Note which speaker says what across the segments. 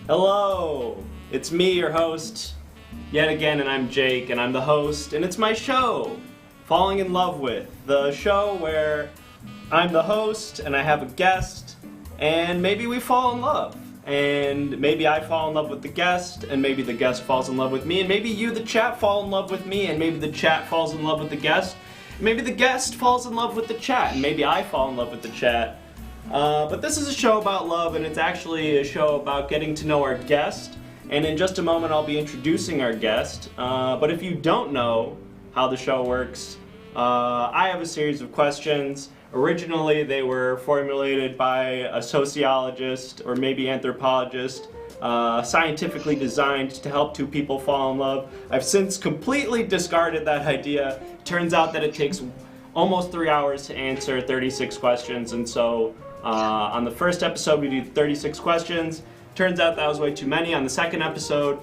Speaker 1: Hello! It's me, your host, yet again, and I'm Jake, and I'm the host, and it's my show, Falling in Love With, the show where I'm the host, and I have a guest, and maybe we fall in love. And maybe I fall in love with the guest, and maybe the guest falls in love with me, and maybe you, the chat, fall in love with me, and maybe the chat falls in love with the guest, maybe the guest falls in love with the chat, and maybe I fall in love with the chat. But this is a show about love, and it's actually a show about getting to know our guest. And in just a moment, I'll be introducing our guest. But if you don't know how the show works, I have a series of questions. Originally, they were formulated by a sociologist or maybe anthropologist, scientifically designed to help two people fall in love. I've since completely discarded that idea. Turns out that it takes almost 3 hours to answer 36 questions, and so on the first episode we did 36 questions. Turns out that was way too many. On the second episode,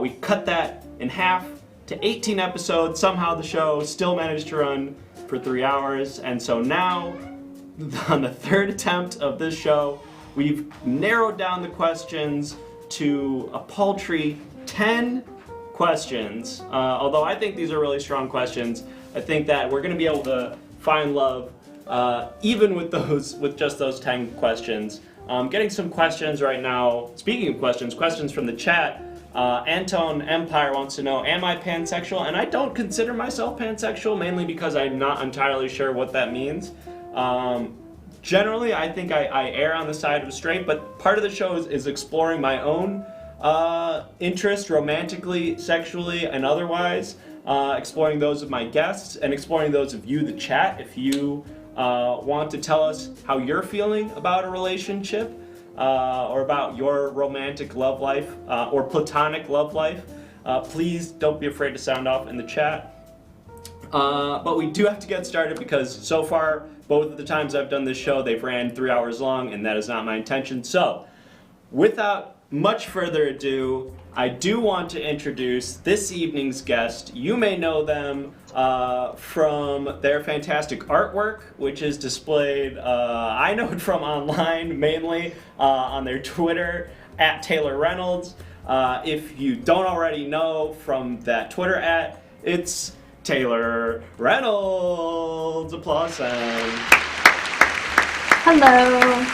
Speaker 1: we cut that in half to 18 episodes. Somehow the show still managed to run for 3 hours, and so now, on the third attempt of this show, we've narrowed down the questions to a paltry 10 questions. Although I think these are really strong questions, I think that we're going to be able to find love even with just those 10 questions. Getting some questions right now. Speaking of questions from the chat. Anton Empire wants to know, am I pansexual? And I don't consider myself pansexual, mainly because I'm not entirely sure what that means. Generally, I think I err on the side of straight, but part of the show is exploring my own interest romantically, sexually, and otherwise. Exploring those of my guests and exploring those of you, the chat. If you want to tell us how you're feeling about a relationship or about your romantic love life or platonic love life, please don't be afraid to sound off in the chat. But we do have to get started because so far, both of the times I've done this show, they've ran 3 hours long, and that is not my intention. So, without much further ado, I do want to introduce this evening's guest. You may know them from their fantastic artwork, which is displayed, I know it from online, mainly on their Twitter, @TaylorReynolds. If you don't already know from that Twitter it's Taylor Reynolds. Applause sound.
Speaker 2: Hello.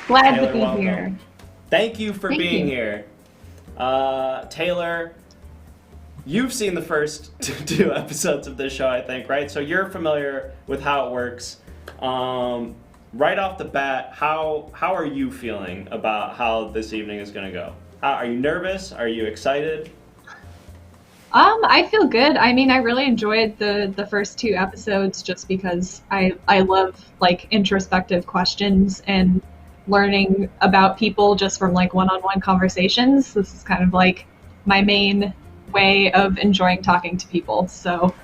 Speaker 2: Glad
Speaker 1: Taylor,
Speaker 2: to be
Speaker 1: welcome.
Speaker 2: here.
Speaker 1: Thank you for being here. Taylor, you've seen the first two episodes of this show, I think, right? So you're familiar with how it works. Right off the bat, how are you feeling about how this evening is going to go? Are you nervous? Are you excited?
Speaker 2: I feel good. I mean, I really enjoyed the first 2 episodes just because I love like introspective questions and learning about people just from like one-on-one conversations. This is kind of like my main way of enjoying talking to people. So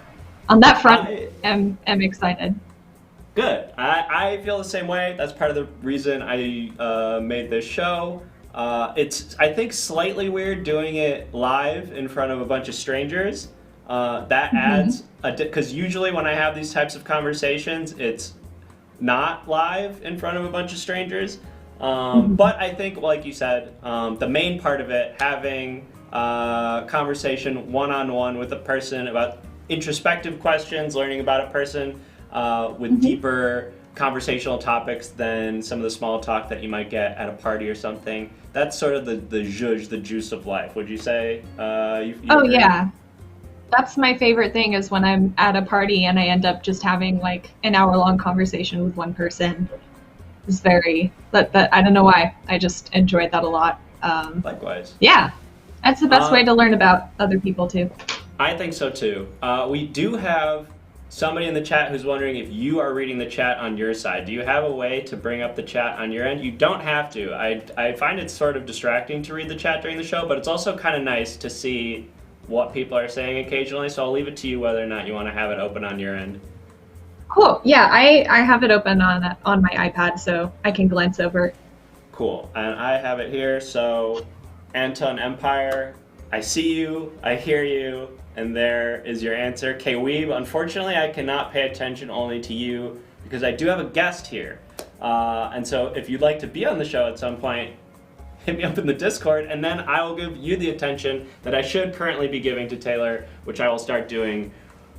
Speaker 2: on that front, I'm excited.
Speaker 1: Good. I feel the same way. That's part of the reason I made this show. It's, I think, slightly weird doing it live in front of a bunch of strangers. That adds, because usually when I have these types of conversations, it's not live in front of a bunch of strangers. But I think, like you said, the main part of it, having a conversation one-on-one with a person about introspective questions, learning about a person with deeper conversational topics than some of the small talk that you might get at a party or something. That's sort of the zhuzh, the juice of life. Would you say? You agree?
Speaker 2: Yeah. That's my favorite thing is when I'm at a party and I end up just having like an hour-long conversation with one person. It's very, but I don't know why. I just enjoyed that a lot.
Speaker 1: Likewise.
Speaker 2: Yeah. That's the best way to learn about other people too.
Speaker 1: I think so too. We do have somebody in the chat who's wondering if you are reading the chat on your side. Do you have a way to bring up the chat on your end? You don't have to. I find it sort of distracting to read the chat during the show, but it's also kind of nice to see what people are saying occasionally, so I'll leave it to you whether or not you want to have it open on your end.
Speaker 2: Cool. Yeah, I have it open on my iPad, so I can glance over.
Speaker 1: Cool. And I have it here, so Anton Empire, I see you, I hear you, and there is your answer. K-Weeb, unfortunately I cannot pay attention only to you because I do have a guest here. And so if you'd like to be on the show at some point, hit me up in the Discord, and then I will give you the attention that I should currently be giving to Taylor, which I will start doing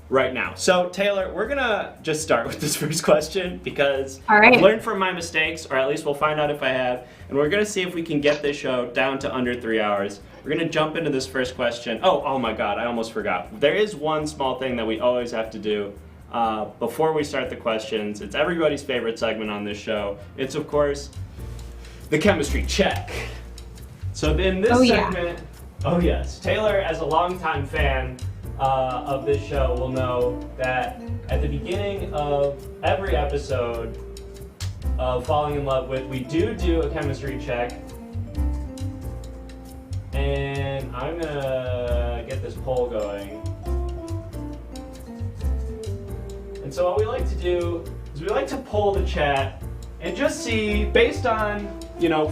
Speaker 1: right now. So Taylor, we're gonna just start with this first question because I've learned from my mistakes, or at least we'll find out if I have, and we're gonna see if we can get this show down to under 3 hours. We're gonna jump into this first question. Oh my God, I almost forgot. There is one small thing that we always have to do before we start the questions. It's everybody's favorite segment on this show. It's of course the chemistry check. So in this segment, oh yes, Taylor, as a longtime fan of this show, will know that at the beginning of every episode of Falling in Love With, we do a chemistry check. And I'm gonna get this poll going. And so what we like to do is we like to poll the chat and just see, based on,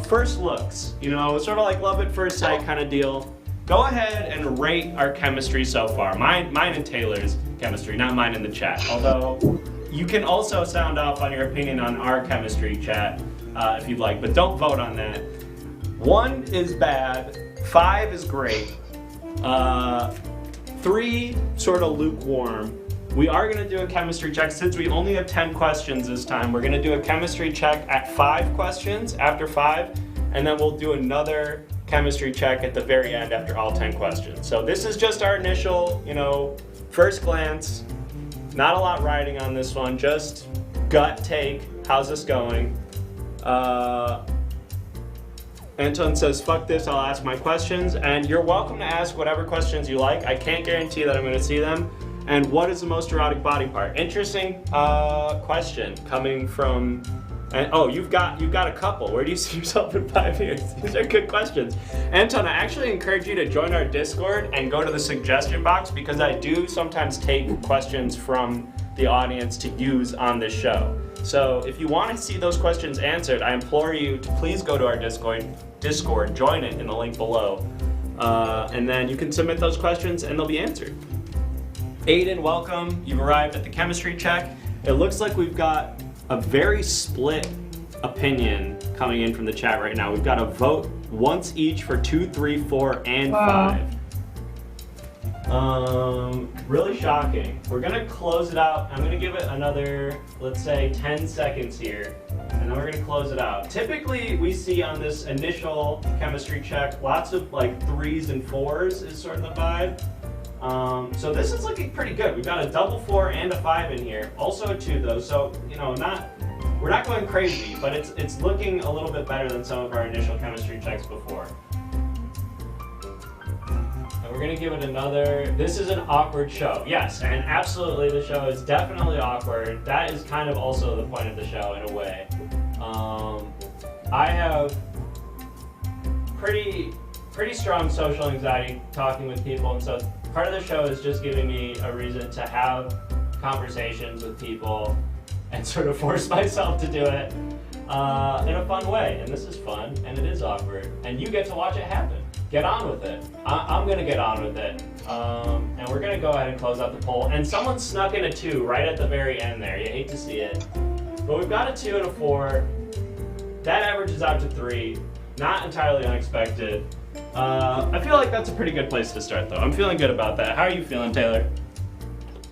Speaker 1: first looks, sort of like love at first sight kind of deal. Go ahead and rate our chemistry so far. Mine and Taylor's chemistry, not mine in the chat. Although you can also sound off on your opinion on our chemistry chat if you'd like, but don't vote on that. 1 is bad, 5 is great, 3 sort of lukewarm. We are going to do a chemistry check. Since we only have 10 questions this time, we're going to do a chemistry check at 5 questions, after 5, and then we'll do another chemistry check at the very end after all 10 questions. So this is just our initial, first glance. Not a lot riding on this one, just gut take. How's this going? Anton says, fuck this, I'll ask my questions. And you're welcome to ask whatever questions you like. I can't guarantee that I'm going to see them. And what is the most erotic body part? Interesting question coming from... you've got a couple. Where do you see yourself in 5 years? These are good questions. Anton, I actually encourage you to join our Discord and go to the suggestion box, because I do sometimes take questions from the audience to use on this show. So if you want to see those questions answered, I implore you to please go to our Discord, join it in the link below, and then you can submit those questions and they'll be answered. Aiden, welcome. You've arrived at the chemistry check. It looks like we've got a very split opinion coming in from the chat right now. We've got a vote once each for 2, 3, 4, and 5. Really shocking. We're gonna close it out. I'm gonna give it another, let's say, 10 seconds here, and then we're gonna close it out. Typically, we see on this initial chemistry check, lots of like 3s and 4s is sort of the vibe. So this is looking pretty good. We've got a double 4 and a 5 in here. Also a 2 though, so we're not going crazy, but it's looking a little bit better than some of our initial chemistry checks before. And we're gonna give it another. This is an awkward show. Yes, and absolutely the show is definitely awkward. That is kind of also the point of the show in a way. I have pretty strong social anxiety talking with people, and so part of the show is just giving me a reason to have conversations with people and sort of force myself to do it in a fun way. And this is fun, and it is awkward, and you get to watch it happen. Get on with it. I'm gonna get on with it. And we're gonna go ahead and close out the poll. And someone snuck in a 2 right at the very end there. You hate to see it. But we've got a 2 and a 4. That averages out to 3. Not entirely unexpected. I feel like that's a pretty good place to start, though. I'm feeling good about that. How are you feeling, Taylor?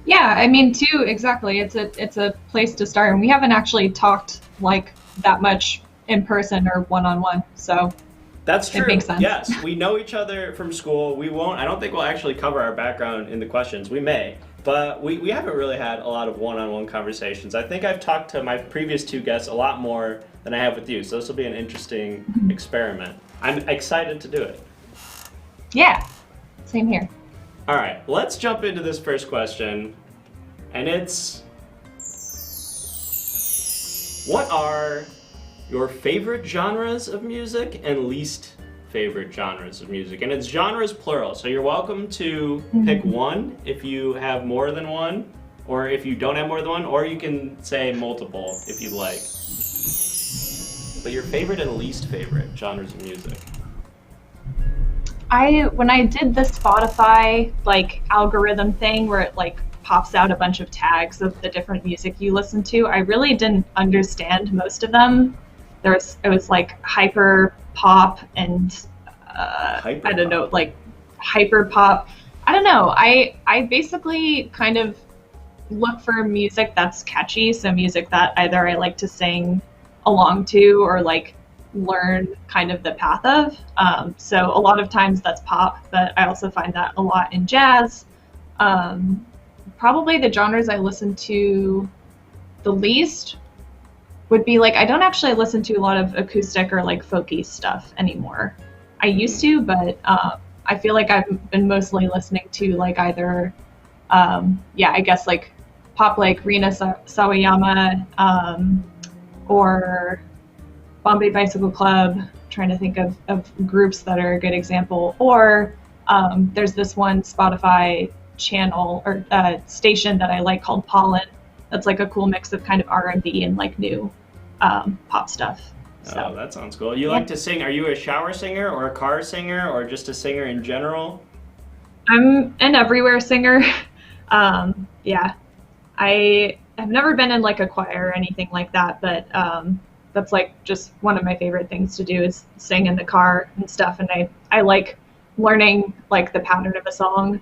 Speaker 2: Yeah, I mean, 2, exactly. It's a place to start, and we haven't actually talked like that much in person or one-on-one, so
Speaker 1: that's true.
Speaker 2: It makes sense.
Speaker 1: Yes, we know each other from school. I don't think we'll actually cover our background in the questions. We may, but we haven't really had a lot of one-on-one conversations. I think I've talked to my previous 2 guests a lot more than I have with you, so this will be an interesting experiment. I'm excited to do it.
Speaker 2: Yeah, same here.
Speaker 1: All right, let's jump into this first question, and it's, what are your favorite genres of music and least favorite genres of music? And it's genres plural, so you're welcome to pick one if you have more than one, or if you don't have more than one, or you can say multiple if you'd like. But your favorite and least favorite genres of music.
Speaker 2: When I did the Spotify algorithm thing where it pops out a bunch of tags of the different music you listen to, I really didn't understand most of them. It was hyper pop and I don't know, like hyper pop. I don't know. I basically kind of look for music that's catchy, so music that either I like to sing along to or like learn kind of the path of. So a lot of times that's pop, but I also find that a lot in jazz. Probably the genres I listen to the least would be like, I don't actually listen to a lot of acoustic or like folky stuff anymore. I used to, but I feel like I've been mostly listening to like either, I guess like pop like Rina Sawayama or Bombay Bicycle Club, trying to think of groups that are a good example. Or there's this one Spotify channel or station that I like called Pollen. That's like a cool mix of kind of R&B and like new pop stuff. So,
Speaker 1: oh, that sounds cool. You like to sing? Are you a shower singer or a car singer or just a singer in general?
Speaker 2: I'm an everywhere singer. Yeah, I have never been in like a choir or anything like that, but that's like just one of my favorite things to do is sing in the car and stuff. And I like learning like the pattern of a song,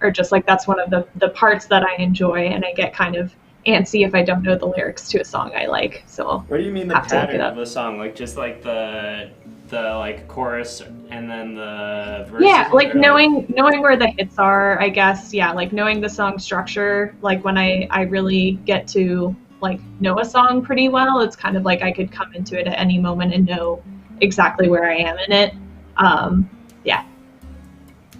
Speaker 2: or just like that's one of the parts that I enjoy, and I get kind of antsy if I don't know the lyrics to a song I like. So
Speaker 1: what do you mean the pattern of a song? Like just like the like chorus and then the verses?
Speaker 2: Yeah, like knowing where the hits are, I guess. Yeah, like knowing the song structure. Like when I really get to like know a song pretty well, it's kind of like I could come into it at any moment and know exactly where I am in it. Yeah.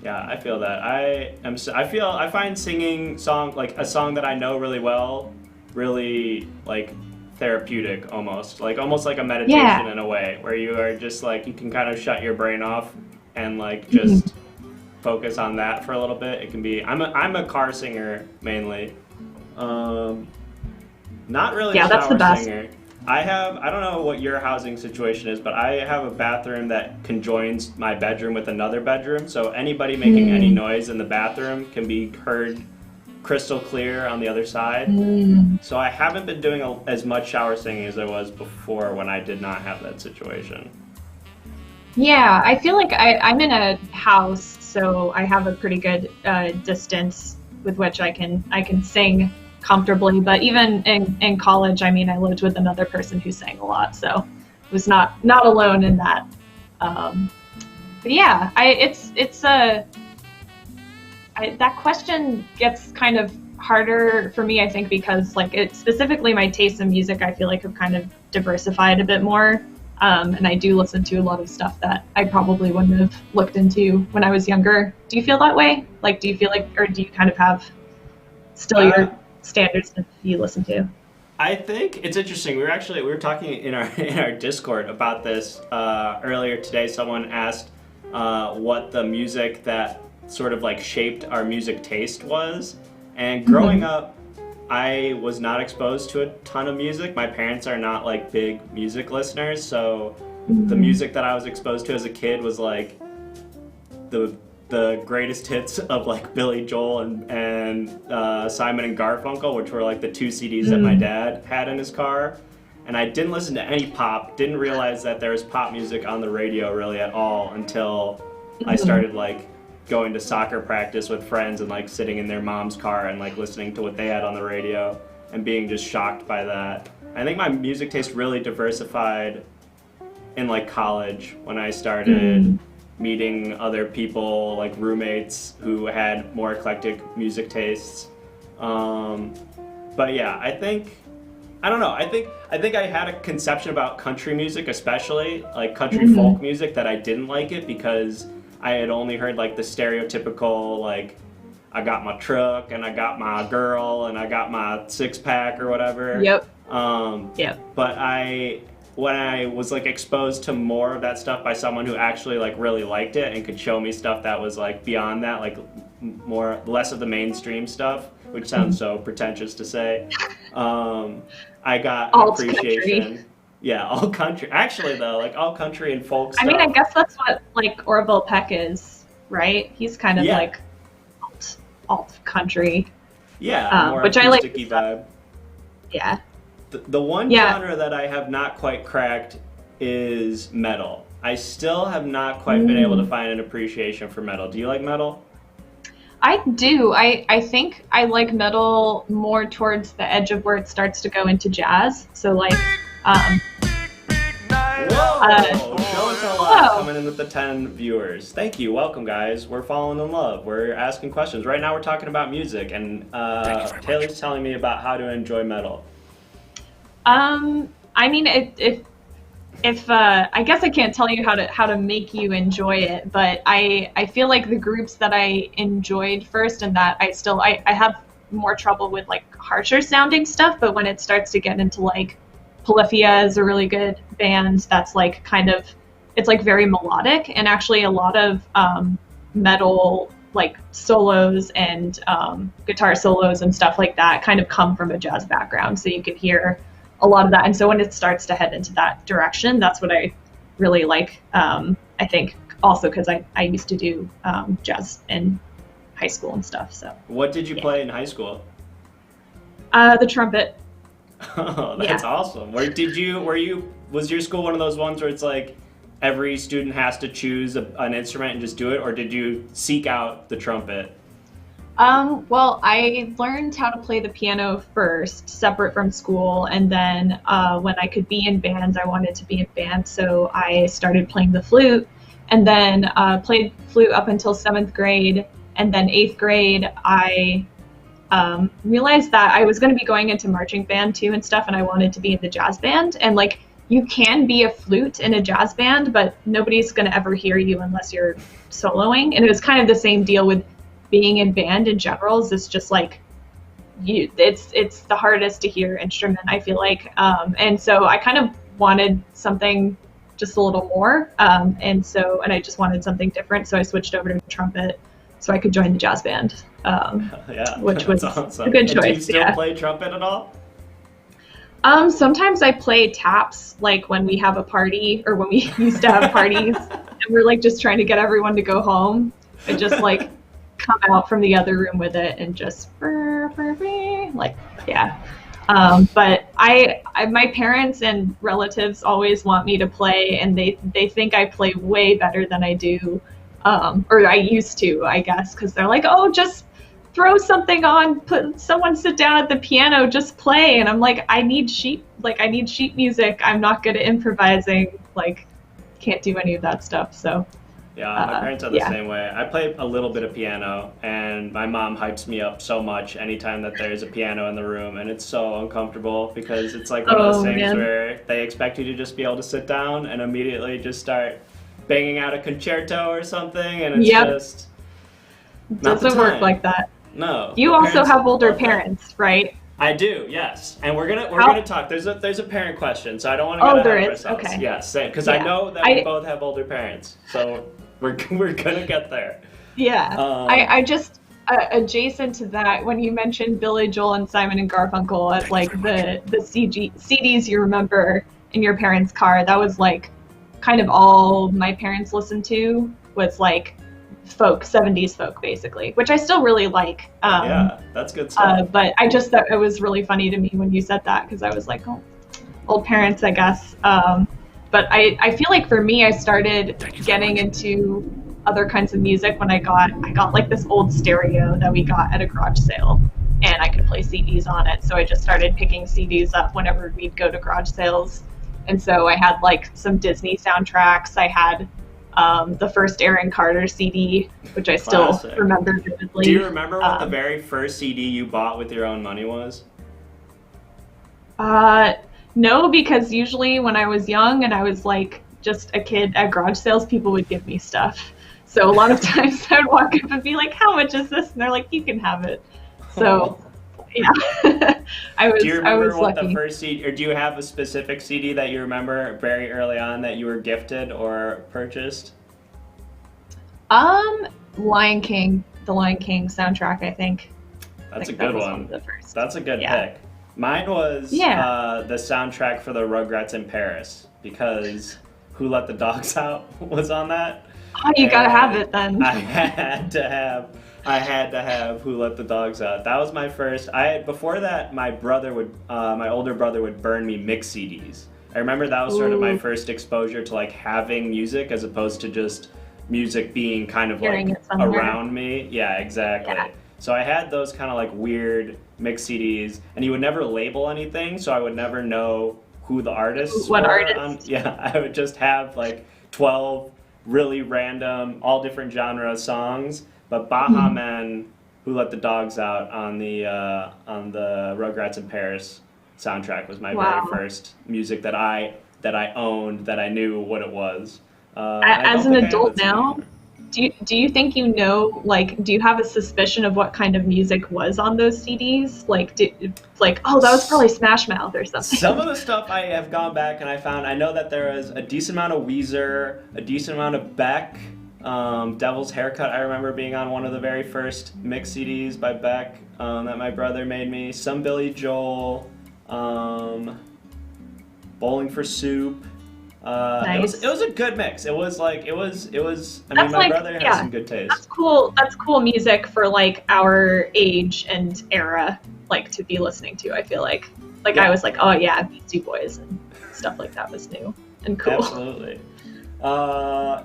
Speaker 1: Yeah, I feel that. I find singing like a song that I know really well, really like therapeutic almost like a meditation in a way, where you are just like, you can kind of shut your brain off and like just focus on that for a little bit. It can be, I'm a car singer mainly. Not really a
Speaker 2: that's the
Speaker 1: shower
Speaker 2: best.
Speaker 1: singer. I don't know what your housing situation is, but I have a bathroom that conjoins my bedroom with another bedroom, so anybody making any noise in the bathroom can be heard crystal clear on the other side. So I haven't been doing as much shower singing as I was before when I did not have that situation.
Speaker 2: Yeah, I feel like I'm in a house, so I have a pretty good distance with which I can sing comfortably. But even in college, I mean, I lived with another person who sang a lot, so I was not alone in that. But yeah, that question gets kind of harder for me, I think, because like specifically my tastes in music, I feel like have kind of diversified a bit more. And I do listen to a lot of stuff that I probably wouldn't have looked into when I was younger. Do you feel that way? Like, do you feel like, or do you kind of have still your standards that you listen to?
Speaker 1: I think it's interesting. We were talking in our Discord about this earlier today. Someone asked what the music that sort of like shaped our music taste was. And growing up, I was not exposed to a ton of music. My parents are not like big music listeners, so the music that I was exposed to as a kid was like the greatest hits of like Billy Joel and Simon and Garfunkel, which were like the two CDs that my dad had in his car. And I didn't listen to any pop, didn't realize that there was pop music on the radio really at all until I started like going to soccer practice with friends and like sitting in their mom's car and like listening to what they had on the radio and being just shocked by that. I think my music taste really diversified in like college when I started meeting other people, like roommates who had more eclectic music tastes. But yeah, I think I had a conception about country music, especially like country folk music, that I didn't like it because I had only heard like the stereotypical, like, I got my truck and I got my girl and I got my six pack or whatever.
Speaker 2: Yep.
Speaker 1: But when I was like exposed to more of that stuff by someone who actually like really liked it and could show me stuff that was like beyond that, like less of the mainstream stuff, which sounds so pretentious to say, I got an appreciation. Country. Yeah, all country. Actually, though, like all country and folk stuff.
Speaker 2: I mean, I guess that's what like Orville Peck is, right? He's kind of like alt country.
Speaker 1: Yeah, more
Speaker 2: which I like.
Speaker 1: Vibe.
Speaker 2: Yeah.
Speaker 1: The one genre that I have not quite cracked is metal. I still have not quite been able to find an appreciation for metal. Do you like metal?
Speaker 2: I do. I think I like metal more towards the edge of where it starts to go into jazz. So like,
Speaker 1: Whoa! Show us a lot coming in with the 10 viewers. Thank you. Welcome, guys. We're falling in love. We're asking questions. Right now we're talking about music, and Taylor's telling me about how to enjoy metal.
Speaker 2: I mean, if I guess I can't tell you how to make you enjoy it, but I feel like the groups that I enjoyed first and that I have more trouble with like harsher sounding stuff, but when it starts to get into like Polyphia is a really good band that's like it's like very melodic, and actually a lot of metal like solos and guitar solos and stuff like that kind of come from a jazz background, so you can hear a lot of that. And so when it starts to head into that direction, that's what I really like. I think also because I used to do jazz in high school and stuff. So
Speaker 1: what did you play in high school?
Speaker 2: The trumpet.
Speaker 1: Oh, that's awesome. Was your school one of those ones where it's like every student has to choose an instrument and just do it, or did you seek out the trumpet?
Speaker 2: Well, I learned how to play the piano first, separate from school, and then when I could be in bands, I wanted to be in bands, so I started playing the flute, and then played flute up until 7th grade, and then 8th grade, I realized that I was going to be going into marching band too and stuff, and I wanted to be in the jazz band, and like, you can be a flute in a jazz band, but nobody's going to ever hear you unless you're soloing, and it was kind of the same deal with being in band in general. Is just like it's the hardest to hear instrument, I feel like, and so I kind of wanted something just a little more, and I just wanted something different, so I switched over to trumpet so I could join the jazz band, which was awesome. A good choice.
Speaker 1: Do you still play trumpet at all?
Speaker 2: Sometimes I play taps, like when we have a party, or when we used to have parties and we're like just trying to get everyone to go home. I just like come out from the other room with it and just like, yeah. But my parents and relatives always want me to play, and they think I play way better than I do, or I used to, I guess, because they're like, oh, just throw something on, someone sit down at the piano, just play. And I'm like, I need sheet music. I'm not good at improvising, like, can't do any of that stuff. So
Speaker 1: yeah, my parents are the same way. I play a little bit of piano, and my mom hypes me up so much anytime that there's a piano in the room, and it's so uncomfortable because it's like one of those things where they expect you to just be able to sit down and immediately just start banging out a concerto or something, and it's just not
Speaker 2: doesn't work like that.
Speaker 1: No.
Speaker 2: You also have older parents, right?
Speaker 1: I do, yes. And we're gonna talk. There's a parent question, so I don't want to get ahead of ourselves.
Speaker 2: Okay.
Speaker 1: Yes, because I know that we both have older parents, so we're gonna get there.
Speaker 2: Yeah. I just adjacent to that, when you mentioned Billy Joel and Simon and Garfunkel as like the CDs you remember in your parents' car, that was like kind of all my parents listened to, was like folk, 70s folk, basically, which I still really like.
Speaker 1: Yeah, that's good stuff.
Speaker 2: But I just thought it was really funny to me when you said that, because I was like, oh, old parents, I guess. But I feel like for me, I started getting into other kinds of music when I got like this old stereo that we got at a garage sale, and I could play CDs on it. So I just started picking CDs up whenever we'd go to garage sales. And so I had like some Disney soundtracks. I had the first Aaron Carter CD, which I still remember vividly.
Speaker 1: Do you remember what the very first CD you bought with your own money was?
Speaker 2: No, because usually when I was young and I was like just a kid at garage sales, people would give me stuff. So a lot of times I would walk up and be like, how much is this? And they're like, you can have it. So yeah,
Speaker 1: Do you remember what
Speaker 2: lucky.
Speaker 1: the first CD, or do you have a specific CD that you remember very early on that you were gifted or purchased?
Speaker 2: Lion King, the Lion King soundtrack, I think.
Speaker 1: That's a good one. That's a good pick. Mine was the soundtrack for the Rugrats in Paris, because Who Let the Dogs Out was on that.
Speaker 2: Oh, you gotta have it then.
Speaker 1: I had to have Who Let the Dogs Out. That was my first. Before that, my older brother would burn me mix CDs, I remember that was sort of my
Speaker 2: Ooh.
Speaker 1: first exposure to like having music as opposed to just music being kind of
Speaker 2: Hearing
Speaker 1: like
Speaker 2: it somewhere.
Speaker 1: around me. Yeah, exactly.
Speaker 2: Yeah.
Speaker 1: So I had those kind of like weird mix CDs, and you would never label anything, so I would never know who the artists
Speaker 2: What
Speaker 1: were
Speaker 2: artist?
Speaker 1: yeah, I would just have like 12 really random, all different genre songs, but Baha
Speaker 2: Mhm.
Speaker 1: Men, Who Let the Dogs Out on the Rugrats in Paris soundtrack was my very
Speaker 2: Wow.
Speaker 1: first music that I owned, that I knew what it was. And I
Speaker 2: As
Speaker 1: don't
Speaker 2: an
Speaker 1: think I have
Speaker 2: adult
Speaker 1: that CD
Speaker 2: now,
Speaker 1: anymore.
Speaker 2: do you think you know, like, do you have a suspicion of what kind of music was on those CDs? Like, oh, that was probably Smash Mouth or
Speaker 1: Some
Speaker 2: something.
Speaker 1: of the stuff I have gone back and I found, I know that there was a decent amount of Weezer, a decent amount of Beck. Devil's Haircut, I remember being on one of the very first mix CDs by Beck that my brother made me. Some Billy Joel, um, Bowling for Soup. It
Speaker 2: Nice.
Speaker 1: was a good mix. It was. I mean,
Speaker 2: That's
Speaker 1: my
Speaker 2: like,
Speaker 1: brother has
Speaker 2: yeah,
Speaker 1: some good taste.
Speaker 2: that's cool. That's cool music for like our age and era, like to be listening to. I feel like I
Speaker 1: Yeah,
Speaker 2: was like, oh yeah, Beastie Boys and stuff like that was new and cool.
Speaker 1: absolutely.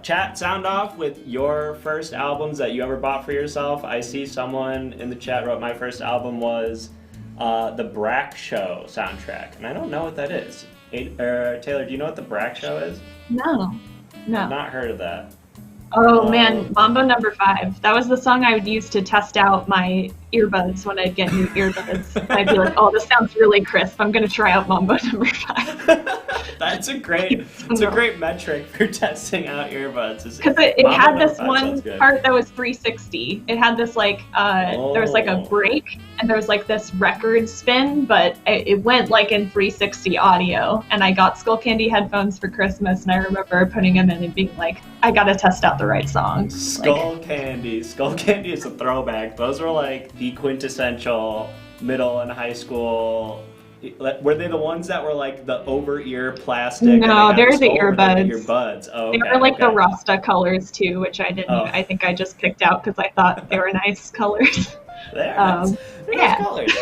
Speaker 1: Chat, sound off with your first albums that you ever bought for yourself. I see someone in the chat wrote my first album was the Brack Show soundtrack, and I don't know what that is. Taylor, do you know what the Brack Show is?
Speaker 2: No,
Speaker 1: I've
Speaker 2: no.
Speaker 1: not heard of that.
Speaker 2: Oh man,
Speaker 1: Um,
Speaker 2: Mambo Number Five. That was the song I would use to test out my earbuds when I'd get new earbuds. I'd be like, oh, this sounds really crisp. I'm gonna try out Mambo Number Five.
Speaker 1: that's a great, it's a great metric for testing out earbuds.
Speaker 2: Because it
Speaker 1: Mambo
Speaker 2: had
Speaker 1: number
Speaker 2: this
Speaker 1: five sounds
Speaker 2: one
Speaker 1: good.
Speaker 2: part that was 360. It had this like there was like a
Speaker 1: Oh,
Speaker 2: break and there was like this record spin, but it went like in 360 audio. And I got Skull Candy headphones for Christmas, and I remember putting them in and being like, I gotta test out the right song. Like,
Speaker 1: Skull Candy. Skull Candy is a throwback. Those were like the quintessential middle and high school. Were they the ones that were like the over ear plastic and they
Speaker 2: no,
Speaker 1: had the
Speaker 2: they're the
Speaker 1: skull, or were they the
Speaker 2: earbuds.
Speaker 1: earbuds? Oh,
Speaker 2: They were
Speaker 1: okay,
Speaker 2: like the
Speaker 1: okay.
Speaker 2: Rasta colors too, which I didn't.
Speaker 1: Oh,
Speaker 2: I think I just picked out because I thought they were nice colors.
Speaker 1: they're nice.
Speaker 2: Um,
Speaker 1: They're nice
Speaker 2: yeah,
Speaker 1: colors.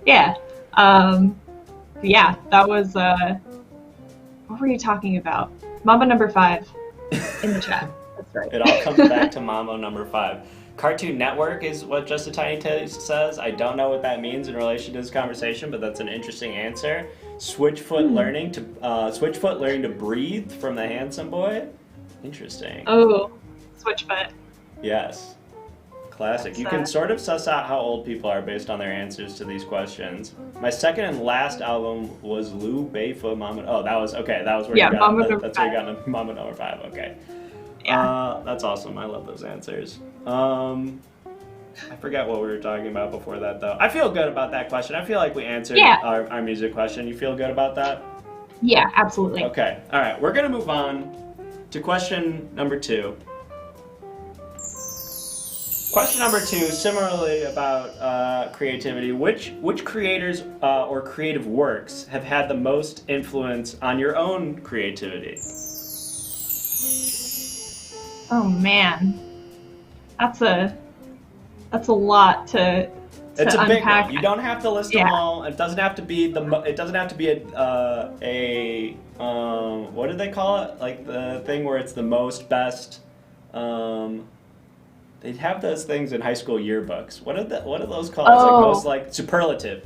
Speaker 2: yeah, um, yeah. That was. What were you talking about? Mamba Number Five in the chat. That's right.
Speaker 1: It all comes back to Mambo number five. Cartoon Network is what Just a Tiny Taste says. I don't know what that means in relation to this conversation, but that's an interesting answer.
Speaker 2: Hmm.
Speaker 1: Switchfoot learning to breathe from the Handsome Boy. Interesting.
Speaker 2: Oh, Switchfoot.
Speaker 1: Yes, classic.
Speaker 2: That's
Speaker 1: You can sort of suss out how old people are based on their answers to these questions. My second and last album was Lou Bayfoot Mama. Oh, that was okay. That was where you
Speaker 2: yeah,
Speaker 1: got.
Speaker 2: Mamba Number
Speaker 1: That's where you
Speaker 2: Five.
Speaker 1: got Mama number five. Okay.
Speaker 2: Yeah,
Speaker 1: That's awesome. I love those answers. I forget what we were talking about before that, though. I feel good about that question. I feel like we answered
Speaker 2: yeah,
Speaker 1: our music question. You feel good about that?
Speaker 2: yeah. Absolutely.
Speaker 1: Okay. All right. We're going to move on to question number two. Question number two, similarly about creativity. Which creators or creative works have had the most influence on your own creativity?
Speaker 2: Oh man, that's a that's a lot
Speaker 1: It's
Speaker 2: to
Speaker 1: a big one.
Speaker 2: unpack.
Speaker 1: You don't have to list them
Speaker 2: Yeah.
Speaker 1: all. It doesn't have to be It doesn't have to be what do they call it? Like the thing where it's the most best. Um, they'd have those things in high school yearbooks. What are those called? It's like most
Speaker 2: Oh,
Speaker 1: like superlative.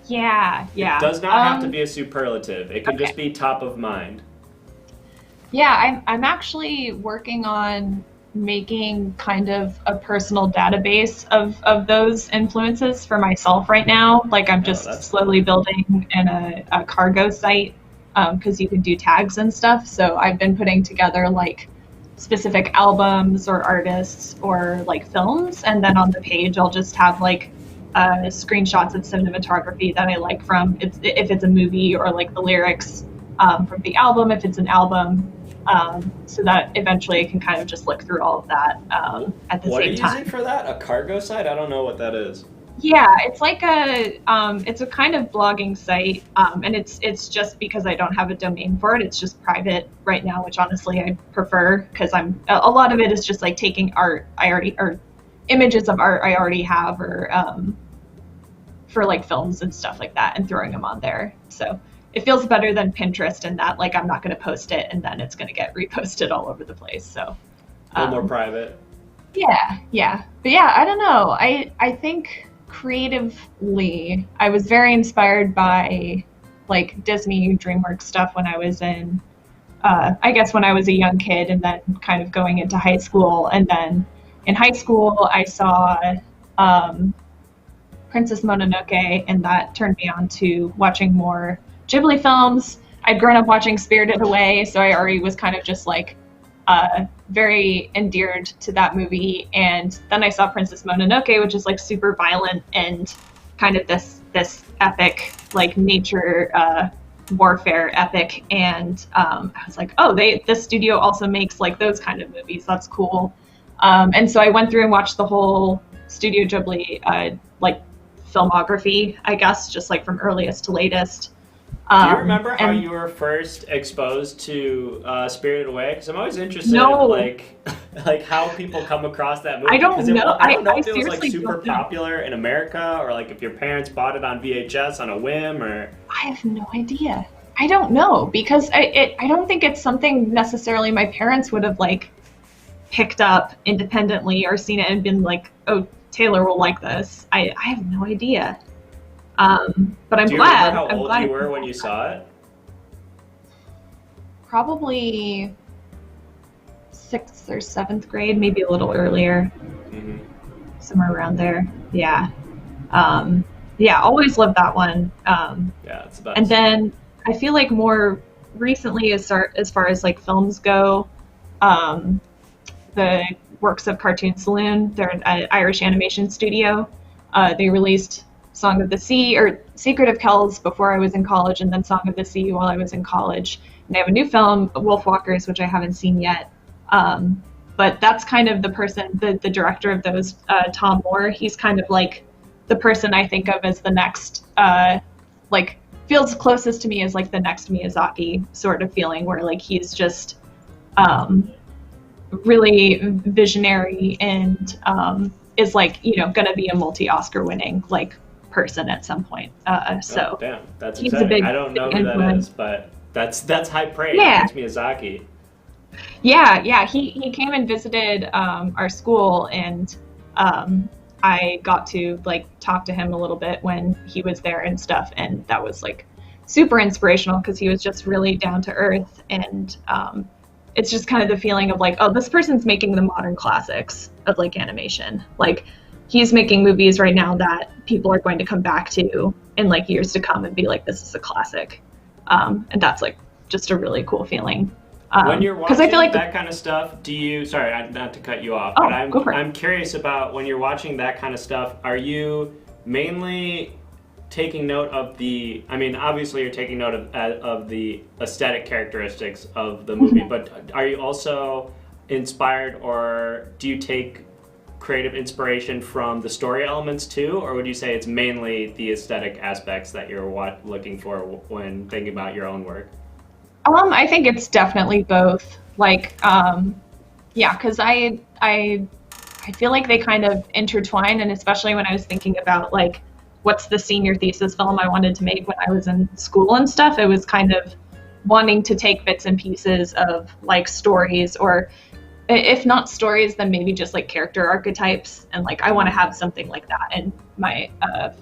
Speaker 2: yeah,
Speaker 1: It
Speaker 2: yeah.
Speaker 1: does not have to be a superlative. It can
Speaker 2: Okay.
Speaker 1: just be top of mind.
Speaker 2: Yeah, I'm actually working on making kind of a personal database of those influences for myself right now. Like I'm
Speaker 1: Oh,
Speaker 2: just
Speaker 1: that's cool.
Speaker 2: slowly building a cargo site because you can do tags and stuff. So I've been putting together like specific albums or artists or like films, and then on the page I'll just have like screenshots of cinematography that I like from if it's a movie or like the lyrics from the album if it's an album so that eventually I can kind of just look through all of that at the
Speaker 1: What are you
Speaker 2: same
Speaker 1: using
Speaker 2: time.
Speaker 1: for that? A cargo site? I don't know what that is.
Speaker 2: Yeah, it's like it's a kind of blogging site, and it's just because I don't have a domain for it. It's just private right now, which honestly I prefer because a lot of it is just like taking art I already or images of art I already have or for like films and stuff like that and throwing them on there. So it feels better than Pinterest in that like I'm not going to post it and then it's going to get reposted all over the place. So
Speaker 1: a little more private.
Speaker 2: Yeah. But yeah, I don't know. I think creatively, I was very inspired by like Disney DreamWorks stuff when I was in, I guess when I was a young kid, and then kind of going into high school. And then in high school, I saw Princess Mononoke, and that turned me on to watching more Ghibli films. I'd grown up watching Spirited Away, so I already was kind of just like very endeared to that movie. And then I saw Princess Mononoke, which is like super violent and kind of this epic like nature warfare epic. And I was like, oh, this studio also makes like those kind of movies. That's cool. And so I went through and watched the whole Studio Ghibli like filmography, I guess, just like from earliest to latest.
Speaker 1: Do you remember how you were first exposed to Spirited Away? Because I'm always interested in like how people come across that movie.
Speaker 2: I don't know.
Speaker 1: I don't know if it was like
Speaker 2: seriously
Speaker 1: super popular in America, or like if your parents bought it on VHS on a whim, or
Speaker 2: I have no idea. I don't know, because I don't think it's something necessarily my parents would have like picked up independently or seen it and been like, oh, Taylor will like this. I have no idea. But I'm glad.
Speaker 1: Do you remember how old you were when you saw it?
Speaker 2: Probably 6th or 7th grade, maybe a little earlier.
Speaker 1: Mm-hmm.
Speaker 2: Somewhere around there. Yeah. Always loved that one.
Speaker 1: Yeah, it's the best.
Speaker 2: And then I feel like more recently, as far as like films go, the works of Cartoon Saloon, they're an Irish animation studio. They released Song of the Sea, or Secret of Kells, before I was in college, and then Song of the Sea while I was in college. And they have a new film, Wolfwalkers, which I haven't seen yet. But that's kind of the person, the director of those, Tom Moore. He's kind of like the person I think of as the next, like, feels closest to me as like the next Miyazaki sort of feeling, where like he's just really visionary and is like, gonna be a multi-Oscar winning like person at some point. So
Speaker 1: damn, that's
Speaker 2: he's
Speaker 1: exciting. I don't know who that is, but that's high praise.
Speaker 2: Yeah.
Speaker 1: It's Miyazaki.
Speaker 2: Yeah. He came and visited our school, and I got to like talk to him a little bit when he was there and stuff, and that was like super inspirational because he was just really down to earth. And it's just kind of the feeling of like, oh, this person's making the modern classics of like animation. Like, he's making movies right now that people are going to come back to in like years to come and be like, this is a classic. And that's like just a really cool feeling.
Speaker 1: When you're watching
Speaker 2: I feel like
Speaker 1: that kind of stuff, sorry, not to cut you off,
Speaker 2: but
Speaker 1: I'm curious about when you're watching that kind of stuff, are you mainly taking note of obviously you're taking note of the aesthetic characteristics of the movie, but are you also inspired, or do you take creative inspiration from the story elements too, or would you say it's mainly the aesthetic aspects that you're looking for when thinking about your own work?
Speaker 2: I think it's definitely both. Like, because I feel like they kind of intertwine, and especially when I was thinking about like what's the senior thesis film I wanted to make when I was in school and stuff, it was kind of wanting to take bits and pieces of like stories, or if not stories, then maybe just like character archetypes. And like, I want to have something like that in my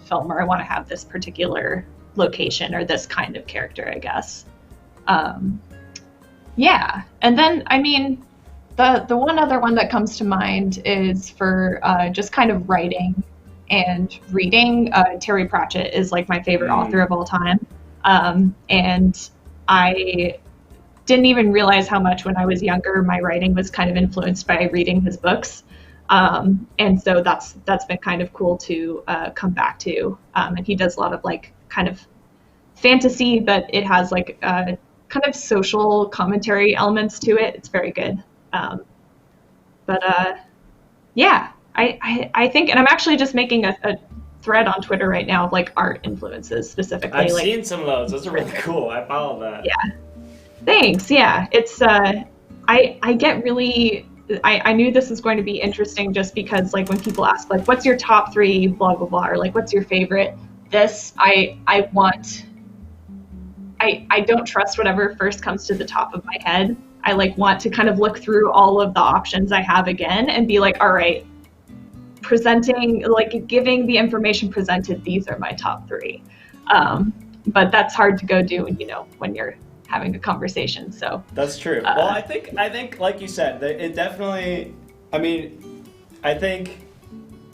Speaker 2: film, or I want to have this particular location or this kind of character, I guess. And then, the one other one that comes to mind is for just kind of writing and reading. Terry Pratchett is like my favorite author of all time. And I didn't even realize how much when I was younger my writing was kind of influenced by reading his books. And so that's been kind of cool to come back to. And he does a lot of like kind of fantasy, but it has like kind of social commentary elements to it. It's very good. I think, and I'm actually just making a thread on Twitter right now of like art influences specifically.
Speaker 1: I've seen some of those. Those are really cool. I follow that.
Speaker 2: Yeah. Thanks. Yeah. It's, I get really, I knew this was going to be interesting just because like when people ask like, what's your top 3, blah, blah, blah, or like, what's your favorite? I I don't trust whatever first comes to the top of my head. I like want to kind of look through all of the options I have again and be like, all right, giving the information presented, these are my top 3. But that's hard to go do, when you're having a conversation. So
Speaker 1: that's true. Well, I think like you said, it definitely, I think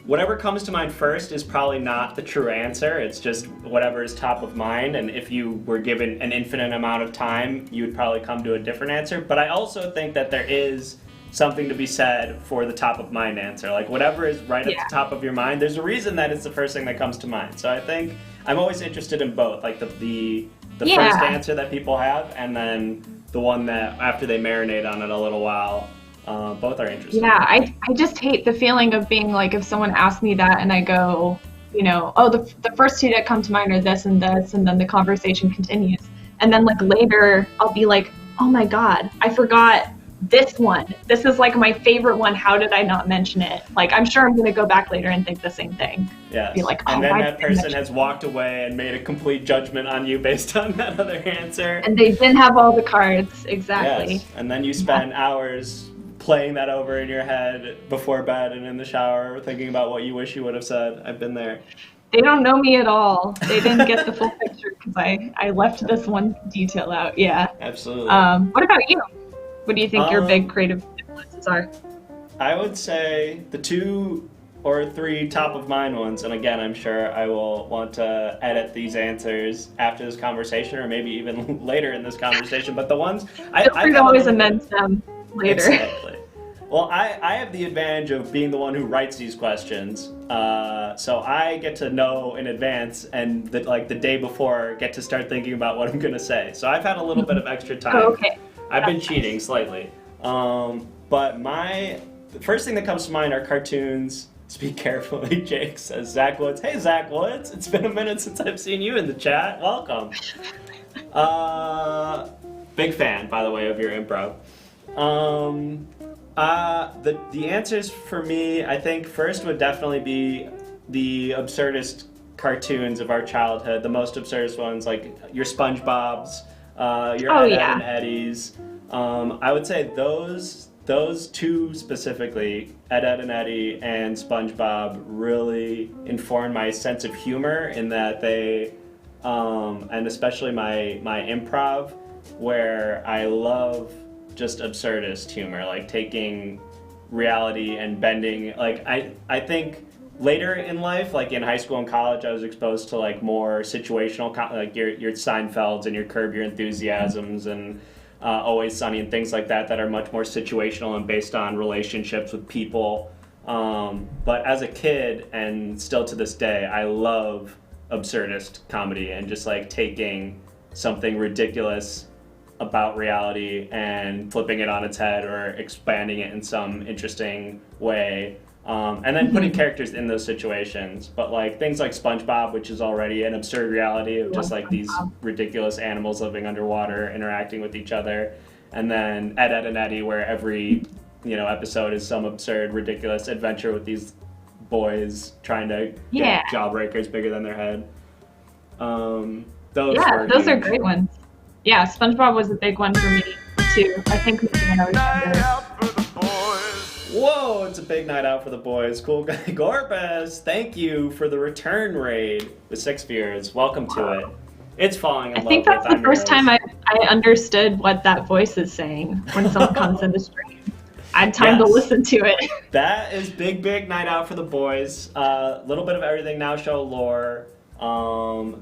Speaker 1: whatever comes to mind first is probably not the true answer. It's just whatever is top of mind. And if you were given an infinite amount of time, you would probably come to a different answer. But I also think that there is something to be said for the top of mind answer. Like whatever is right at the top of your mind, there's a reason that it's the first thing that comes to mind. So I think I'm always interested in both, like the first answer that people have, and then the one that after they marinate on it a little while. Both are interesting.
Speaker 2: Yeah, I just hate the feeling of being like, if someone asks me that and I go, the first 2 that come to mind are this, and then the conversation continues. And then like later, I'll be like, oh my God, I forgot this one. This is like my favorite one. How did I not mention it? Like, I'm sure I'm going to go back later and think the same thing.
Speaker 1: Yeah.
Speaker 2: Be like,
Speaker 1: and then that person has walked away and made a complete judgment on you based on that other answer.
Speaker 2: And they didn't have all the cards. Exactly.
Speaker 1: Yes. And then you spend hours playing that over in your head before bed and in the shower, thinking about what you wish you would have said. I've been there.
Speaker 2: They don't know me at all. They didn't get the full picture because I left this one detail out. Yeah.
Speaker 1: Absolutely.
Speaker 2: What about you? What do you think your big creative influences are?
Speaker 1: I would say the 2 or 3 top of mind ones, and again, I'm sure I will want to edit these answers after this conversation, or maybe even later in this conversation. But the ones I
Speaker 2: could always amend them later.
Speaker 1: Exactly. Well, I have the advantage of being the one who writes these questions, so I get to know in advance, and the day before, get to start thinking about what I'm going to say. So I've had a little bit of extra time.
Speaker 2: Oh, okay.
Speaker 1: I've been cheating slightly. But the first thing that comes to mind are cartoons. Speak carefully, Jake says. Zach Woods. Hey, Zach Woods. It's been a minute since I've seen you in the chat. Welcome. Big fan, by the way, of your improv. The answers for me, I think, first would definitely be the absurdist cartoons of our childhood. The most absurdist ones, like your SpongeBob's, your Ed and Eddies. I would say those 2 specifically, Ed and Eddie and SpongeBob, really informed my sense of humor in that they, and especially my improv, where I love just absurdist humor, like taking reality and bending. Like I think later in life, like in high school and college, I was exposed to like more situational, like your Seinfelds and your Curb Your Enthusiasms and Always Sunny and things like that are much more situational and based on relationships with people. But as a kid, and still to this day, I love absurdist comedy and just like taking something ridiculous about reality and flipping it on its head or expanding it in some interesting way. And then putting characters in those situations. But like things like SpongeBob, which is already an absurd reality of just like these ridiculous animals living underwater, interacting with each other. And then Ed, and Eddie, where every episode is some absurd, ridiculous adventure with these boys trying to get jawbreakers bigger than their head. Those
Speaker 2: are great ones. Yeah, SpongeBob was a big one for me too. I think when I was younger.
Speaker 1: Whoa, it's a big night out for the boys. Cool guy. Gorbis, thank you for the return raid with 6 viewers. Welcome to it. It's falling in love.
Speaker 2: I think that's the first time I understood what that voice is saying when someone comes in the stream. I had time to listen to it.
Speaker 1: That is big night out for the boys. Little bit of everything now show lore.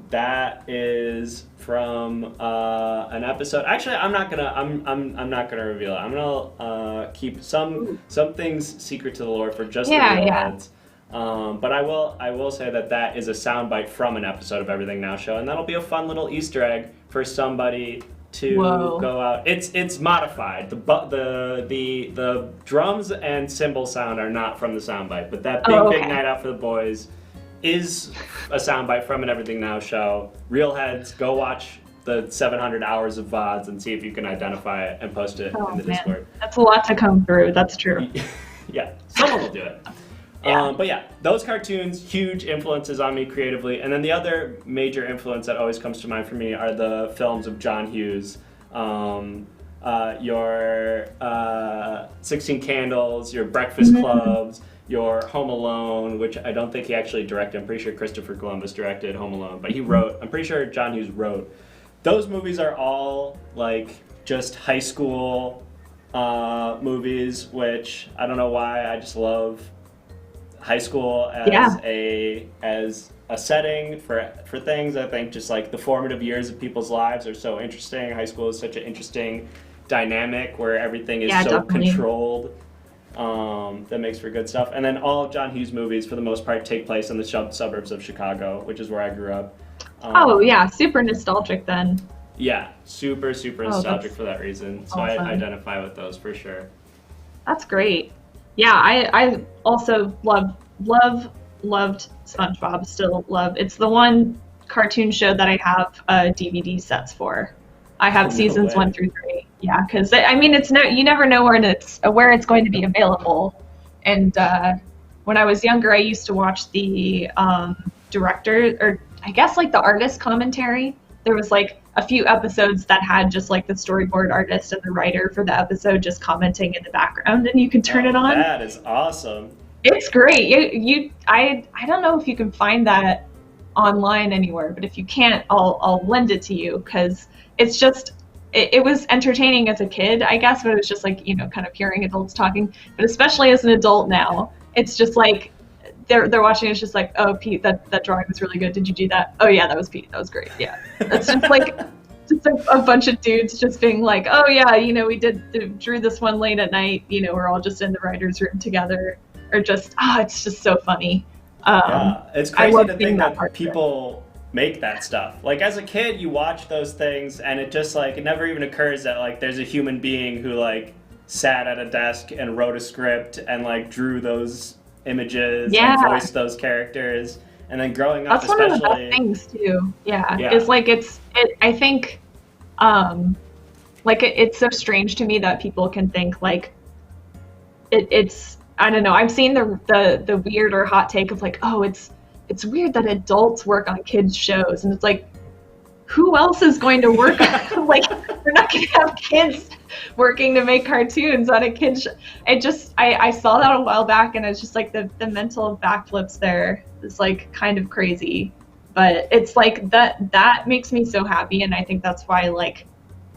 Speaker 1: That is from an episode. Actually, I'm not gonna reveal it. I'm gonna keep some things secret to the lore for just the real heads. But I will say that is a soundbite from an episode of Everything Now Show, and that'll be a fun little Easter egg for somebody to go out. It's modified. The drums and cymbal sound are not from the soundbite, but that big night out for the boys is a soundbite from an Everything Now Show. Real heads, go watch the 700 hours of VODs and see if you can identify it and post it in the Discord.
Speaker 2: That's a lot to come through. That's true.
Speaker 1: Yeah, someone will do it.
Speaker 2: Yeah.
Speaker 1: But yeah, those cartoons, huge influences on me creatively. And then the other major influence that always comes to mind for me are the films of John Hughes. Your 16 Candles, your Breakfast Clubs, your Home Alone, which I don't think he actually directed. I'm pretty sure Christopher Columbus directed Home Alone, but he wrote, I'm pretty sure John Hughes wrote. Those movies are all like just high school movies, which I don't know why, I just love high school as a setting for things. I think just like the formative years of people's lives are so interesting. High school is such an interesting dynamic where everything is so
Speaker 2: definitely.
Speaker 1: controlled. That makes for good stuff. And then all of John Hughes movies, for the most part, take place in the suburbs of Chicago, which is where I grew up.
Speaker 2: Oh yeah, super nostalgic then.
Speaker 1: Yeah, super nostalgic for that reason. So
Speaker 2: awesome.
Speaker 1: I identify with those for sure.
Speaker 2: That's great. Yeah, I also loved SpongeBob. Still love. It's the one cartoon show that I have DVD sets for. I have seasons 1 through 3. Yeah, because I mean, you never know where it's going to be available. And when I was younger, I used to watch the director, or I guess like the artist commentary. There was like a few episodes that had just like the storyboard artist and the writer for the episode just commenting in the background, and you can turn it on.
Speaker 1: That is awesome.
Speaker 2: It's great. I don't know if you can find that online anywhere, but if you can't, I'll lend it to you, because it's just it was entertaining as a kid, I guess, but it was just like, kind of hearing adults talking. But especially as an adult now, it's just like they're watching. It's just like, oh, Pete, that drawing was really good. Did you do that? Oh yeah, that was Pete. That was great. Yeah, it's just like just a bunch of dudes just being like, oh yeah, we drew this one late at night. We're all just in the writer's room together, or just it's just so funny.
Speaker 1: Yeah, it's crazy to think that people make that stuff. Like as a kid, you watch those things, and it just like it never even occurs that like there's a human being who like sat at a desk and wrote a script and like drew those images and voiced those characters. And then growing up,
Speaker 2: that's one of the best things too. It's like I think like it's so strange to me that people can think like it's I don't know. I've seen the weird or hot take of like, oh, it's weird that adults work on kids shows, and it's like, who else is going to work on, like, we're not going to have kids working to make cartoons on a kid's show. I saw that a while back, and it's just like the mental backflips there is like kind of crazy, but it's like that makes me so happy. And I think that's why like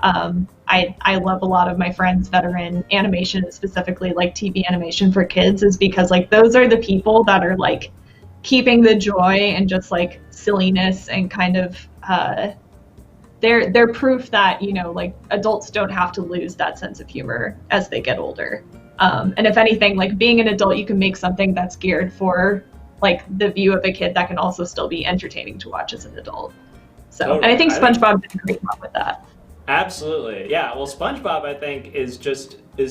Speaker 2: I love a lot of my friends that are in animation, specifically like TV animation for kids, is because like those are the people that are like keeping the joy and just like silliness and kind of they're proof that like adults don't have to lose that sense of humor as they get older, and if anything, like being an adult, you can make something that's geared for like the view of a kid that can also still be entertaining to watch as an adult. So totally. And I think SpongeBob did a great job with that.
Speaker 1: Absolutely. Yeah, well, SpongeBob, I think, is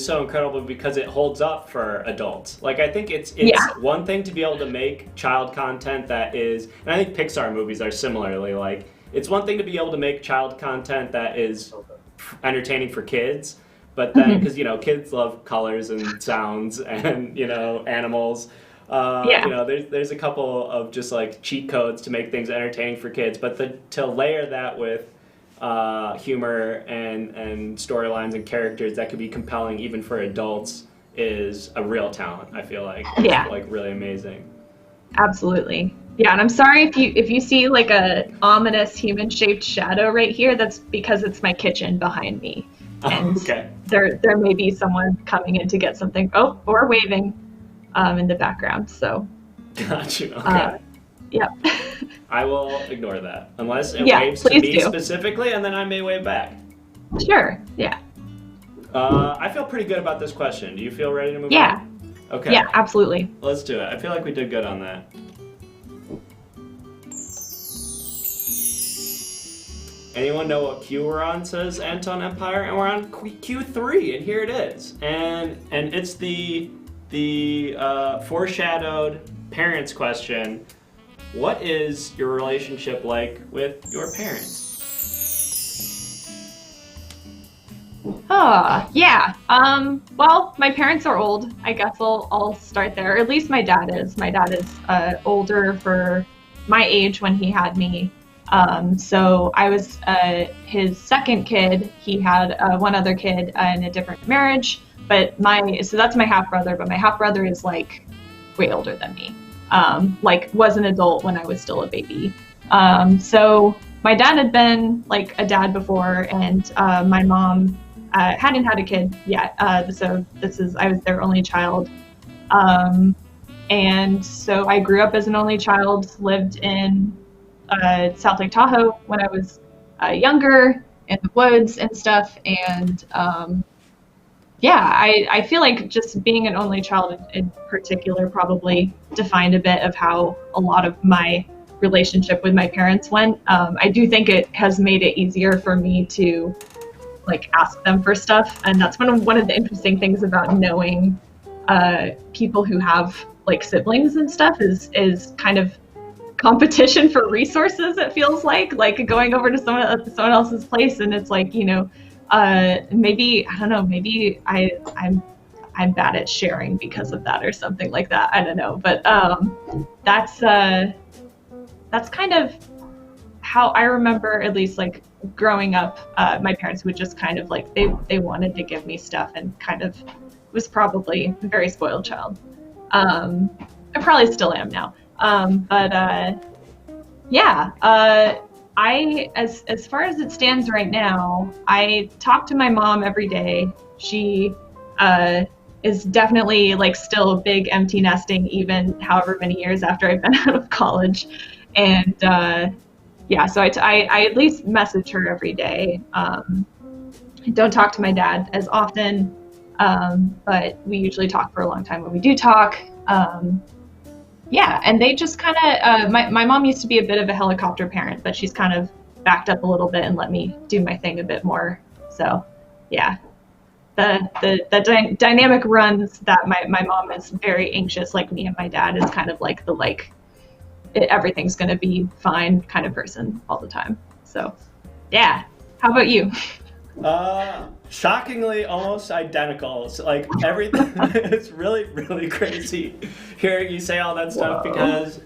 Speaker 1: so incredible because it holds up for adults. Like, I think it's one thing to be able to make child content that is, and I think Pixar movies are similarly, like, it's one thing to be able to make child content that is entertaining for kids, but then, because, kids love colors and sounds and, animals. There's a couple of just, like, cheat codes to make things entertaining for kids, but to layer that with humor and storylines and characters that could be compelling even for adults is a real talent, I feel like. It's like really amazing.
Speaker 2: Absolutely. Yeah, and I'm sorry if you see like a ominous human-shaped shadow right here, that's because it's my kitchen behind me. And there may be someone coming in to get something, or waving in the background. So
Speaker 1: gotcha. Okay.
Speaker 2: Yeah.
Speaker 1: I will ignore that unless it waves to me specifically, and then I may wave back.
Speaker 2: Sure. Yeah.
Speaker 1: I feel pretty good about this question. Do you feel ready to move on?
Speaker 2: Yeah.
Speaker 1: Okay.
Speaker 2: Yeah, absolutely.
Speaker 1: Let's do it. I feel like we did good on that. Anyone know what Q we're on, says Anton Empire? And we're on Q3, and here it is. And it's the foreshadowed parents question. What is your relationship like with your parents?
Speaker 2: Oh, yeah. Well, my parents are old. I guess I'll start there. Or at least my dad is. My dad is older for my age when he had me. So I was his second kid. He had one other kid in a different marriage. But so that's my half brother. But my half brother is like way older than me. Like was an adult when I was still a baby. So my dad had been like a dad before, and my mom hadn't had a kid yet. So I was their only child. And so I grew up as an only child, lived in South Lake Tahoe when I was younger, in the woods and stuff. And I feel like just being an only child in particular probably defined a bit of how a lot of my relationship with my parents went. I do think it has made it easier for me to like ask them for stuff, and that's one of the interesting things about knowing people who have like siblings and stuff is kind of competition for resources. It feels like going over to someone else's place, and it's like, you know, maybe I don't know, maybe I'm bad at sharing because of that or something like that. I don't know, but that's kind of how I remember, at least like growing up. My parents would just kind of like they wanted to give me stuff, and kind of was probably a very spoiled child. I probably still am now. I as far as it stands right now, I talk to my mom every day. She is definitely like still big empty nesting, even however many years after I've been out of college. And so I at least message her every day. I don't talk to my dad as often, but we usually talk for a long time when we do talk. And they just kind of, my mom used to be a bit of a helicopter parent, but she's kind of backed up a little bit and let me do my thing a bit more. So, yeah, the dynamic runs that my mom is very anxious, like me, and my dad is kind of like everything's going to be fine kind of person all the time. So, yeah. How about you?
Speaker 1: Shockingly, almost identical. So, like everything, it's really, really crazy hearing you say all that stuff. Whoa. Because,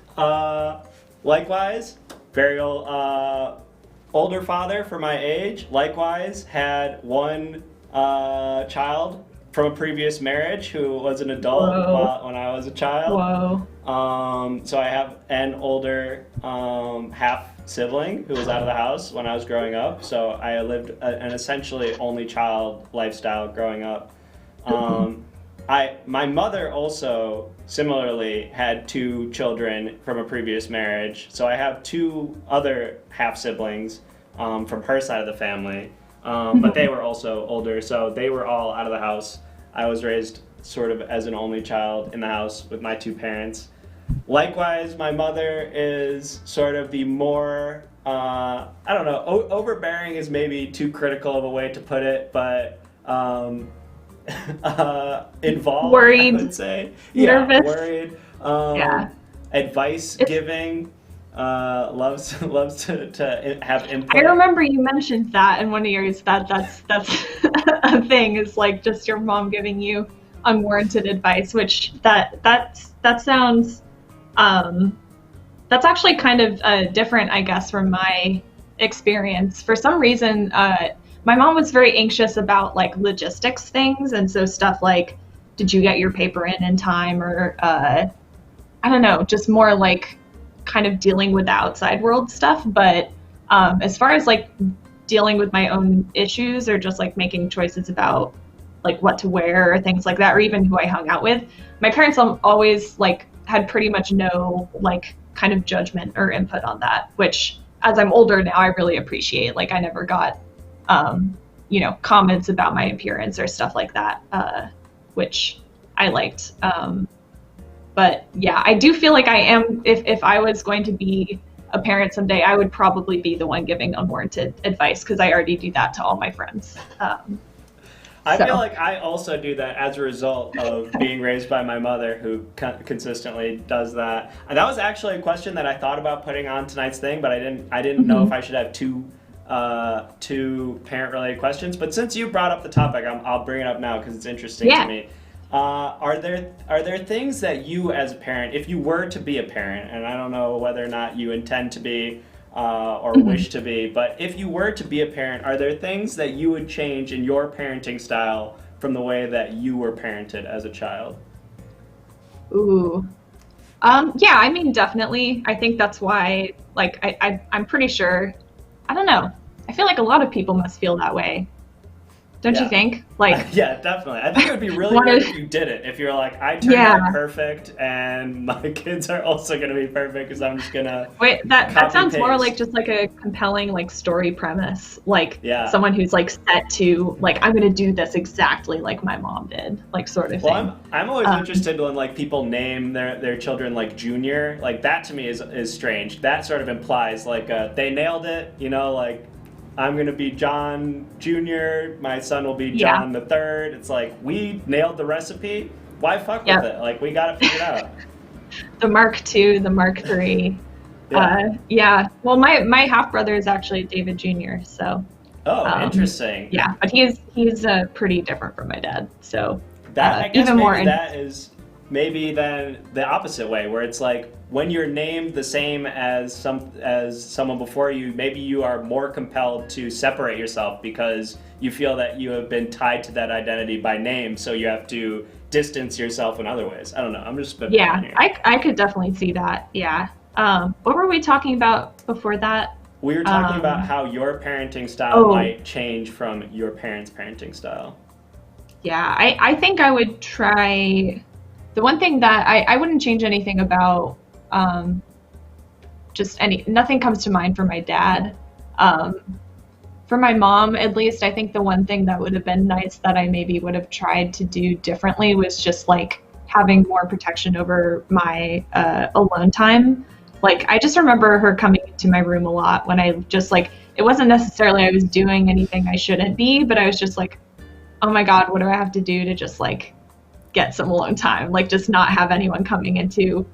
Speaker 1: likewise, very older father for my age. Likewise, had one child from a previous marriage who was an adult when I was a child. Whoa. So I have an older half sibling who was out of the house when I was growing up. So I lived an essentially only child lifestyle growing up. My mother also similarly had two children from a previous marriage. So I have two other half siblings from her side of the family, but they were also older. So they were all out of the house. I was raised sort of as an only child in the house with my two parents. Likewise, my mother is sort of the more, I don't know, overbearing is maybe too critical of a way to put it, but involved,
Speaker 2: worried,
Speaker 1: I would say.
Speaker 2: Nervous.
Speaker 1: Worried. Advice giving. Loves to have input.
Speaker 2: I remember you mentioned that in one of yours, that's a thing, is like just your mom giving you unwarranted advice, which that sounds that's actually kind of different, I guess, from my experience. For some reason, my mom was very anxious about like logistics things, and so stuff like, did you get your paper in time, or I don't know, just more like kind of dealing with the outside world stuff. But as far as like dealing with my own issues, or just like making choices about like what to wear or things like that, or even who I hung out with, my parents always like had pretty much no like kind of judgment or input on that, which as I'm older now, I really appreciate. Like I never got comments about my appearance or stuff like that, which I liked. But yeah, I do feel like I am, if I was going to be a parent someday, I would probably be the one giving unwarranted advice, because I already do that to all my friends.
Speaker 1: I feel like I also do that as a result of being raised by my mother, who consistently does that. And that was actually a question that I thought about putting on tonight's thing, but I didn't know if I should have two two parent-related questions. But since you brought up the topic, I'll bring it up now because it's interesting to me. Are there things that you as a parent, if you were to be a parent, and I don't know whether or not you intend to be or wish to be, but if you were to be a parent, are there things that you would change in your parenting style from the way that you were parented as a child?
Speaker 2: Ooh. Yeah, I mean, definitely. I think that's why, like, I'm pretty sure, I don't know. I feel like a lot of people must feel that way. Don't you think? Like,
Speaker 1: yeah, definitely. I think it would be really weird if you did it. If you're like, I turned out perfect, and my kids are also going to be perfect because I'm just gonna.
Speaker 2: Wait, that sounds more like just like a compelling like story premise, like someone who's like set to like I'm going to do this exactly like my mom did, like sort of thing.
Speaker 1: Well, I'm always interested when like people name their children like Junior. Like that to me is strange. That sort of implies like they nailed it, you know, like. I'm going to be John Jr., my son will be John the Third. It's like, we nailed the recipe. Why fuck with it? Like, we got it figured out.
Speaker 2: The Mark II, the Mark III. Well, my half-brother is actually David Jr., so.
Speaker 1: Oh, interesting.
Speaker 2: Yeah, but he's pretty different from my dad, so.
Speaker 1: That I guess even more that is maybe then the opposite way, where it's like, when you're named the same as someone before you, maybe you are more compelled to separate yourself because you feel that you have been tied to that identity by name, so you have to distance yourself in other ways. I don't know. I'm just spitballing here.
Speaker 2: I could definitely see that. Yeah. What were we talking about before that?
Speaker 1: We were talking about how your parenting style might change from your parents' parenting style.
Speaker 2: Yeah, I think I would try. The one thing that I wouldn't change anything about. Nothing comes to mind for my dad. For my mom, at least, I think the one thing that would have been nice that I maybe would have tried to do differently was just like having more protection over my alone time. Like, I just remember her coming into my room a lot when I just like, it wasn't necessarily I was doing anything I shouldn't be, but I was just like, oh my God, what do I have to do to just like get some alone time? Like, just not have anyone coming into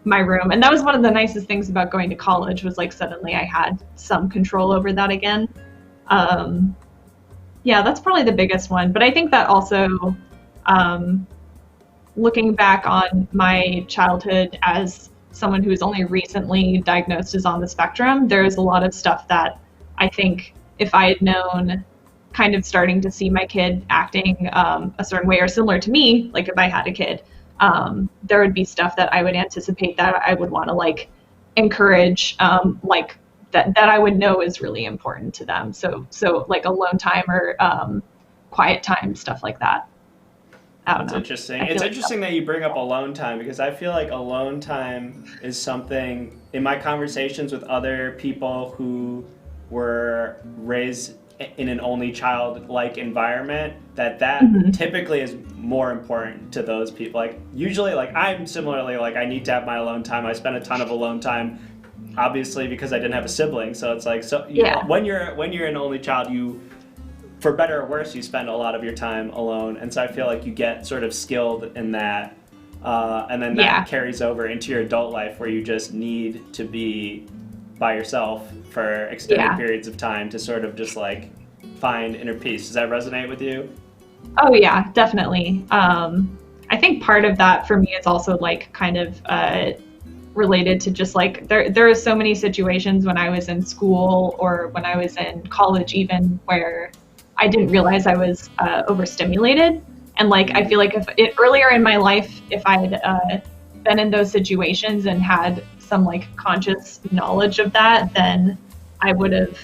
Speaker 2: my room. And that was one of the nicest things about going to college was like suddenly I had some control over that again. That's probably the biggest one. But I think that also looking back on my childhood as someone who was only recently diagnosed as on the spectrum, there's a lot of stuff that I think if I had known kind of starting to see my kid acting a certain way or similar to me, like if I had a kid, there would be stuff that I would anticipate that I would want to like encourage, like that I would know is really important to them. So like alone time or quiet time, stuff like that. I don't know.
Speaker 1: Interesting. It's interesting that you bring up alone time because I feel like alone time is something in my conversations with other people who were raised in an only child-like environment, that typically is more important to those people. Like usually, like I'm similarly like I need to have my alone time. I spend a ton of alone time, obviously because I didn't have a sibling. So it's like when you're an only child, you, for better or worse, you spend a lot of your time alone, and so I feel like you get sort of skilled in that, and then that carries over into your adult life where you just need to be by yourself for extended periods of time to sort of just like find inner peace. Does that resonate with you?
Speaker 2: Oh yeah, definitely. I think part of that for me is also like kind of related to just like there are so many situations when I was in school or when I was in college even where I didn't realize I was overstimulated. And like I feel like earlier in my life, if I had been in those situations and had some like conscious knowledge of that, then I would have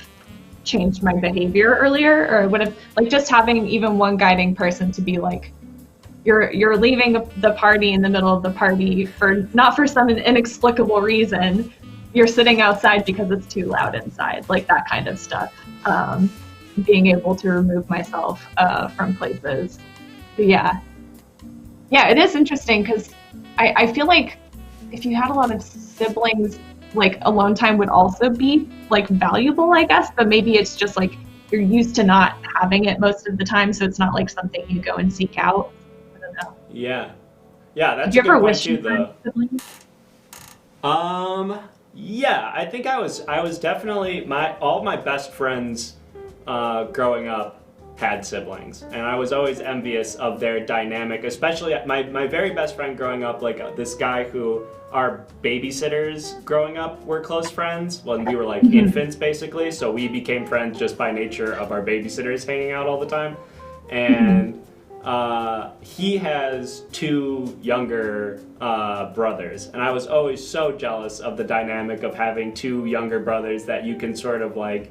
Speaker 2: changed my behavior earlier, or I would have like just having even one guiding person to be like, you're leaving the party in the middle of the party for not for some inexplicable reason. You're sitting outside because it's too loud inside, like that kind of stuff. Being able to remove myself from places. But yeah, it is interesting because I feel like if you had a lot of siblings, like alone time would also be like valuable, I guess, but maybe it's just like you're used to not having it most of the time, so it's not like something you go and seek out. I don't know.
Speaker 1: Yeah, that's a good point too, though. Yeah, I think I was definitely all of my best friends growing up had siblings, and I was always envious of their dynamic, especially my very best friend growing up, like this guy who our babysitters growing up were close friends when we were like infants basically, so we became friends just by nature of our babysitters hanging out all the time. And he has two younger brothers, and I was always so jealous of the dynamic of having two younger brothers that you can sort of like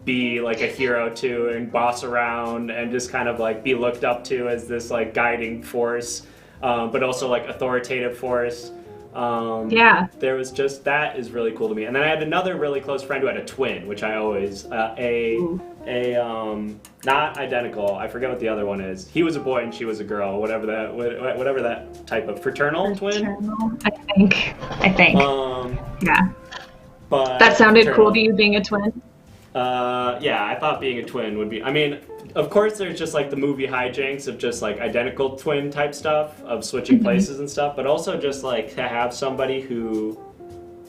Speaker 1: be like a hero to and boss around and just kind of like be looked up to as this like guiding force, but also like authoritative force. There was just, that is really cool to me. And then I had another really close friend who had a twin, which I always not identical. I forget what the other one is. He was a boy and she was a girl. Whatever that type of fraternal twin.
Speaker 2: I think. Yeah.
Speaker 1: But
Speaker 2: that sounded cool to you, being a twin.
Speaker 1: Yeah, I thought being a twin would be. I mean, of course, there's just like the movie hijinks of just like identical twin type stuff of switching places and stuff, but also just like to have somebody who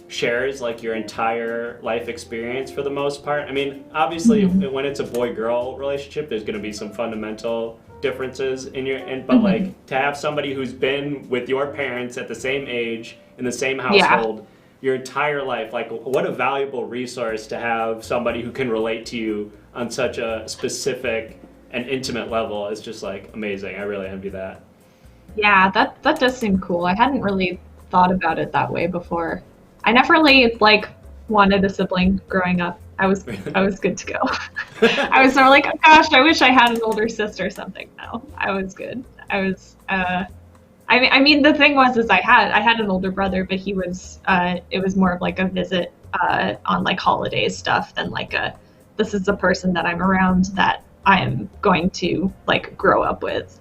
Speaker 1: shares like your entire life experience for the most part. I mean, obviously, when it's a boy-girl relationship, there's going to be some fundamental differences but like to have somebody who's been with your parents at the same age in the same household. Your entire life, like what a valuable resource to have somebody who can relate to you on such a specific and intimate level is just like amazing. I really envy that.
Speaker 2: Yeah, that does seem cool. I hadn't really thought about it that way before. I never really like wanted a sibling growing up. I was good to go. I was sort of like, oh, gosh, I wish I had an older sister or something. No, I was good. I mean, the thing was, I had an older brother, but he was, it was more of like a visit on like holidays stuff than like this is the person that I'm around that I am going to like grow up with.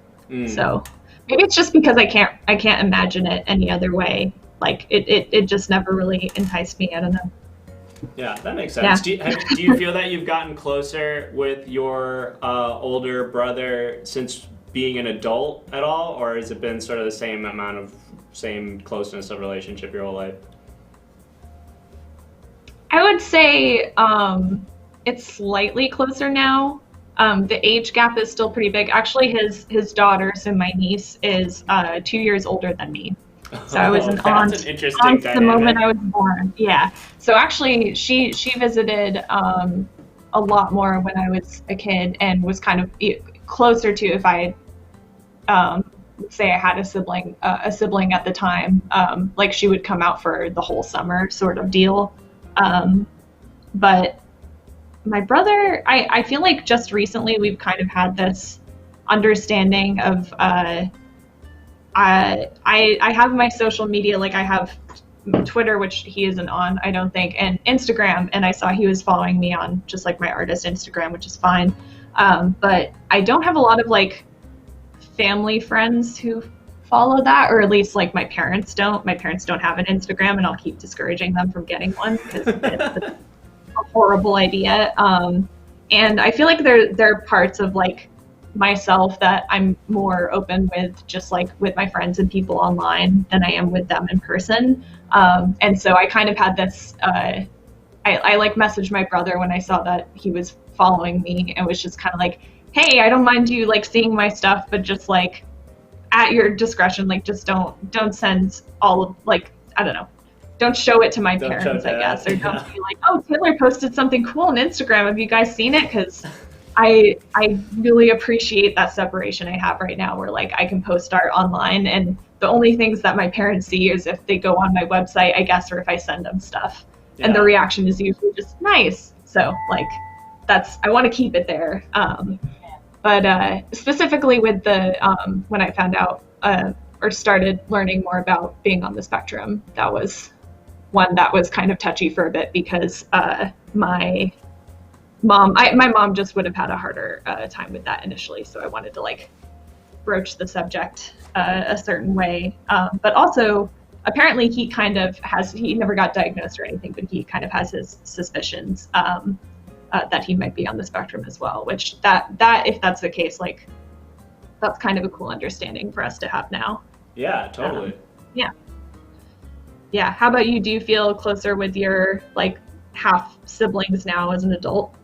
Speaker 2: So maybe it's just because I can't imagine it any other way. Like it just never really enticed me. I don't know.
Speaker 1: Yeah, that makes sense.
Speaker 2: Yeah.
Speaker 1: Do you feel that you've gotten closer with your older brother since being an adult at all, or has it been sort of the same closeness of relationship your whole life?
Speaker 2: I would say it's slightly closer now. The age gap is still pretty big. Actually, his daughter, so my niece, is 2 years older than me. So I was an aunt the moment I was born. Yeah. So actually, she visited a lot more when I was a kid and was kind of closer to if I say I had a sibling at the time, like she would come out for the whole summer sort of deal. But my brother, I feel like just recently we've kind of had this understanding of I have my social media, like I have Twitter, which he isn't on, I don't think, and Instagram, and I saw he was following me on just like my artist Instagram, which is fine. But I don't have a lot of like family friends who follow that, or at least like my parents don't. My parents don't have an Instagram, and I'll keep discouraging them from getting one because it's a horrible idea. And I feel like there are parts of like myself that I'm more open with, just like with my friends and people online, than I am with them in person. And so I kind of had this. I like messaged my brother when I saw that he was following me, and was just kind of like, hey, I don't mind you like seeing my stuff, but just like at your discretion, like just don't send all of, like, I don't know, don't show it to my parents, I guess, or don't be like, oh, Taylor posted something cool on Instagram, have you guys seen it? Because I really appreciate that separation I have right now, where like I can post art online, and the only things that my parents see is if they go on my website, I guess, or if I send them stuff. Yeah. And the reaction is usually just nice. So like I want to keep it there. But specifically with the when I found out or started learning more about being on the spectrum, that was one that was kind of touchy for a bit, because my mom just would have had a harder time with that initially. So I wanted to like broach the subject a certain way. But also, apparently he never got diagnosed or anything, but he kind of has his suspicions that he might be on the spectrum as well, which that if that's the case, like that's kind of a cool understanding for us to have now.
Speaker 1: Yeah, totally.
Speaker 2: Yeah. Yeah. How about you? Do you feel closer with your like half siblings now as an adult?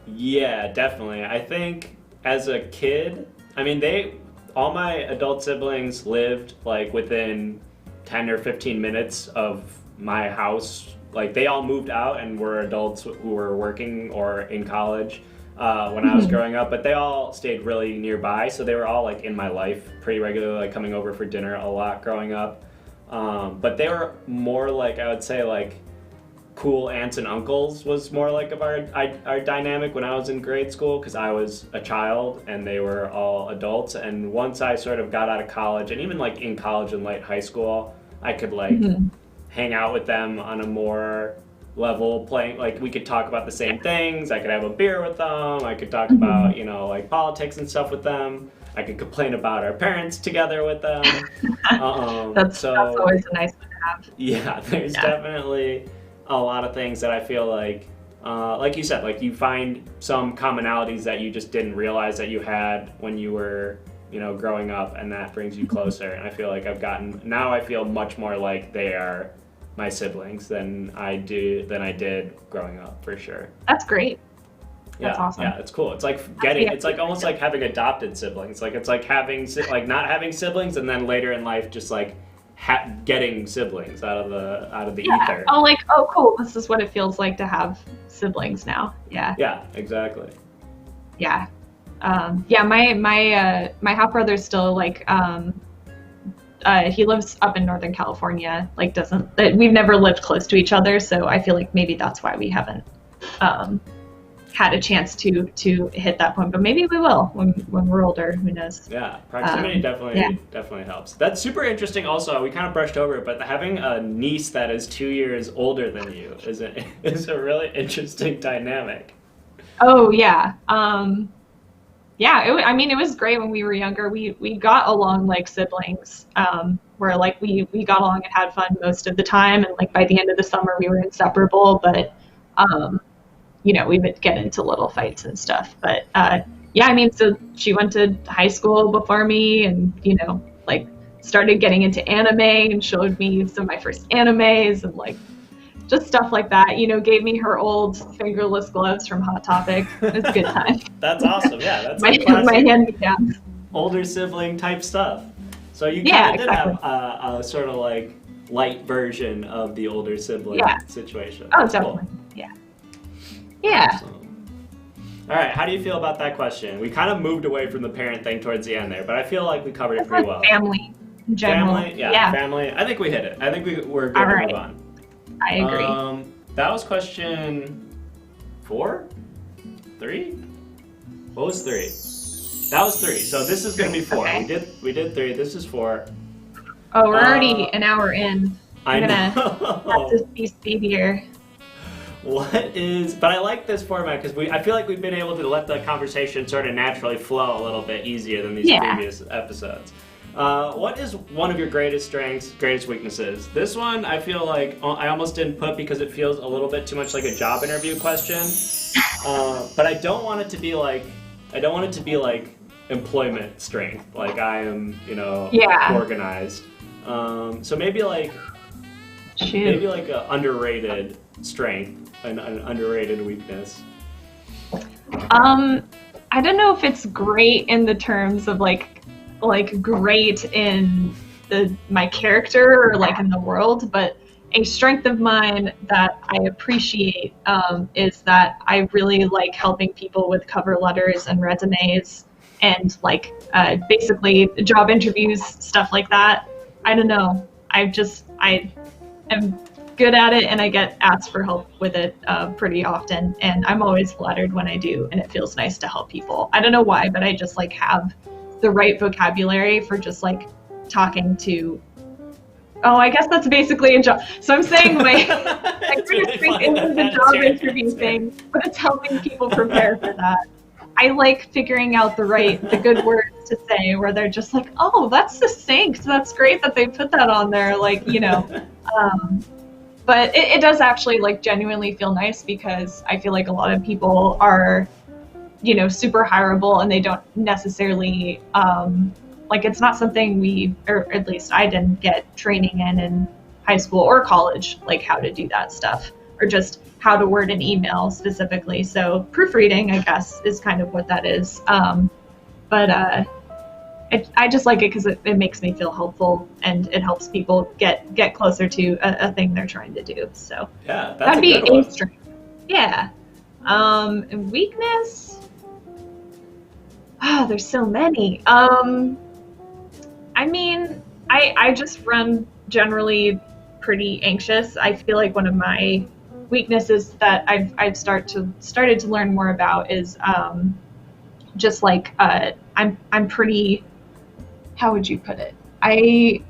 Speaker 1: Yeah, definitely. I think as a kid, I mean, all my adult siblings lived like within 10 or 15 minutes of my house. Like they all moved out and were adults who were working or in college when I was
Speaker 2: Mhm.
Speaker 1: growing up, but they all stayed really nearby. So they were all like in my life pretty regularly, like coming over for dinner a lot growing up. But they were more like, I would say, like cool aunts and uncles was more like of our dynamic when I was in grade school because I was a child and they were all adults. And once I sort of got out of college and even like in college and late high school, I could like
Speaker 2: Mhm.
Speaker 1: hang out with them on a more level playing like we could talk about the same things. I could have a beer with them. I could talk
Speaker 2: Mhm.
Speaker 1: about, like politics and stuff with them. I could complain about our parents together with them.
Speaker 2: That's
Speaker 1: So
Speaker 2: always a nice one to have.
Speaker 1: yeah, there's
Speaker 2: Yeah.
Speaker 1: definitely a lot of things that I feel like you said, like you find some commonalities that you just didn't realize that you had when you were, growing up, and that brings you closer. And I feel like now I feel much more like they are my siblings than I did growing up, for sure.
Speaker 2: That's great. That's
Speaker 1: Yeah,
Speaker 2: awesome.
Speaker 1: yeah, it's cool. It's like
Speaker 2: the
Speaker 1: it's like almost like having adopted siblings. Like it's like like not having siblings, and then later in life, just like getting siblings out of the
Speaker 2: Yeah.
Speaker 1: ether.
Speaker 2: Oh, like, oh, cool. This is what it feels like to have siblings now. Yeah.
Speaker 1: Yeah, exactly.
Speaker 2: Yeah. Yeah. My half brother's still like, he lives up in Northern California. Like, we've never lived close to each other. So I feel like maybe that's why we haven't, um, had a chance to hit that point, but maybe we will when we're older. Who knows?
Speaker 1: Yeah, proximity definitely helps. That's super interesting. Also, we kind of brushed over it, but having a niece that is 2 years older than you is a really interesting dynamic.
Speaker 2: Oh yeah, yeah. I mean, it was great when we were younger. We got along like siblings. Where like we got along and had fun most of the time, and like by the end of the summer we were inseparable. But um, we would get into little fights and stuff. But yeah, I mean, so she went to high school before me and, like started getting into anime and showed me some of my first animes and like just stuff like that, gave me her old fingerless gloves from Hot Topic. It was a good time.
Speaker 1: That's awesome. Yeah, that's
Speaker 2: my,
Speaker 1: like
Speaker 2: my
Speaker 1: classic
Speaker 2: hand-me-downs.
Speaker 1: older sibling type stuff. So you
Speaker 2: Yeah,
Speaker 1: kind of did
Speaker 2: exactly.
Speaker 1: have a sort of like light version of the older sibling
Speaker 2: Yeah.
Speaker 1: situation.
Speaker 2: Oh,
Speaker 1: That's
Speaker 2: definitely.
Speaker 1: cool.
Speaker 2: Yeah. Yeah.
Speaker 1: Awesome. All right, how do you feel about that question? We kind of moved away from the parent thing towards the end there, but I feel like we covered it
Speaker 2: It's
Speaker 1: pretty
Speaker 2: like
Speaker 1: well.
Speaker 2: family in general.
Speaker 1: Family, yeah, family. I think we hit it. I think we're good
Speaker 2: All
Speaker 1: to
Speaker 2: right.
Speaker 1: move on.
Speaker 2: I agree.
Speaker 1: That was question 4? 3? What was 3? That was 3. So this is going to be 4.
Speaker 2: Okay.
Speaker 1: We did 3. This is 4.
Speaker 2: Oh, we're already an hour in.
Speaker 1: I
Speaker 2: I'm gonna
Speaker 1: know.
Speaker 2: have to be speedier.
Speaker 1: But I like this format because I feel like we've been able to let the conversation sort of naturally flow a little bit easier than these previous episodes. What is one of your greatest strengths, greatest weaknesses? This one I feel like I almost didn't put because it feels a little bit too much like a job interview question. But I don't want it to be like employment strength. Like I am, organized. So maybe like an underrated strength, an underrated weakness.
Speaker 2: I don't know if it's great in the terms of like great in my character or like in the world, but a strength of mine that I appreciate is that I really like helping people with cover letters and resumes and like basically job interviews, stuff like that. I don't know. I am good at it and I get asked for help with it pretty often, and I'm always flattered when I do, and it feels nice to help people. I don't know why, but I just like have the right vocabulary for just like talking to. Oh, I guess that's basically a job. So I'm saying my greatest strength isn't the job interview thing, but it's helping people prepare for that. I like figuring out the good words to say where they're just like, oh, that's succinct. That's great that they put that on there. Like, but it does actually like genuinely feel nice because I feel like a lot of people are, super hireable and they don't necessarily, like it's not something or at least I didn't get training in high school or college, like how to do that stuff, or just how to word an email specifically. So proofreading, I guess, is kind of what that is. But I just like it because it makes me feel helpful, and it helps people get closer to a thing they're trying to do. So
Speaker 1: yeah, that's
Speaker 2: that'd
Speaker 1: a
Speaker 2: be
Speaker 1: good one.
Speaker 2: a strength. Yeah. And weakness. There's so many. I mean, I just run generally pretty anxious. I feel like one of my weaknesses that I've started to learn more about is just like I'm pretty, how would you put it? I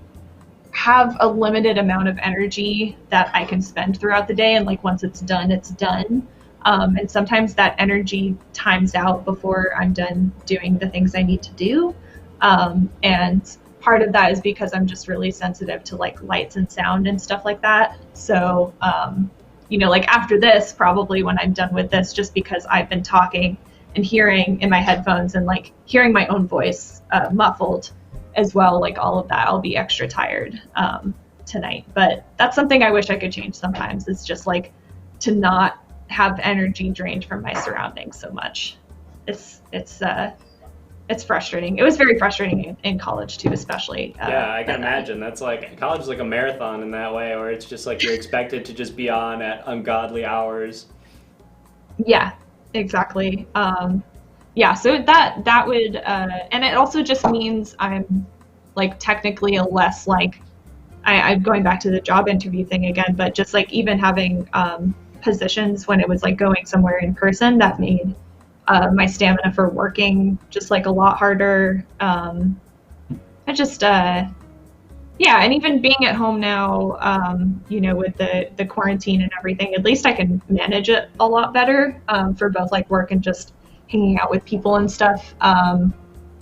Speaker 2: have a limited amount of energy that I can spend throughout the day, and like once it's done, it's done. And sometimes that energy times out before I'm done doing the things I need to do. And part of that is because I'm just really sensitive to like lights and sound and stuff like that. So, like after this, probably when I'm done with this, just because I've been talking and hearing in my headphones and like hearing my own voice muffled as well, like all of that, I'll be extra tired tonight. But that's something I wish I could change sometimes. It's just like to not have energy drained from my surroundings so much. It's frustrating. It was very frustrating in college too, especially.
Speaker 1: Yeah, I can imagine. That's like, college is like a marathon in that way, where it's just like you're expected to just be on at ungodly hours.
Speaker 2: Yeah, exactly. Yeah, so that would, and it also just means I'm like technically a less like, I'm going back to the job interview thing again, but just like even having positions when it was like going somewhere in person, that made my stamina for working just like a lot harder. I just, yeah, and even being at home now, with the quarantine and everything, at least I can manage it a lot better for both like work and just hanging out with people and stuff.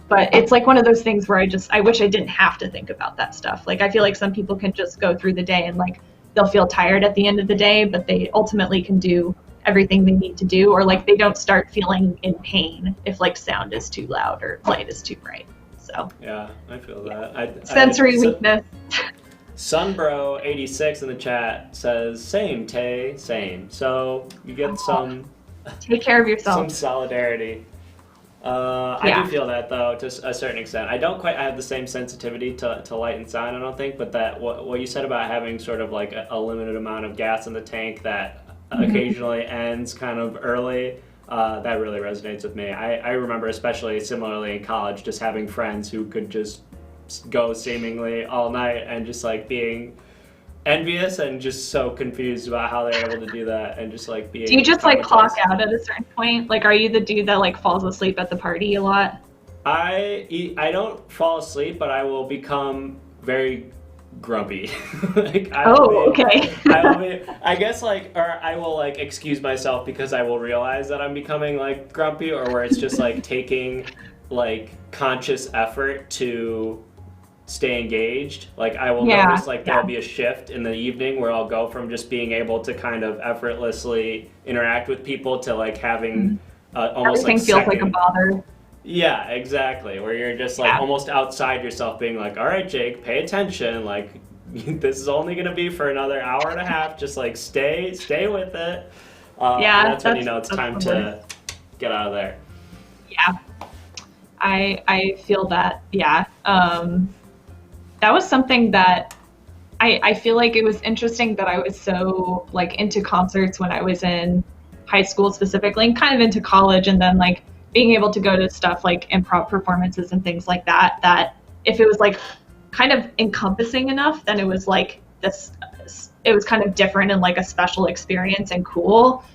Speaker 2: But it's like one of those things where I wish I didn't have to think about that stuff. Like I feel like some people can just go through the day and like they'll feel tired at the end of the day, but they ultimately can do everything they need to do, or like they don't start feeling in pain if like sound is too loud or light is too bright. So
Speaker 1: yeah, I feel that.
Speaker 2: Sensory weakness.
Speaker 1: Sunbro86 in the chat says, same, Tay, same. So you get some...
Speaker 2: Take care of yourself.
Speaker 1: Some solidarity. I do feel that, though, to a certain extent. I don't quite have the same sensitivity to light and sound, I don't think, but that what you said about having sort of like a limited amount of gas in the tank that occasionally ends kind of early, that really resonates with me. I remember, especially similarly in college, just having friends who could just go seemingly all night and just like being envious and just so confused about how they're able to do that, and just like being...
Speaker 2: Do you just like clock out at a certain point? Like, are you the dude that like falls asleep at the party a lot?
Speaker 1: I don't fall asleep, but I will become very grumpy. Like,
Speaker 2: okay.
Speaker 1: I guess like, or I will like excuse myself because I will realize that I'm becoming like grumpy, or where it's just like taking like conscious effort to stay engaged. Like I will notice like there'll be a shift in the evening where I'll go from just being able to kind of effortlessly interact with people to like having almost
Speaker 2: everything
Speaker 1: like
Speaker 2: feels like a bother.
Speaker 1: Yeah, exactly. Where you're just like almost outside yourself, being like, all right, Jake, pay attention. Like this is only going to be for another hour and a half. Just like stay with it. That's when you know it's time to get out of there.
Speaker 2: Yeah, I feel that. Yeah. That was something that I feel like it was interesting that I was so like into concerts when I was in high school specifically, and kind of into college, and then like being able to go to stuff like improv performances and things like that, that if it was like kind of encompassing enough, then it was like this, it was kind of different and like a special experience and cool.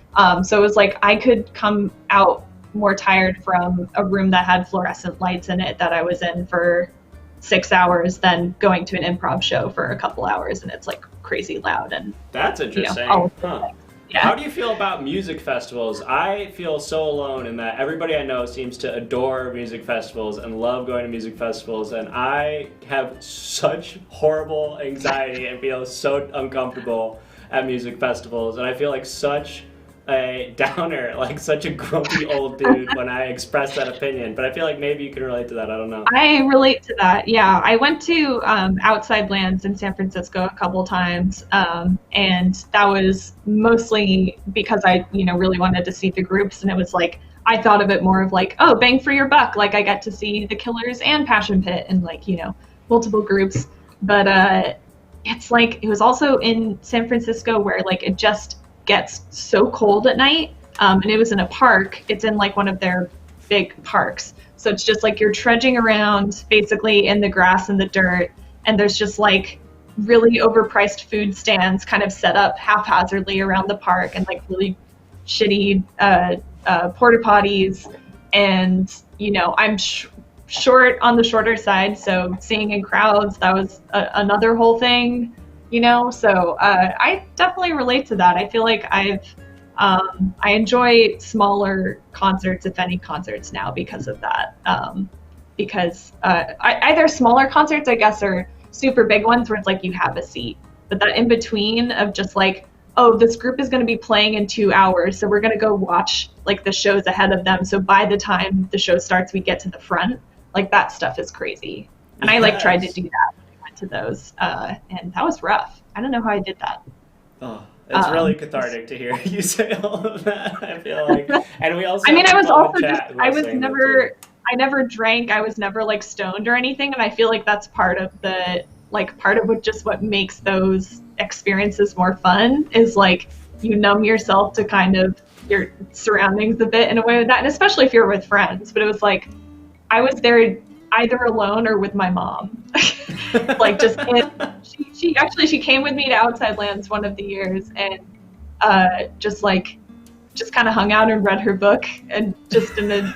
Speaker 2: So it was like I could come out more tired from a room that had fluorescent lights in it that I was in for 6 hours than going to an improv show for a couple hours and it's like crazy loud. And
Speaker 1: that's interesting.
Speaker 2: Yeah.
Speaker 1: How do you feel about music festivals? I feel so alone in that everybody I know seems to adore music festivals and love going to music festivals, and I have such horrible anxiety and feel so uncomfortable at music festivals, and I feel like such a downer, like such a grumpy old dude when I express that opinion. But I feel like maybe you can relate to that. I don't know.
Speaker 2: I relate to that. Yeah, I went to Outside Lands in San Francisco a couple times, and that was mostly because I, really wanted to see the groups, and it was like I thought of it more of like, oh, bang for your buck. Like I get to see the Killers and Passion Pit and like multiple groups. But it's like it was also in San Francisco where like it just gets so cold at night, and it was in a park. It's in like one of their big parks. So it's just like you're trudging around basically in the grass and the dirt, and there's just like really overpriced food stands kind of set up haphazardly around the park, and like really shitty porta potties. And I'm short on the shorter side, so seeing in crowds, that was another whole thing. So I definitely relate to that. I feel like I enjoy smaller concerts, if any concerts now, because of that. Because either smaller concerts, I guess, or super big ones where it's like you have a seat. But that in between of just like, oh, this group is going to be playing in 2 hours, so we're going to go watch like the shows ahead of them. So by the time the show starts, we get to the front. Like that stuff is crazy. And I like tried to do that when I went to those, and that was rough. I don't know how I did that.
Speaker 1: Oh. It's really cathartic to hear you say all of that. I feel like, and we also.
Speaker 2: I mean, I was also just. I never drank. I was never like stoned or anything, and I feel like that's part of what makes those experiences more fun is like you numb yourself to kind of your surroundings a bit in a way with that, and especially if you're with friends. But it was like I was there either alone or with my mom. Like just she came with me to Outside Lands one of the years, and just kind of hung out and read her book and just in an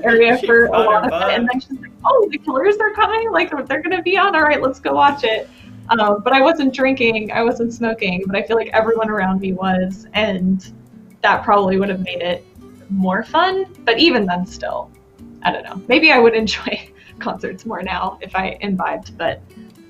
Speaker 2: area for a lot of it. And then she's like, oh, the Killers are coming, like they're gonna be on, all right, let's go watch it. But I wasn't drinking, I wasn't smoking, but I feel like everyone around me was, and that probably would have made it more fun. But even then still, I don't know, maybe I would enjoy concerts more now if I imbibed, but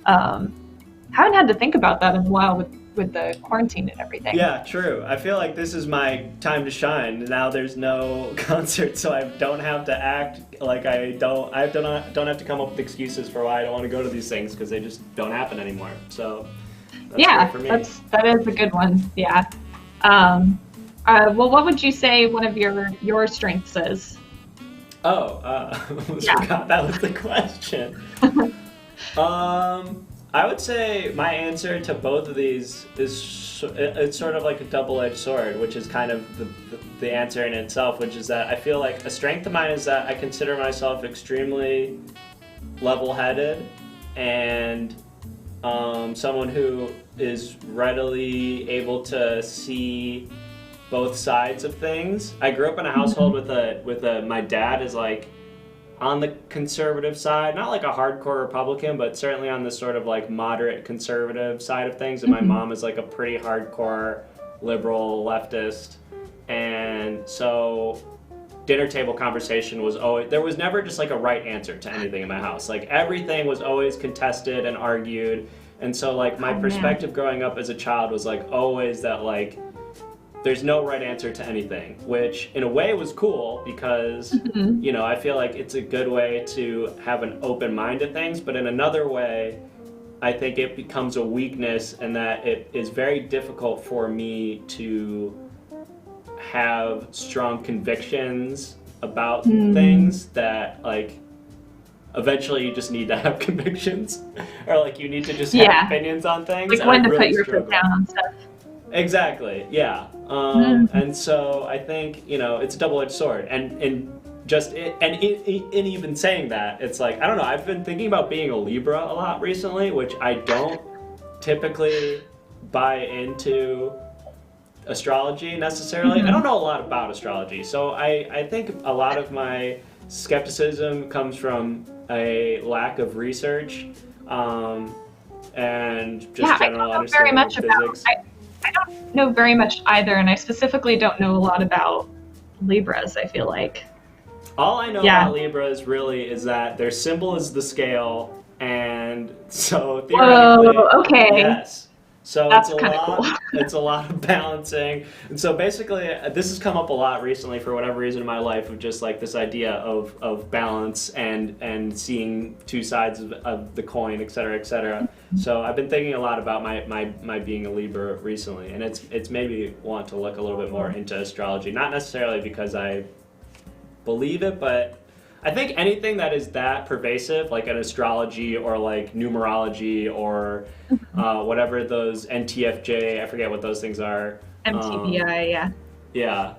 Speaker 2: haven't had to think about that in a while with the quarantine and everything.
Speaker 1: Yeah, true. I feel like this is my time to shine. Now there's no concert, so I don't have to act like I don't have to come up with excuses for why I don't want to go to these things because they just don't happen anymore. So that's great for me.
Speaker 2: That is a good one. Yeah. Well, what would you say one of your strengths is?
Speaker 1: Forgot that was the question. I would say my answer to both of these is it's sort of like a double-edged sword, which is kind of the answer in itself, which is that I feel like a strength of mine is that I consider myself extremely level-headed and someone who is readily able to see both sides of things. I grew up in a household with my dad is like on the conservative side, not like a hardcore Republican, but certainly on the sort of like moderate conservative side of things. And my mom is like a pretty hardcore liberal leftist. And so dinner table conversation was always, there was never just like a right answer to anything in my house. Like everything was always contested and argued. And so like my perspective growing up as a child was like always that like, there's no right answer to anything, which in a way was cool because, I feel like it's a good way to have an open mind to things, but in another way, I think it becomes a weakness in that it is very difficult for me to have strong convictions about things that like, eventually you just need to have convictions or like you need to just have opinions on things.
Speaker 2: Like when to put your foot down on stuff.
Speaker 1: Exactly, yeah. And so I think, it's a double-edged sword. And even saying that, it's like, I don't know, I've been thinking about being a Libra a lot recently, which I don't typically buy into astrology necessarily. I don't know a lot about astrology, so I think a lot of my skepticism comes from a lack of research and just general understanding of physics.
Speaker 2: I don't know very much either, and I specifically don't know a lot about Libras, I feel like.
Speaker 1: All I know about Libras really is that their symbol is the scale, and so theoretically,
Speaker 2: whoa, okay.
Speaker 1: Yes. So it's
Speaker 2: That's
Speaker 1: a
Speaker 2: kind of cool.
Speaker 1: lot. It's a lot of balancing. And so basically, this has come up a lot recently for whatever reason in my life of just like this idea of balance and seeing two sides of the coin, et cetera, et cetera. So I've been thinking a lot about my being a Libra recently, and it's made me want to look a little bit more into astrology. Not necessarily because I believe it, but I think anything that is that pervasive, like an astrology or like numerology or whatever those NTFJ, I forget what those things are.
Speaker 2: MTBI, yeah.
Speaker 1: Yeah.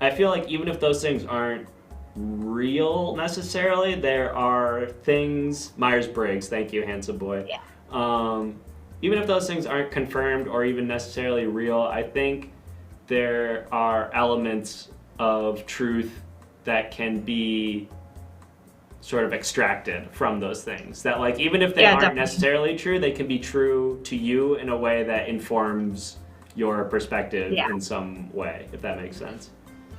Speaker 1: I feel like even if those things aren't real necessarily, there are things, Myers-Briggs, thank you, handsome boy.
Speaker 2: Yeah.
Speaker 1: Even if those things aren't confirmed or even necessarily real, I think there are elements of truth that can be sort of extracted from those things. That like even if they aren't
Speaker 2: definitely.
Speaker 1: necessarily true, they can be true to you in a way that informs your perspective in some way, if that makes sense.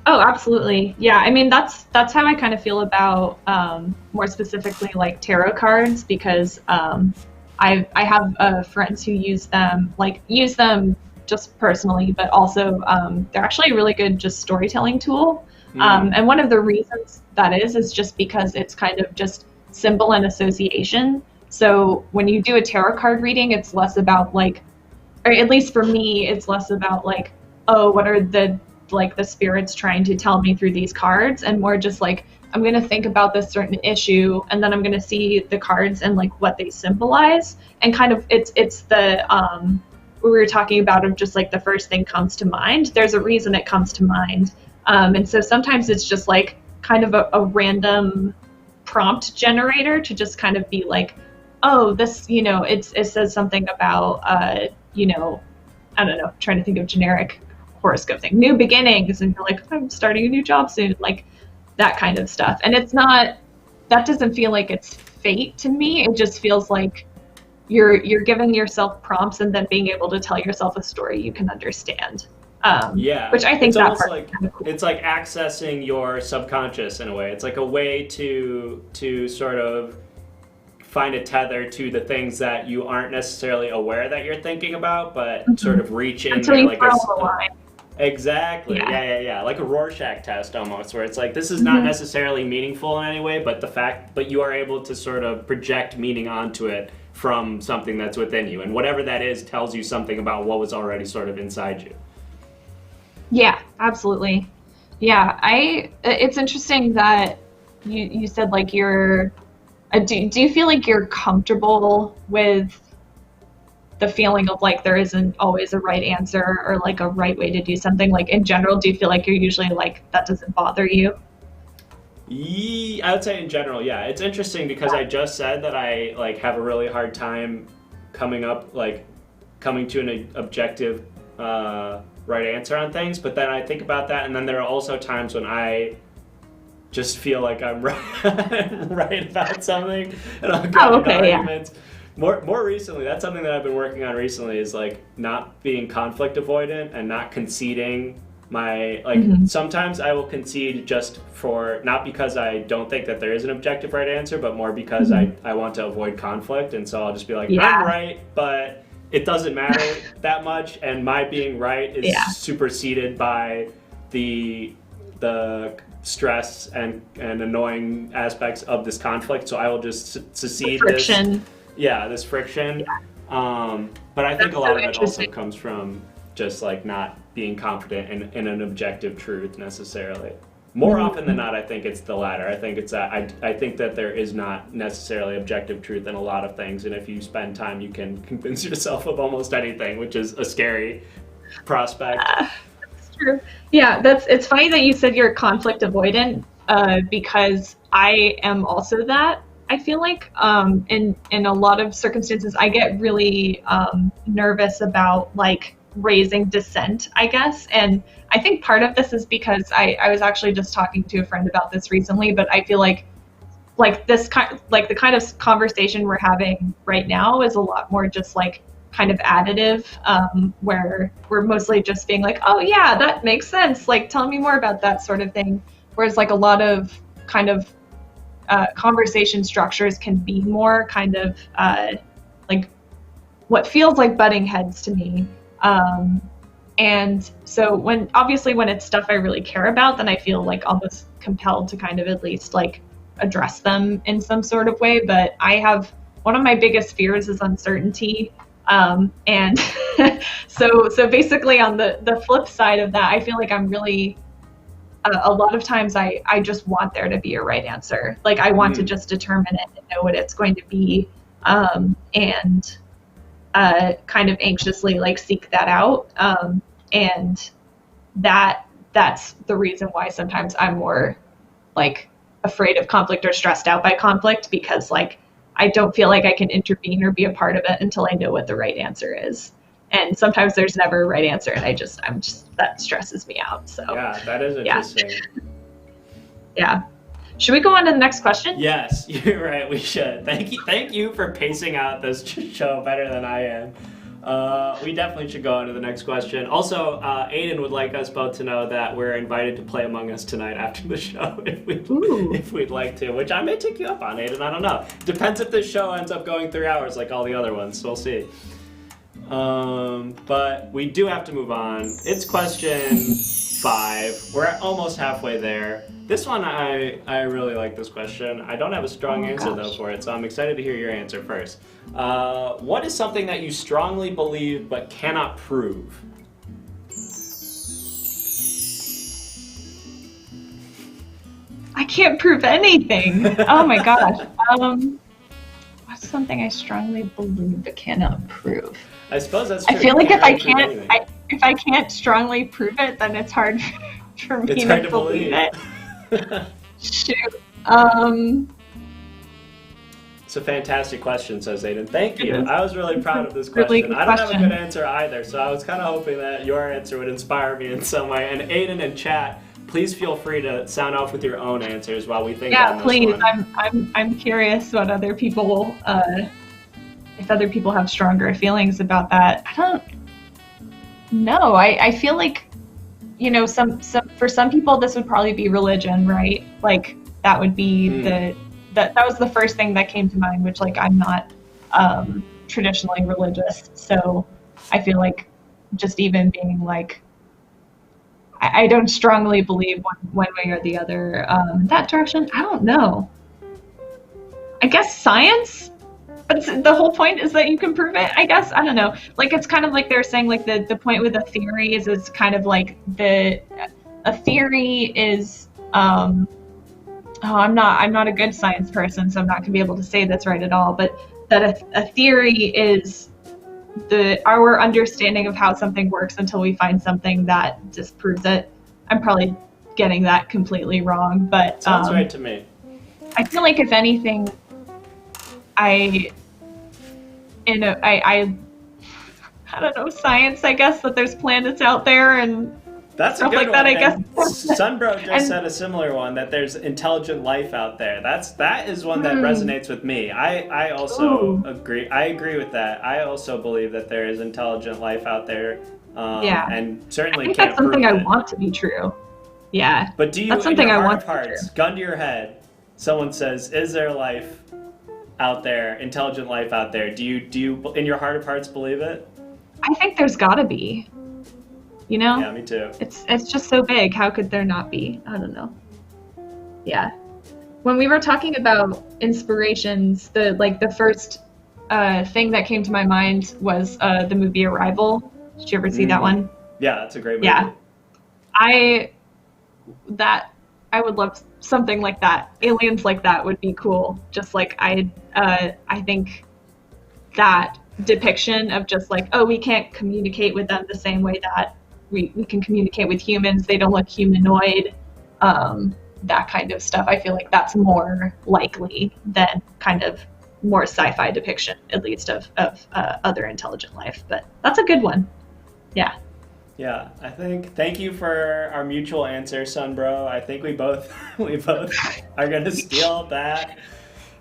Speaker 2: Oh, absolutely. Yeah, I mean that's how I kind of feel about more specifically like tarot cards, because I have friends who use them just personally, but also they're actually a really good just storytelling tool. And one of the reasons that is just because it's kind of just symbol and association. So when you do a tarot card reading, it's less about like, or at least for me, it's less about like, oh, what are the spirits trying to tell me through these cards, and more just like, I'm going to think about this certain issue, and then I'm going to see the cards and like what they symbolize, and kind of it's the we were talking about of just like the first thing comes to mind. There's a reason it comes to mind. And so sometimes it's just like kind of a random prompt generator to just kind of be like, oh, this, it says something about, I don't know, trying to think of generic horoscope thing, new beginnings, and you're like, I'm starting a new job soon, like that kind of stuff. And that doesn't feel like it's fate to me. It just feels like you're giving yourself prompts and then being able to tell yourself a story you can understand. Which I think
Speaker 1: it's
Speaker 2: that
Speaker 1: almost
Speaker 2: part
Speaker 1: like
Speaker 2: is kind of cool.
Speaker 1: it's like accessing your subconscious in a way. It's like a way to sort of find a tether to the things that you aren't necessarily aware that you're thinking about, but sort of reach in
Speaker 2: Until
Speaker 1: there
Speaker 2: you
Speaker 1: like
Speaker 2: throw the line.
Speaker 1: Exactly. Yeah. Like a Rorschach test almost, where it's like this is not necessarily meaningful in any way, but you are able to sort of project meaning onto it from something that's within you, and whatever that is tells you something about what was already sort of inside you.
Speaker 2: Yeah, absolutely. Yeah, it's interesting that you said like you're, do you feel like you're comfortable with the feeling of like there isn't always a right answer or like a right way to do something? Like in general, do you feel like you're usually like, that doesn't bother you?
Speaker 1: I would say in general, yeah. It's interesting because I just said that I like have a really hard time coming to an objective right answer on things, but then I think about that, and then there are also times when I just feel like I'm right about something, and I'll get into arguments. More recently, that's something that I've been working on recently, is like not being conflict avoidant and not conceding my sometimes I will concede just for, not because I don't think that there is an objective right answer, but more because I want to avoid conflict, and so I'll just be like, I'm right, but it doesn't matter that much, and my being right is superseded by the stress and annoying aspects of this conflict, so I will just secede this friction. But I think a lot of it also comes from just like not being confident in an objective truth necessarily. More often than not, I think it's the latter. I think it's that I think that there is not necessarily objective truth in a lot of things, and if you spend time, you can convince yourself of almost anything, which is a scary prospect.
Speaker 2: That's true. Yeah, it's funny that you said you're conflict avoidant, because I am also that. I feel like in a lot of circumstances, I get really nervous about like raising dissent, I guess. And I think part of this is because I was actually just talking to a friend about this recently, but I feel like the kind of conversation we're having right now is a lot more just like kind of additive, where we're mostly just being like, oh yeah, that makes sense, like tell me more about that sort of thing. Whereas like a lot of kind of conversation structures can be more kind of like what feels like butting heads to me. And so when it's stuff I really care about, then I feel like almost compelled to kind of at least like address them in some sort of way. But I have, one of my biggest fears is uncertainty. And so basically on the flip side of that, I feel like I'm really, a lot of times I just want there to be a right answer. Like I want to just determine it and know what it's going to be. And kind of anxiously like seek that out. And that's the reason why sometimes I'm more like afraid of conflict or stressed out by conflict, because like I don't feel like I can intervene or be a part of it until I know what the right answer is. And sometimes there's never a right answer, and that stresses me out. So
Speaker 1: yeah, that is interesting.
Speaker 2: Yeah. Should we go on to the next question?
Speaker 1: Yes, you're right. We should. Thank you for pacing out this show better than I am. We definitely should go on to the next question. Also, Aiden would like us both to know that we're invited to play Among Us tonight after the show if we'd like to, which I may take you up on, Aiden. I don't know. Depends if this show ends up going 3 hours like all the other ones. So we'll see. But we do have to move on. It's question 5. We're almost halfway there. This one, I really like this question. I don't have a strong answer though for it, so I'm excited to hear your answer first. What is something that you strongly believe but cannot prove?
Speaker 2: I can't prove anything. Oh my gosh. What's something I strongly believe but cannot prove?
Speaker 1: I suppose that's true.
Speaker 2: I feel like if I can't strongly prove it, then it's hard for me to believe it. Shoot.
Speaker 1: It's a fantastic question, says Aiden. Thank you. I was really proud of this question. I don't have a good answer either, so I was kind of hoping that your answer would inspire me in some way. And Aiden in chat, please feel free to sound off with your own answers while we think on this one.
Speaker 2: Yeah, please. I'm curious what other people if other people have stronger feelings about that. I don't know. I feel like, you know, for some people this would probably be religion, right? Like that would be that was the first thing that came to mind, which like I'm not traditionally religious, so I feel like just even being like I don't strongly believe one way or the other that direction. I don't know. I guess science. But the whole point is that you can prove it, I guess. I don't know. Like, it's kind of like they're saying, like, the point with a theory is it's kind of like a theory is, I'm not a good science person, so I'm not going to be able to say that's right at all. But that a theory is our understanding of how something works until we find something that disproves it. I'm probably getting that completely wrong, but
Speaker 1: sounds right to me.
Speaker 2: I feel like if anything, I don't know, science, I guess, that there's planets out there and
Speaker 1: that's
Speaker 2: stuff
Speaker 1: a good
Speaker 2: like that,
Speaker 1: one.
Speaker 2: I guess.
Speaker 1: Sunbro just said a similar one, that there's intelligent life out there. That is one that resonates with me. I also agree. I agree with that. I also believe that there is intelligent life out there. And certainly
Speaker 2: I think
Speaker 1: can't
Speaker 2: that's something
Speaker 1: prove
Speaker 2: I
Speaker 1: it.
Speaker 2: want to be true. Yeah.
Speaker 1: But do you,
Speaker 2: that's something
Speaker 1: in your
Speaker 2: I
Speaker 1: heart
Speaker 2: want
Speaker 1: of
Speaker 2: to be
Speaker 1: hearts,
Speaker 2: true.
Speaker 1: gun to your head, someone says, "Is there life out there, intelligent life out there?" Do you in your heart of hearts believe it?
Speaker 2: I think there's gotta be. You know?
Speaker 1: Yeah, me too.
Speaker 2: It's just so big. How could there not be? I don't know. Yeah. When we were talking about inspirations, the first thing that came to my mind was the movie Arrival. Did you ever see that one?
Speaker 1: Yeah, that's a great movie.
Speaker 2: Yeah. I would love something like that. Aliens like that would be cool. Just like I think that depiction of just like, oh, we can't communicate with them the same way that we can communicate with humans. They don't look humanoid. That kind of stuff. I feel like that's more likely than kind of more sci-fi depiction, at least of other intelligent life. But that's a good one. Yeah.
Speaker 1: Yeah, I think, thank you for our mutual answer, Sunbro. I think we both are going to steal that.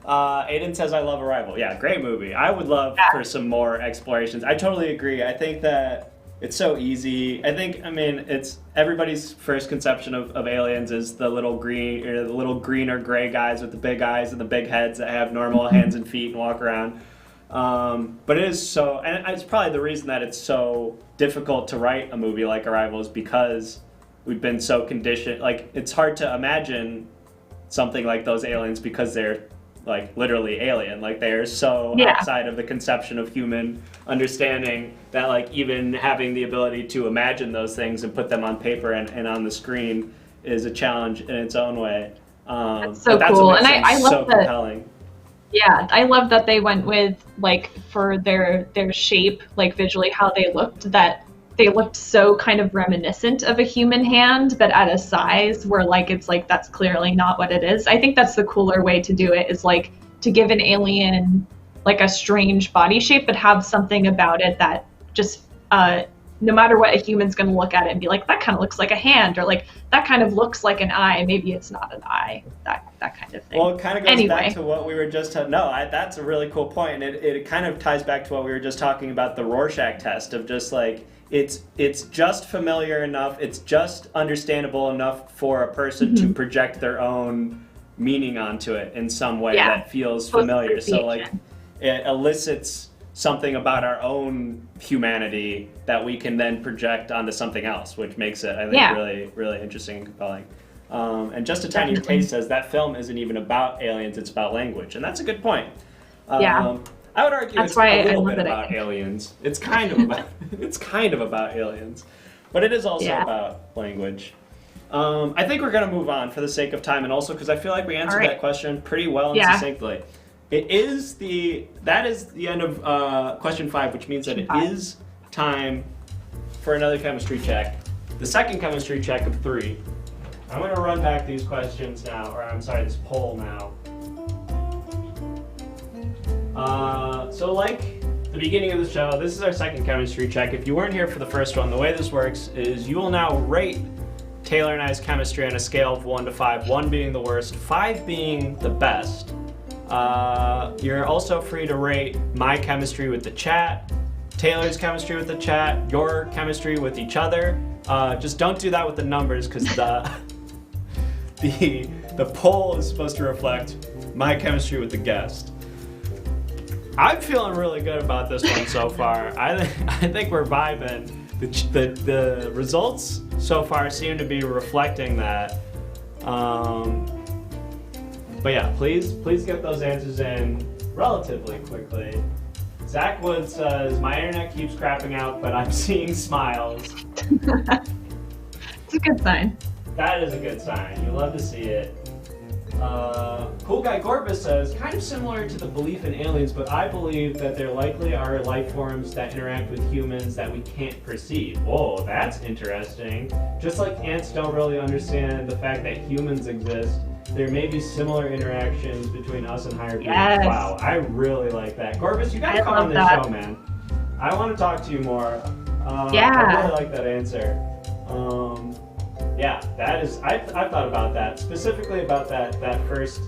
Speaker 1: Aiden says, I love Arrival. Yeah, great movie. I would love for some more explorations. I totally agree. I think that it's so easy. It's everybody's first conception of aliens is the little green or gray guys with the big eyes and the big heads that have normal hands and feet and walk around. But it is so, and it's probably the reason that it's so difficult to write a movie like Arrival is because we've been so conditioned. Like, it's hard to imagine something like those aliens because they're like literally alien. Like, they're so outside of the conception of human understanding that like even having the ability to imagine those things and put them on paper and on the screen is a challenge in its own way.
Speaker 2: That's so cool, and I love
Speaker 1: so compelling.
Speaker 2: Yeah, I love that they went with, like, for their shape, like, visually how they looked, that they looked so kind of reminiscent of a human hand, but at a size where, like, it's like, that's clearly not what it is. I think that's the cooler way to do it, is, like, to give an alien, like, a strange body shape, but have something about it that just, no matter what, a human's going to look at it and be like, that kind of looks like a hand, or like, that kind of looks like an eye. Maybe it's not an eye, that kind of thing.
Speaker 1: Well, it kind of goes back to what we were just talking about. That's a really cool point. And it kind of ties back to what we were just talking about, the Rorschach test of just like, it's just familiar enough, it's just understandable enough for a person to project their own meaning onto it in some way that feels familiar. So like, it elicits something about our own humanity that we can then project onto something else, which makes it, I think, really, really interesting and compelling. And Just a Tiny Taste says that film isn't even about aliens, it's about language. And that's a good point. I would argue that's it's a little bit about aliens. It's kind of about aliens. But it is also about language. I think we're going to move on for the sake of time, and also because I feel like we answered that question pretty well and succinctly. That is the end of question 5, which means that it is time for another chemistry check. The second chemistry check of 3. I'm going to run back these questions now, or I'm sorry, this poll now. So like the beginning of the show, this is our second chemistry check. If you weren't here for the first one, the way this works is you will now rate Taylor and I's chemistry on a scale of 1 to 5, 1 being the worst, 5 being the best. You're also free to rate my chemistry with the chat, Taylor's chemistry with the chat, your chemistry with each other. Just don't do that with the numbers, because the poll is supposed to reflect my chemistry with the guest. I'm feeling really good about this one so far. I think we're vibing. The results so far seem to be reflecting that. But yeah, please get those answers in relatively quickly. Zach Wood says, my internet keeps crapping out, but I'm seeing smiles.
Speaker 2: It's a good sign.
Speaker 1: That is a good sign. You love to see it. Cool Guy Gorbis says, kind of similar to the belief in aliens, but I believe that there likely are life forms that interact with humans that we can't perceive. Whoa, that's interesting. Just like ants don't really understand the fact that humans exist, there may be similar interactions between us and higher beings. Wow, I really like that. Gorbis, you gotta come on this show, man. I want to talk to you more. I really like that answer. Yeah, that is, I've thought about that, specifically about that first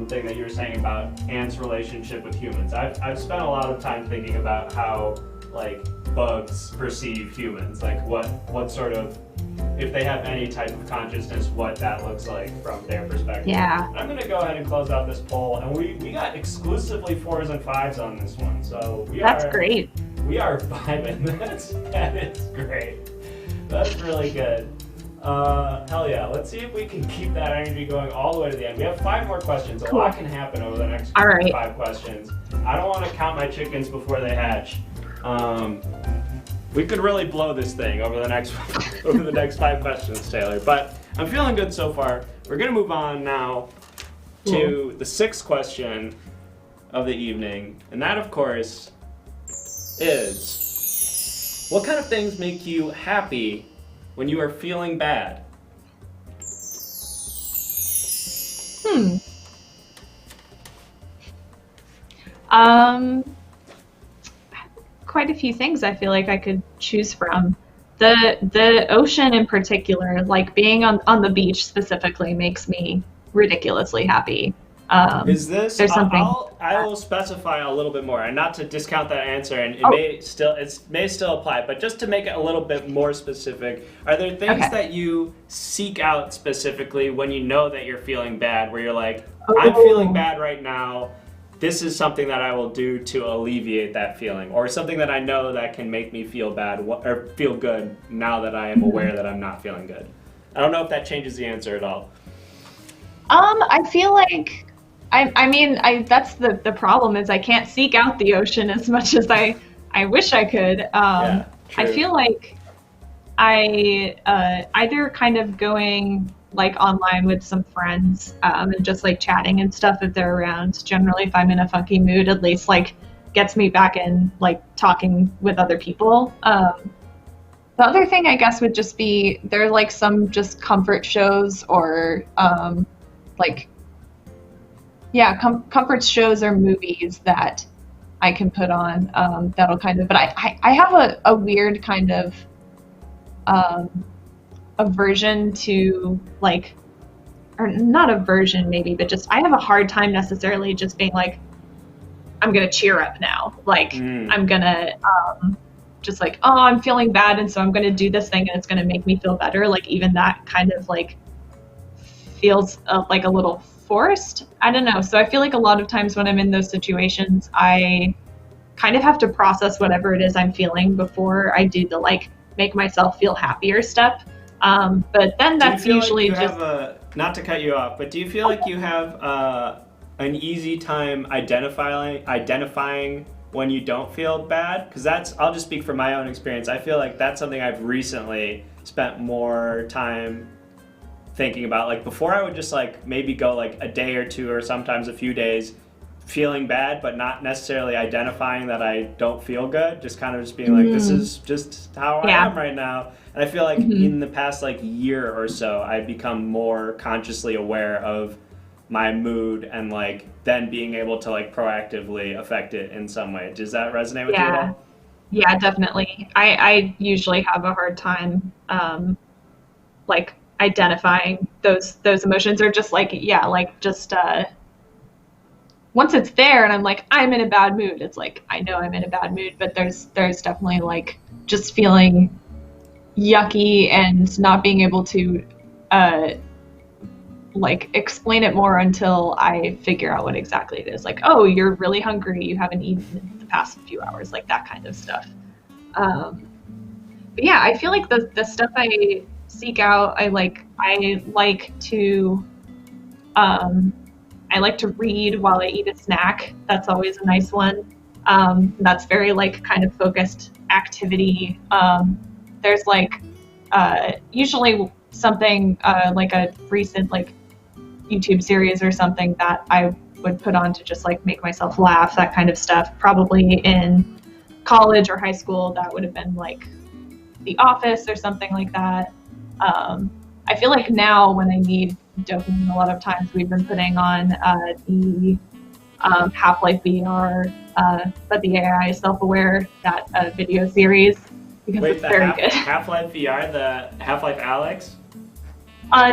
Speaker 1: thing that you were saying about ants' relationship with humans. I've spent a lot of time thinking about how, like, bugs perceive humans, like what sort of, if they have any type of consciousness, what that looks like from their perspective.
Speaker 2: Yeah.
Speaker 1: I'm going to go ahead and close out this poll, and we got exclusively 4s and 5s on this one, so
Speaker 2: That's great.
Speaker 1: We are vibing. That is great. That's really good. Hell yeah. Let's see if we can keep that energy going all the way to the end. We have 5 more questions. A lot can happen over the next 5 questions. I don't want to count my chickens before they hatch. We could really blow this thing over the next 5 questions, Taylor. But I'm feeling good so far. We're going to move on now to the 6th question of the evening. And that, of course, is, what kind of things make you happy when you are feeling bad?
Speaker 2: Quite a few things I feel like I could choose from. The ocean in particular, like being on the beach specifically, makes me ridiculously happy.
Speaker 1: Is this?
Speaker 2: There's something.
Speaker 1: I will specify a little bit more, and not to discount that answer, and it may still apply, but just to make it a little bit more specific, are there things that you seek out specifically when you know that you're feeling bad, where you're like, I'm feeling bad right now, this is something that I will do to alleviate that feeling, or something that I know that can make me feel bad or feel good now that I am aware that I'm not feeling good. I don't know if that changes the answer at all.
Speaker 2: I feel like I mean that's the problem is I can't seek out the ocean as much as I wish I could.
Speaker 1: Yeah, true.
Speaker 2: I feel like I either kind of going like online with some friends and just like chatting and stuff if they're around. Generally, if I'm in a funky mood, at least like gets me back in like talking with other people. The other thing I guess would just be there are like some just comfort shows or like comfort shows or movies that I can put on that'll kind of. But I have a weird kind of aversion to like, or not aversion maybe, but just I have a hard time necessarily just being like, I'm gonna cheer up now. Like I'm gonna just like, oh, I'm feeling bad, and so I'm gonna do this thing, and it's gonna make me feel better. Like even that kind of like feels like a little forced. I don't know. So I feel like a lot of times when I'm in those situations, I kind of have to process whatever it is I'm feeling before I do the like make myself feel happier step. But then that's usually
Speaker 1: like
Speaker 2: just
Speaker 1: not to cut you off, but do you feel like you have an easy time identifying when you don't feel bad? Because I'll just speak from my own experience. I feel like that's something I've recently spent more time thinking about. Like before I would just like maybe go like a day or two or sometimes a few days feeling bad, but not necessarily identifying that I don't feel good, just kind of just being like, this is just how I am right now. And I feel like in the past like year or so, I've become more consciously aware of my mood and like then being able to like proactively affect it in some way. Does that resonate with you at all?
Speaker 2: Yeah, definitely. I usually have a hard time like identifying those emotions, or just like just once it's there and I'm like, I'm in a bad mood, it's like I know I'm in a bad mood, but there's definitely like just feeling yucky and not being able to like explain it more until I figure out what exactly it is. Like, oh, you're really hungry, you haven't eaten in the past few hours, like that kind of stuff. But yeah, I feel like the stuff I seek out, I like to read while I eat a snack. That's always a nice one. That's very like kind of focused activity. There's like usually something like a recent like YouTube series or something that I would put on to just like make myself laugh, that kind of stuff. Probably in college or high school, that would have been like The Office or something like that. I feel like now when I need dopamine, a lot of times we've been putting on the Half-Life VR, but the AI is self-aware, that video series, because it's very good.
Speaker 1: Half-Life VR, the Half-Life Alyx?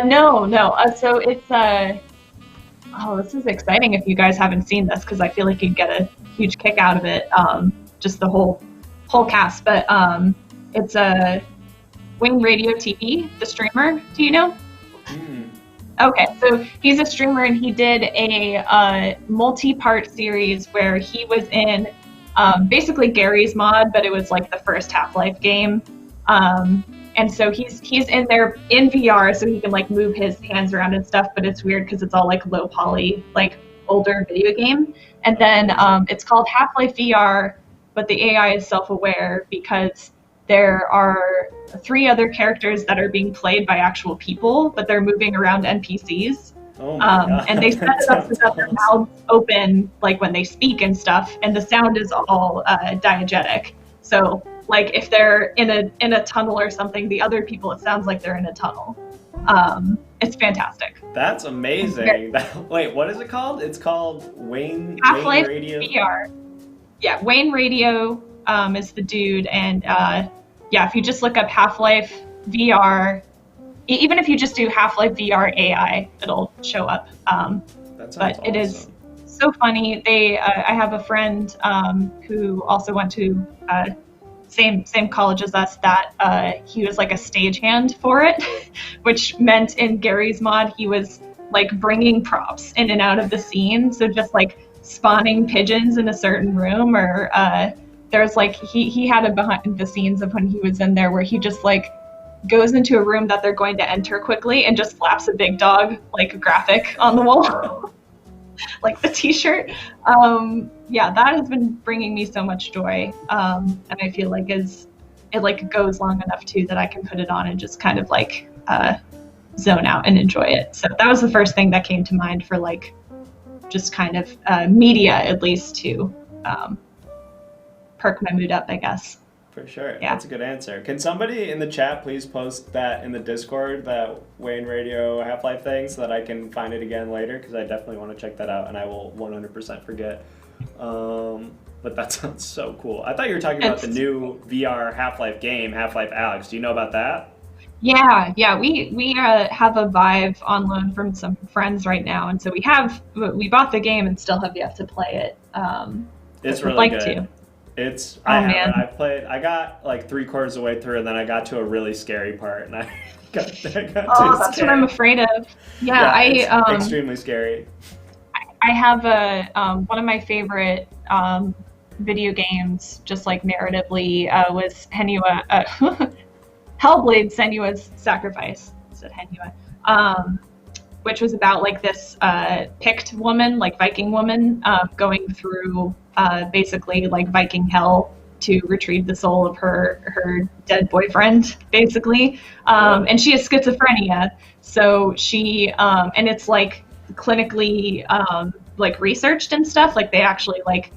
Speaker 2: No. So it's this is exciting if you guys haven't seen this, because I feel like you'd get a huge kick out of it, just the whole cast. But it's a Wing Radio TV, the streamer. Do you know? Okay, so he's a streamer, and he did a multi-part series where he was in basically Gary's mod, but it was like the first Half-Life game. And so he's in there in VR, so he can like move his hands around and stuff, but it's weird because it's all like low poly, like older video game. And then it's called Half-Life VR, but the AI is self-aware because there are 3 other characters that are being played by actual people, but they're moving around NPCs.
Speaker 1: Oh my God.
Speaker 2: And they set it up so that their mouths open like when they speak and stuff, and the sound is all diegetic. So like if they're in a tunnel or something, the other people, it sounds like they're in a tunnel. It's fantastic.
Speaker 1: That's amazing. Wait, what is it called? It's called Wayne Radio?
Speaker 2: VR. Yeah, Wayne Radio is the dude, and if you just look up Half-Life VR, even if you just do Half-Life VR AI, it'll show up. But awesome. It is so funny. I have a friend who also went to same college as us, that he was like a stagehand for it, which meant in Gary's mod he was like bringing props in and out of the scene. So just like spawning pigeons in a certain room, or there's like he had a behind the scenes of when he was in there where he just like goes into a room that they're going to enter quickly and just slaps a big dog like graphic on the wall. Like the t-shirt. Yeah, that has been bringing me so much joy, and I feel like it like goes long enough too that I can put it on and just kind of like zone out and enjoy it. So that was the first thing that came to mind for like just kind of media, at least, to perk my mood up, I guess.
Speaker 1: For sure.
Speaker 2: Yeah.
Speaker 1: That's a good answer. Can somebody in the chat please post that in the Discord, that Wayne Radio Half-Life thing, so that I can find it again later? Because I definitely want to check that out, and I will 100% forget. But that sounds so cool. I thought you were talking about the new VR Half-Life game, Half-Life Alyx. Do you know about that?
Speaker 2: Yeah. We have a Vive on loan from some friends right now, and so we bought the game and still have yet to play it.
Speaker 1: It's really good.
Speaker 2: To.
Speaker 1: I got like 3/4 of the way through, and then I got to a really scary part, and I got too
Speaker 2: that's scared. What I'm afraid of. Yeah,
Speaker 1: it's extremely scary.
Speaker 2: I have one of my favorite video games, just like narratively, was Hellblade: Senua's Sacrifice. I said Henua. Which was about like this Pict woman, like Viking woman, going through basically like Viking hell to retrieve the soul of her dead boyfriend, basically. And she has schizophrenia, so she and it's like clinically like researched and stuff. Like they actually like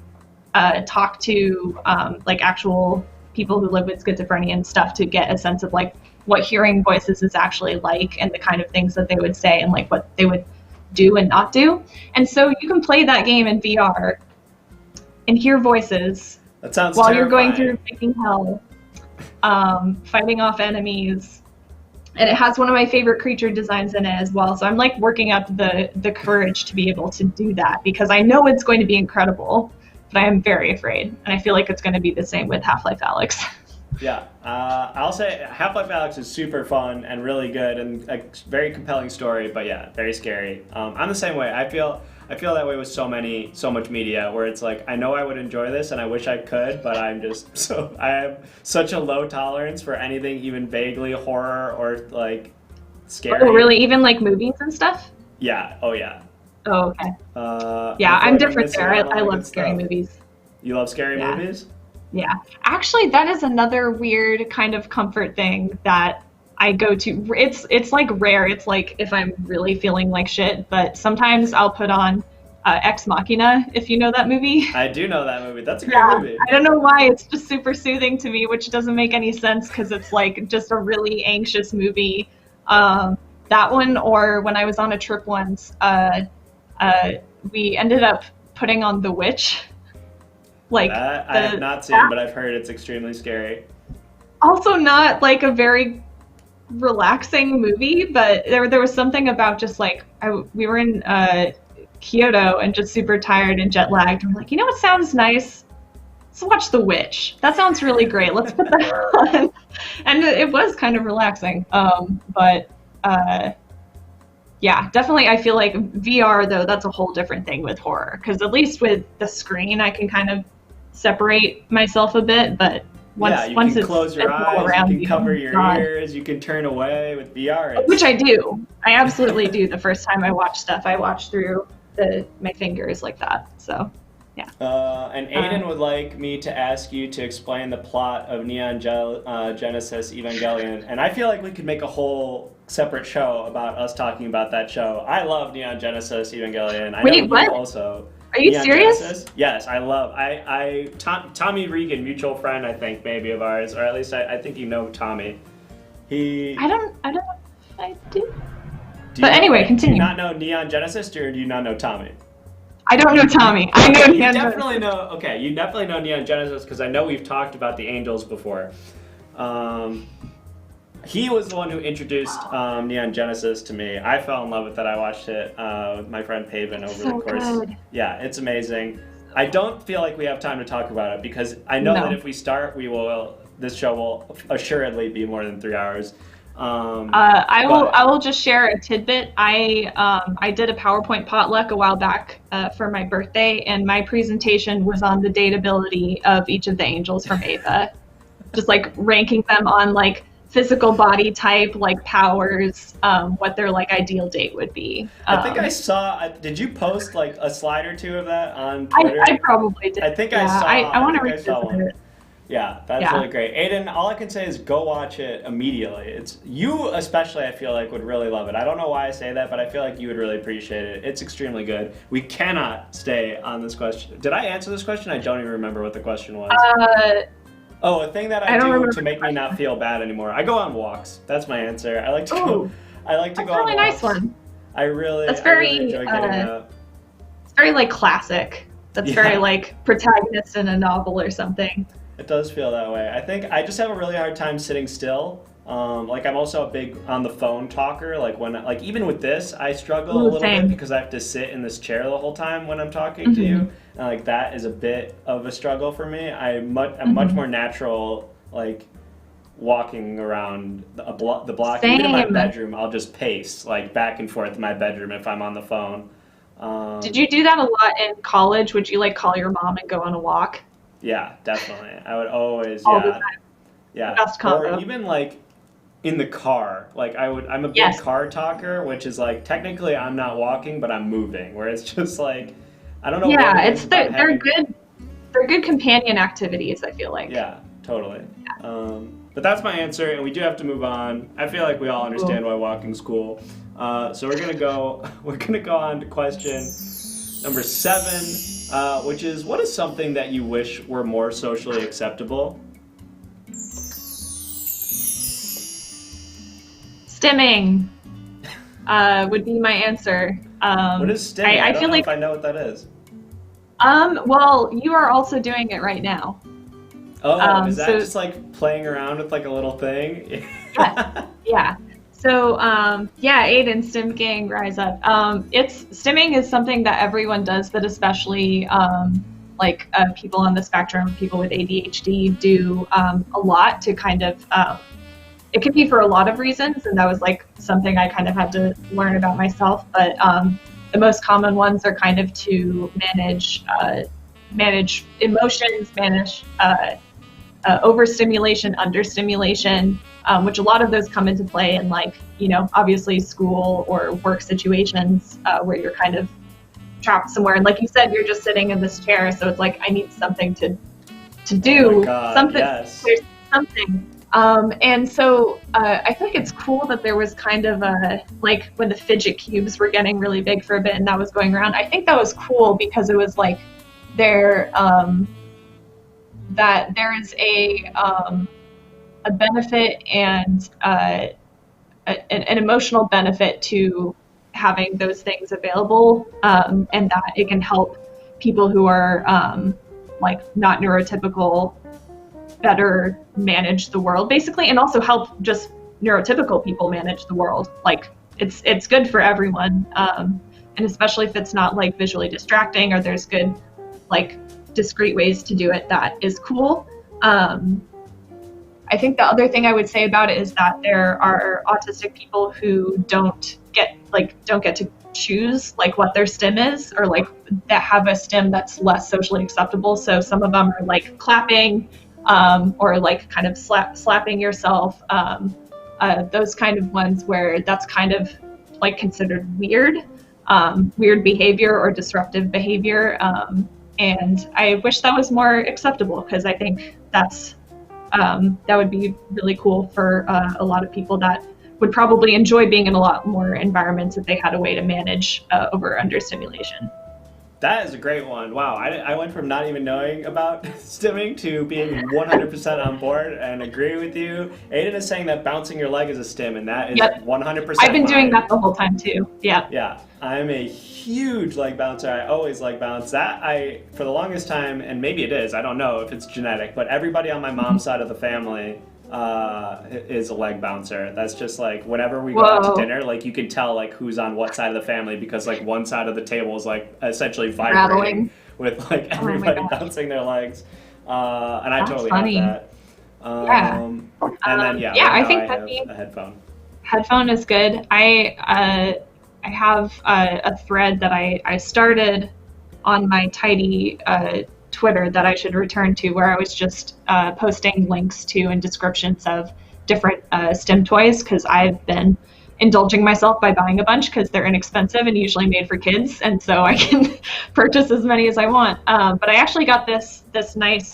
Speaker 2: talk to like actual people who live with schizophrenia and stuff to get a sense of like what hearing voices is actually like and the kind of things that they would say and like what they would do and not do. And so you can play that game in VR and hear voices
Speaker 1: that sounds
Speaker 2: while
Speaker 1: terrifying.
Speaker 2: You're going through Viking hell, fighting off enemies. And it has one of my favorite creature designs in it as well. So I'm like working up the courage to be able to do that because I know it's going to be incredible, but I am very afraid. And I feel like it's going to be the same with Half-Life Alyx.
Speaker 1: Yeah, I'll say Half-Life Alyx is super fun and really good and a very compelling story, but yeah, very scary. I'm the same way. I feel that way with so much media where it's like, I know I would enjoy this and I wish I could, but I have such a low tolerance for anything even vaguely horror or like scary.
Speaker 2: Oh, really? Even like movies and stuff?
Speaker 1: Yeah. Oh, yeah.
Speaker 2: Oh, okay. Yeah, I'm different there. I love scary movies.
Speaker 1: You love scary movies?
Speaker 2: Yeah. Actually, that is another weird kind of comfort thing that I go to. It's like rare. It's like if I'm really feeling like shit, but sometimes I'll put on Ex Machina, if you know that movie.
Speaker 1: I do know that movie. That's a great movie.
Speaker 2: I don't know why. It's just super soothing to me, which doesn't make any sense because it's like just a really anxious movie. That one, or when I was on a trip once, we ended up putting on The Witch. Like
Speaker 1: I have not seen, but I've heard it's extremely scary.
Speaker 2: Also not like a very relaxing movie, but there was something about just like we were in Kyoto and just super tired and jet lagged. And we're like, you know what sounds nice? Let's watch The Witch. That sounds really great. Let's put that on. And it was kind of relaxing. But yeah, definitely. I feel like VR though, that's a whole different thing with horror. Because at least with the screen, I can kind of separate myself a bit. But once
Speaker 1: you can close your eyes, you can cover your ears, you can turn away with VR.
Speaker 2: Which I do. I absolutely do. The first time I watch stuff, I watch through my fingers like that. So, yeah.
Speaker 1: And Aiden would like me to ask you to explain the plot of Neon Genesis Evangelion. And I feel like we could make a whole separate show about us talking about that show. I love Neon Genesis Evangelion.
Speaker 2: Wait, what?
Speaker 1: Also.
Speaker 2: Are you serious?
Speaker 1: Genesis? Yes, I love. Tommy Regan, mutual friend, I think maybe of ours, or at least I think you know Tommy.
Speaker 2: I don't know if I do. But anyway, continue.
Speaker 1: Do you not know Neon Genesis, or do you not know Tommy?
Speaker 2: I don't know Tommy. I know Neon Genesis.
Speaker 1: You definitely know Neon Genesis because I know we've talked about the Angels before. He was the one who introduced Neon Genesis to me. I fell in love with it. I watched it with my friend Paven over the course. Good. Yeah, it's amazing. I don't feel like we have time to talk about it because I know that if we start, this show will assuredly be more than 3 hours.
Speaker 2: I will just share a tidbit. I did a PowerPoint potluck a while back for my birthday, and my presentation was on the dateability of each of the angels from Ava, just like ranking them on like physical body type, like powers, what their like ideal date would be.
Speaker 1: I think I saw. Did you post like a slide or two of that on Twitter?
Speaker 2: I probably did.
Speaker 1: I think
Speaker 2: yeah,
Speaker 1: I saw.
Speaker 2: I want to
Speaker 1: I saw
Speaker 2: revisit
Speaker 1: one.
Speaker 2: it.
Speaker 1: Yeah, that's
Speaker 2: Yeah.
Speaker 1: really great. Aiden, all I can say is go watch it immediately. It's you especially I feel like would really love it. I don't know why I say that, but I feel like you would really appreciate it. It's extremely good. We cannot stay on this question. Did I answer this question? I don't even remember what the question was. Oh, a thing that I do
Speaker 2: remember
Speaker 1: to make me not feel bad anymore. I go on walks. That's my answer. I like to go.
Speaker 2: Ooh,
Speaker 1: I like to
Speaker 2: that's
Speaker 1: go
Speaker 2: a
Speaker 1: on
Speaker 2: really
Speaker 1: walks.
Speaker 2: nice one.
Speaker 1: I really enjoy getting out.
Speaker 2: It's very like classic. That's very
Speaker 1: Yeah.
Speaker 2: like protagonist in a novel or something.
Speaker 1: It does feel that way. I think I just have a really hard time sitting still. Like I'm also a big on the phone talker. Like when, like even with this, I struggle a little
Speaker 2: Same.
Speaker 1: bit because I have to sit in this chair the whole time when I'm talking to you, and like that is a bit of a struggle for me. I'm much more natural, like walking around the block. Even in my
Speaker 2: Same.
Speaker 1: bedroom, I'll just pace like back and forth in my bedroom if I'm on the phone.
Speaker 2: Did you do that a lot in college? Would you like call your mom and go on a walk?
Speaker 1: Yeah, definitely. I would always,
Speaker 2: All the
Speaker 1: yeah.
Speaker 2: time.
Speaker 1: Yeah,
Speaker 2: Best combo.
Speaker 1: or even like in the car. Like I'm a big
Speaker 2: Yes.
Speaker 1: car talker, which is like technically I'm not walking, but I'm moving. Where it's just like I don't know
Speaker 2: Yeah,
Speaker 1: what it
Speaker 2: it's
Speaker 1: is about
Speaker 2: they're
Speaker 1: having.
Speaker 2: good. They're good companion activities, I feel like.
Speaker 1: Yeah, totally. But that's my answer, and we do have to move on. I feel like we all understand why walking's cool. So we're gonna go. We're gonna go on to question number 7, which is what is something that you wish were more socially acceptable?
Speaker 2: Stimming would be my answer.
Speaker 1: What is stimming?
Speaker 2: I
Speaker 1: don't
Speaker 2: feel
Speaker 1: know
Speaker 2: like
Speaker 1: if I know what that is.
Speaker 2: well, you are also doing it right now.
Speaker 1: Oh, is that
Speaker 2: so-
Speaker 1: just like playing around with like a little thing?
Speaker 2: Yeah. So, yeah, Aiden, Stim Gang, rise up. Stimming is something that everyone does, but especially people on the spectrum, people with ADHD, do a lot to kind of. It can be for a lot of reasons, and that was like something I kind of had to learn about myself. But the most common ones are kind of to manage emotions, manage overstimulation, understimulation, which a lot of those come into play in obviously school or work situations where you're kind of trapped somewhere. And like you said, you're just sitting in this chair, so it's like I need something to do.
Speaker 1: Oh my God,
Speaker 2: something.
Speaker 1: yes.
Speaker 2: There's something. And so I think it's cool that there was kind of like when the fidget cubes were getting really big for a bit and that was going around. I think that was cool because it was like that there is a benefit and an emotional benefit to having those things available, and that it can help people who are not neurotypical better manage the world, basically, and also help just neurotypical people manage the world. Like it's good for everyone, and especially if it's not like visually distracting or there's good discrete ways to do it that is cool. I think the other thing I would say about it is that there are autistic people who don't get to choose what their stim is, or that have a stim that's less socially acceptable. So some of them are clapping, or kind of slapping yourself, those kind of ones where that's kind of considered weird behavior or disruptive behavior. And I wish that was more acceptable, because I think that would be really cool for a lot of people that would probably enjoy being in a lot more environments if they had a way to manage over understimulation.
Speaker 1: That is a great one. Wow, I went from not even knowing about stimming to being 100% on board and agree with you. Aiden is saying that bouncing your leg is a stim, and that is 100%
Speaker 2: I've been doing
Speaker 1: mine.
Speaker 2: that the whole time too. Yeah.
Speaker 1: Yeah, I'm a huge leg bouncer. I always leg bounce. For the longest time, and maybe it is, I don't know if it's genetic, but everybody on my mom's side of the family is a leg bouncer. That's just whenever we go out to dinner, you can tell who's on what side of the family, because one side of the table is essentially vibrating with everybody bouncing their legs. And I
Speaker 2: That's
Speaker 1: totally
Speaker 2: funny.
Speaker 1: have that.
Speaker 2: Yeah.
Speaker 1: And then
Speaker 2: I think
Speaker 1: I
Speaker 2: that'd
Speaker 1: have
Speaker 2: be
Speaker 1: a headphone.
Speaker 2: Headphone is good. I have a thread that I started on my Tidy Twitter that I should return to, where I was just posting links to and descriptions of different STEM toys, because I've been indulging myself by buying a bunch because they're inexpensive and usually made for kids, and so I can purchase as many as I want. But I actually got this nice,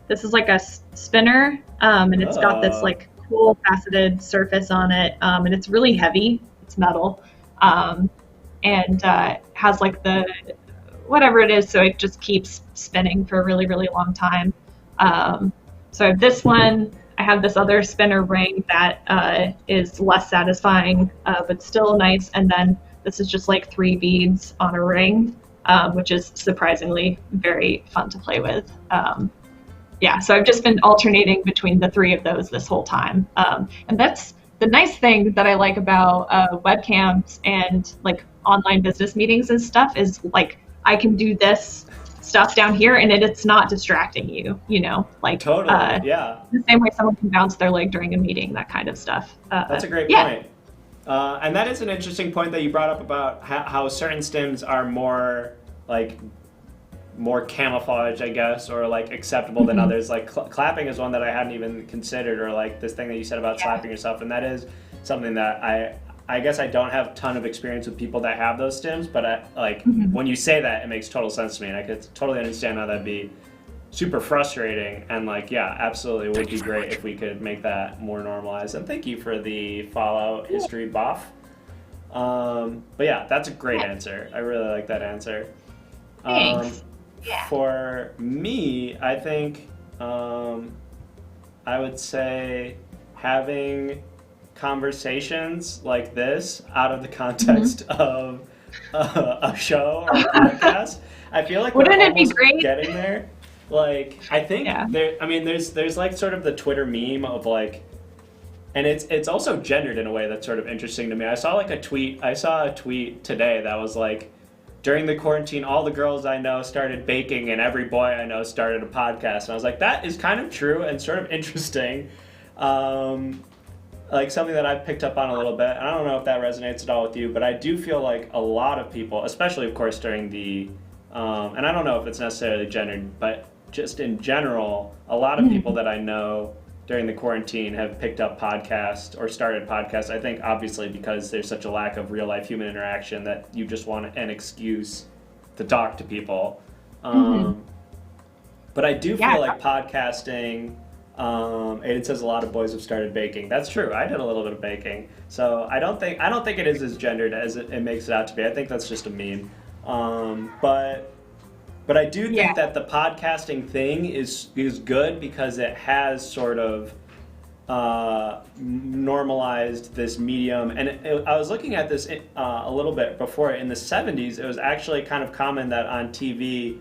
Speaker 2: this is like a spinner, and it's got this like cool faceted surface on it, and it's really heavy. It's metal, and has like the whatever it is, so it just keeps spinning for a really, really long time. So I have this one. I have this other spinner ring that is less satisfying, but still nice. And then this is just like 3 beads on a ring, which is surprisingly very fun to play with. Yeah, so I've just been alternating between the 3 of those this whole time. And that's the nice thing that I like about webcams and like online business meetings and stuff is like I can do this stuff down here and it's not distracting you, you know, like
Speaker 1: totally, yeah.
Speaker 2: The same way someone can bounce their leg during a meeting, that kind of stuff.
Speaker 1: That's a great point. And that is an interesting point that you brought up about how certain stims are more camouflage, I guess, or like acceptable than others. Like clapping is one that I hadn't even considered, or like this thing that you said about slapping yourself, and that is something that I guess I don't have a ton of experience with people that have those stims, but when you say that, it makes total sense to me, and I could totally understand how that'd be super frustrating, and like, yeah, absolutely would be great if we could make that more normalized. And thank you for the Fallout history buff. But yeah, that's a great answer. I really like that answer.
Speaker 2: Thanks.
Speaker 1: For me, I think I would say having conversations like this out of the context of a show or a podcast. I feel like
Speaker 2: wouldn't
Speaker 1: we're
Speaker 2: it be
Speaker 1: almost
Speaker 2: great?
Speaker 1: getting there. Like, I think there's like sort of the Twitter meme of like, and it's also gendered in a way that's sort of interesting to me. I saw a tweet today that was like, during the quarantine, all the girls I know started baking and every boy I know started a podcast. And I was like, that is kind of true and sort of interesting. Like something that I've picked up on a little bit. I don't know if that resonates at all with you, but I do feel like a lot of people, especially of course during the, and I don't know if it's necessarily gendered, but just in general, a lot of people that I know during the quarantine have picked up podcasts or started podcasts. I think obviously because there's such a lack of real life human interaction that you just want an excuse to talk to people. But I do feel like podcasting, Aiden says a lot of boys have started baking. That's true. I did a little bit of baking. So I don't think it is as gendered as it makes it out to be. I think that's just a meme. But I do think that the podcasting thing is good because it has sort of normalized this medium. And I was looking at this a little bit before. In the 70s, it was actually kind of common that on TV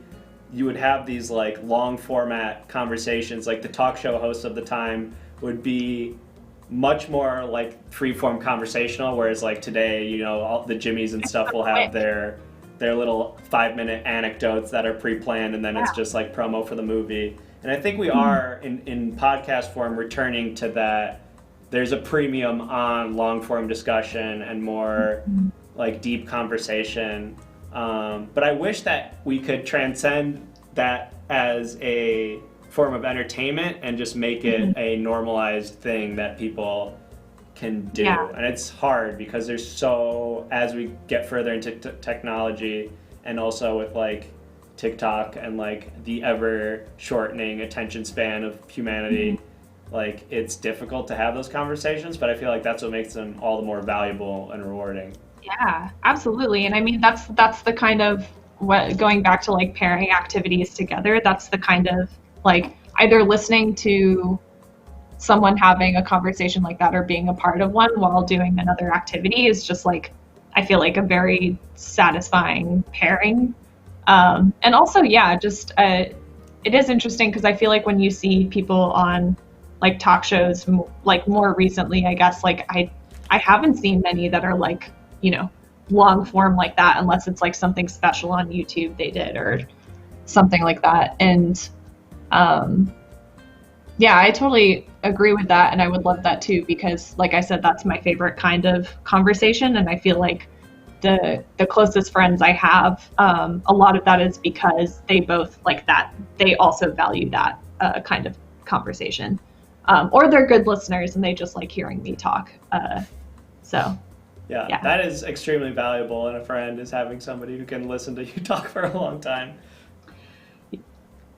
Speaker 1: you would have these like long format conversations. Like the talk show hosts of the time would be much more like free-form conversational, whereas like today, you know, all the Jimmys and stuff will have their little 5-minute anecdotes that are pre-planned, and then it's just like promo for the movie. And I think we are in podcast form returning to that. There's a premium on long-form discussion and more like deep conversation. But I wish that we could transcend that as a form of entertainment and just make it a normalized thing that people can do. And it's hard because there's as we get further into technology, and also with like TikTok and like the ever shortening attention span of humanity, like it's difficult to have those conversations, but I feel like that's what makes them all the more valuable and rewarding.
Speaker 2: Yeah, absolutely. And I mean, that's the kind of going back to like pairing activities together, that's the kind of like either listening to someone having a conversation like that or being a part of one while doing another activity is just like, I feel like a very satisfying pairing. And also, it is interesting because I feel like when you see people on like talk shows, like more recently, I guess, like I haven't seen many that are like, you know, long form like that, unless it's like something special on YouTube they did or something like that. And Yeah, I totally agree with that, and I would love that too because, like I said, that's my favorite kind of conversation, and I feel like the closest friends I have, a lot of that is because they both like that. They also value that kind of conversation, or they're good listeners and they just like hearing me talk. So
Speaker 1: Yeah,
Speaker 2: yeah,
Speaker 1: that is extremely valuable in a friend is having somebody who can listen to you talk for a long time.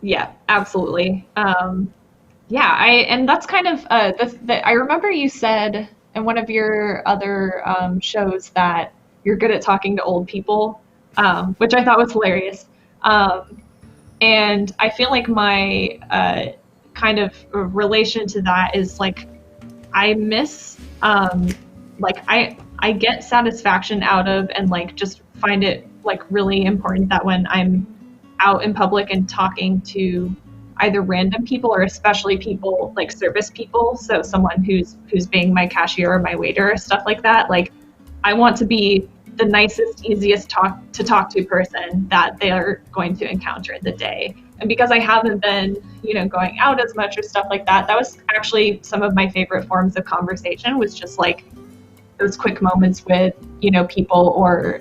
Speaker 2: yeah, absolutely. Yeah, and that's kind of I remember you said in one of your other shows that you're good at talking to old people, which I thought was hilarious. Um, and I feel like my kind of relation to that is like I miss like I get satisfaction out of and like just find it like really important that when I'm out in public and talking to either random people or especially people like service people, so someone who's being my cashier or my waiter or stuff like that, like I want to be the nicest, easiest talk to person that they're going to encounter in the day. And because I haven't been, going out as much or stuff like that, that was actually some of my favorite forms of conversation was just like those quick moments with, people or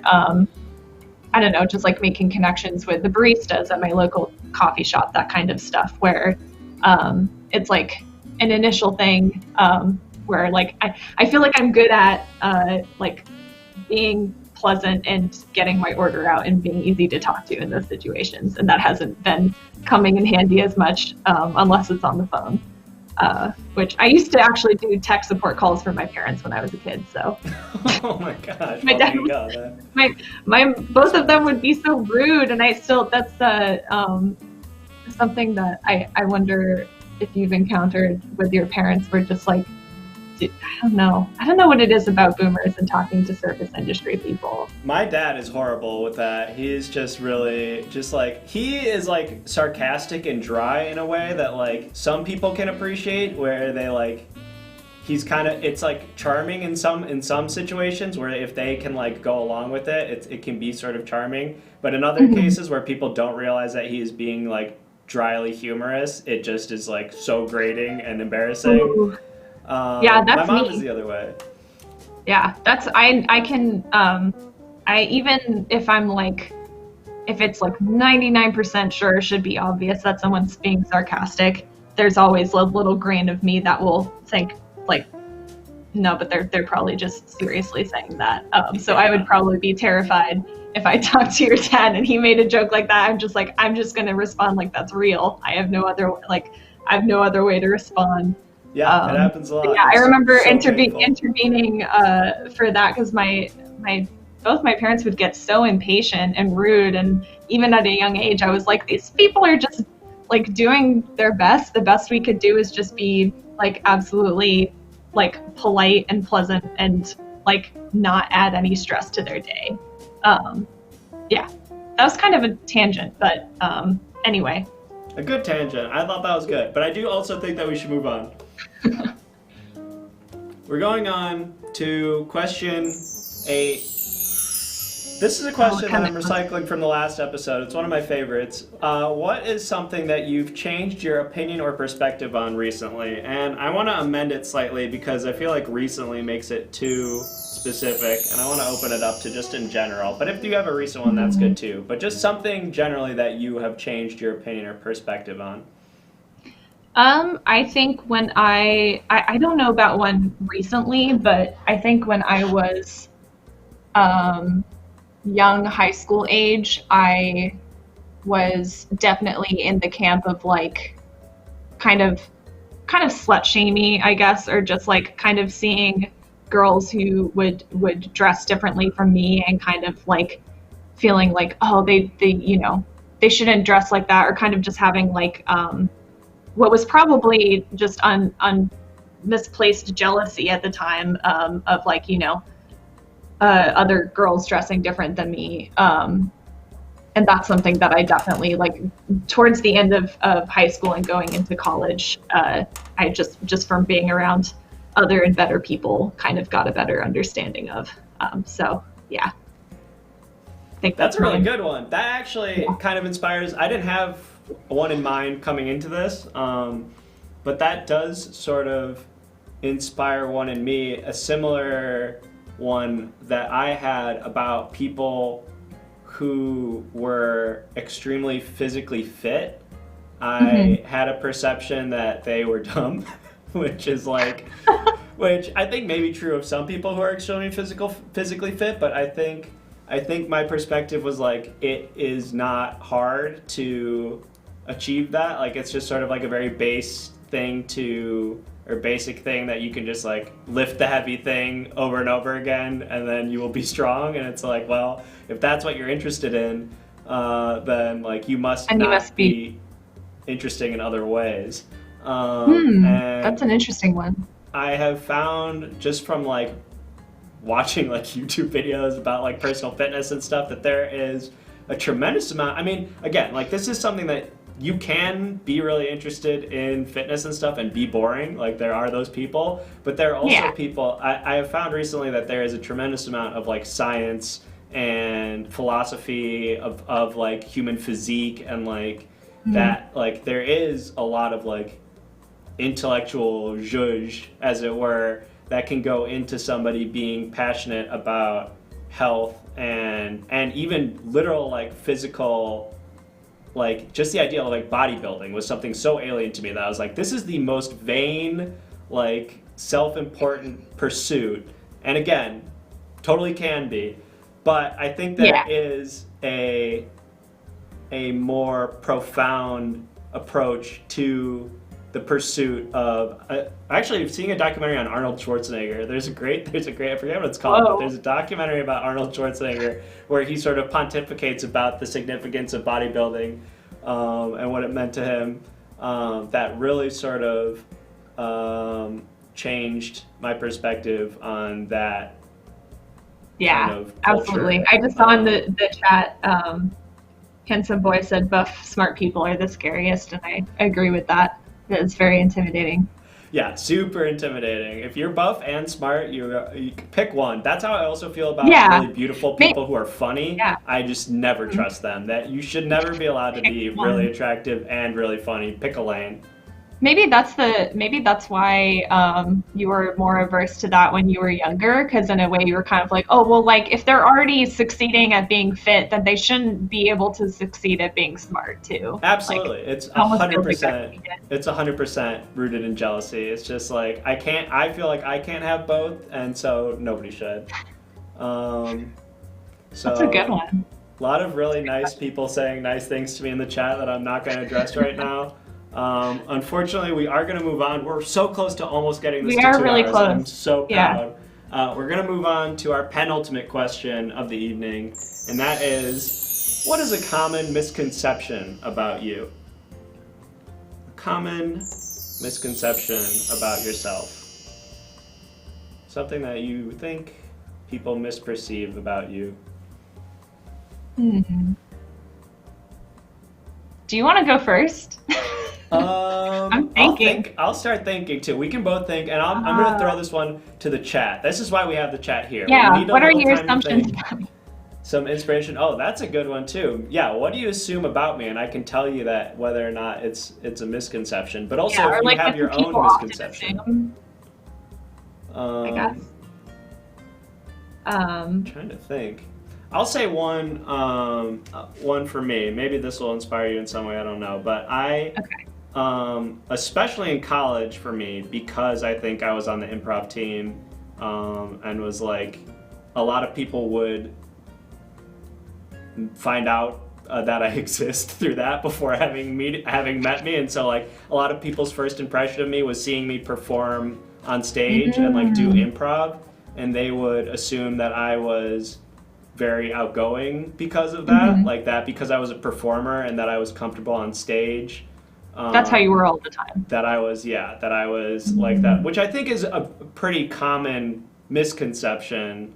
Speaker 2: I don't know, just like making connections with the baristas at my local coffee shop, that kind of stuff, where it's like an initial thing where like I feel like I'm good at like being pleasant and getting my order out and being easy to talk to in those situations. And that hasn't been coming in handy as much unless it's on the phone. Which I used to actually do tech support calls for my parents when I was a kid. So,
Speaker 1: Oh my gosh!
Speaker 2: my
Speaker 1: Well, there
Speaker 2: dad,
Speaker 1: you go. Then.
Speaker 2: my both of them would be so rude, and I still that's something that I wonder if you've encountered with your parents, where just like I don't know what it is about boomers and talking to service industry people.
Speaker 1: My dad is horrible with that. He is just really just like he is like sarcastic and dry in a way that like some people can appreciate where they like he's kind of it's like charming in some situations where if they can like go along with it can be sort of charming, but in other
Speaker 2: Mm-hmm.
Speaker 1: cases where people don't realize that he is being like dryly humorous, it just is like so grating and embarrassing.
Speaker 2: Ooh. Yeah,
Speaker 1: My
Speaker 2: that's
Speaker 1: mom is
Speaker 2: me.
Speaker 1: the other way.
Speaker 2: Yeah, that's I can I even if I'm like if it's like 99% sure it should be obvious that someone's being sarcastic, there's always a little grain of me that will think like no, but they're probably just seriously saying that. So I would
Speaker 1: Yeah.
Speaker 2: probably be terrified if I talked to your dad and he made a joke like that. I'm just gonna respond like that's real. I have no other way to respond.
Speaker 1: Yeah, it happens a lot.
Speaker 2: Yeah, I
Speaker 1: It's
Speaker 2: remember
Speaker 1: so painful.
Speaker 2: intervening for that because my both my parents would get so impatient and rude, and even at a young age, I was like, these people are just like doing their best. The best we could do is just be like absolutely like polite and pleasant and like not add any stress to their day. Um, yeah, that was kind of a tangent, but anyway.
Speaker 1: A good tangent. I thought that was good, but I do also think that we should move on. We're going on to question 8. This is a
Speaker 2: Oh,
Speaker 1: question that
Speaker 2: kind
Speaker 1: I'm recycling from the last episode. It's one of my favorites. What is something that you've changed your opinion or perspective on recently? And I want to amend it slightly because I feel like recently makes it too specific, and I want to open it up to just in general. But if you have a recent one, that's good too. But just something generally that you have changed your opinion or perspective on.
Speaker 2: I think when I don't know about one recently, but I think when I was um, young, high school age, I was definitely in the camp of like kind of kind of slut shamey, I guess, or just like kind of seeing girls who would dress differently from me and kind of like feeling like oh they they shouldn't dress like that, or kind of just having like what was probably just misplaced jealousy at the time of like other girls dressing different than me. And that's something that I definitely like towards the end of high school and going into college. I just from being around other and better people kind of got a better understanding of. So yeah, I think
Speaker 1: That's
Speaker 2: that's
Speaker 1: a really
Speaker 2: mine.
Speaker 1: good one. That actually
Speaker 2: Yeah.
Speaker 1: kind of inspires. I didn't have one in mind coming into this, but that does sort of inspire one in me, a similar one that I had about people who were extremely physically fit. I had a perception that they were dumb, which is like, which I think may be true of some people who are extremely physically fit, but I think my perspective was like, it is not hard to achieve that. Like, it's just sort of like a very basic thing that you can just like lift the heavy thing over and over again, and then you will be strong. And it's like, well, if that's what you're interested in, then like you must be interesting in other ways. And
Speaker 2: that's an interesting one.
Speaker 1: I have found just from like watching like YouTube videos about like personal fitness and stuff that there is a tremendous amount. I mean, again, like this is something that you can be really interested in fitness and stuff and be boring. Like there are those people, but there are also people, I have found recently that there is a tremendous amount of like science and philosophy of like human physique and like that, like there is a lot of like intellectual zhuzh, as it were, that can go into somebody being passionate about health and even literal like physical, like just the idea of like bodybuilding was something so alien to me that I was like, this is the most vain, like self-important pursuit. And again, totally can be, but I think there is a more profound approach to the pursuit of actually seeing a documentary on Arnold Schwarzenegger. There's a great I forget what it's called, but there's a documentary about Arnold Schwarzenegger where he sort of pontificates about the significance of bodybuilding and what it meant to him. That really sort of changed my perspective on that.
Speaker 2: Yeah,
Speaker 1: kind of culture.
Speaker 2: Absolutely. I just saw in the chat, Handsome Boy said buff smart people are the scariest, and I agree with that. It's very intimidating.
Speaker 1: Yeah, super intimidating. If you're buff and smart, you pick one. That's how I also feel about really beautiful people who are funny.
Speaker 2: Yeah.
Speaker 1: I just never trust them. That you should never be allowed to be really attractive and really funny. Pick a lane.
Speaker 2: Maybe that's why you were more averse to that when you were younger, because in a way you were kind of like, oh well, like if they're already succeeding at being fit, then they shouldn't be able to succeed at being smart too.
Speaker 1: Absolutely, like, it's 100%. It's 100% rooted in jealousy. It's just like I feel like I can't have both, and so nobody should. So
Speaker 2: that's a good one.
Speaker 1: A lot of really nice people saying nice things to me in the chat that I'm not going to address right now. Unfortunately, we are going to move on. We're so close to almost getting this to 2 hours.
Speaker 2: Really close.
Speaker 1: I'm so proud. We're going to move on to our penultimate question of the evening, and that is, what is a common misconception about you? A common misconception about yourself. Something that you think people misperceive about you.
Speaker 2: Do you want to go first? I'm thinking.
Speaker 1: I'll start thinking too. We can both think, and I'm going to throw this one to the chat. This is why we have the chat here.
Speaker 2: Yeah, what are your assumptions?
Speaker 1: Some inspiration. Oh, that's a good one too. Yeah, what do you assume about me? And I can tell you that whether or not it's a misconception, but also if you have your own misconception.
Speaker 2: I guess.
Speaker 1: I'm trying to think. I'll say one for me. Maybe this will inspire you in some way. I don't know, but especially in college for me, because I think I was on the improv team and was like, a lot of people would find out that I exist through that before having met me, and so like a lot of people's first impression of me was seeing me perform on stage and like do improv, and they would assume that I was very outgoing because of that, like that because I was a performer and that I was comfortable on stage.
Speaker 2: That's how you were all the time.
Speaker 1: That I was like that, which I think is a pretty common misconception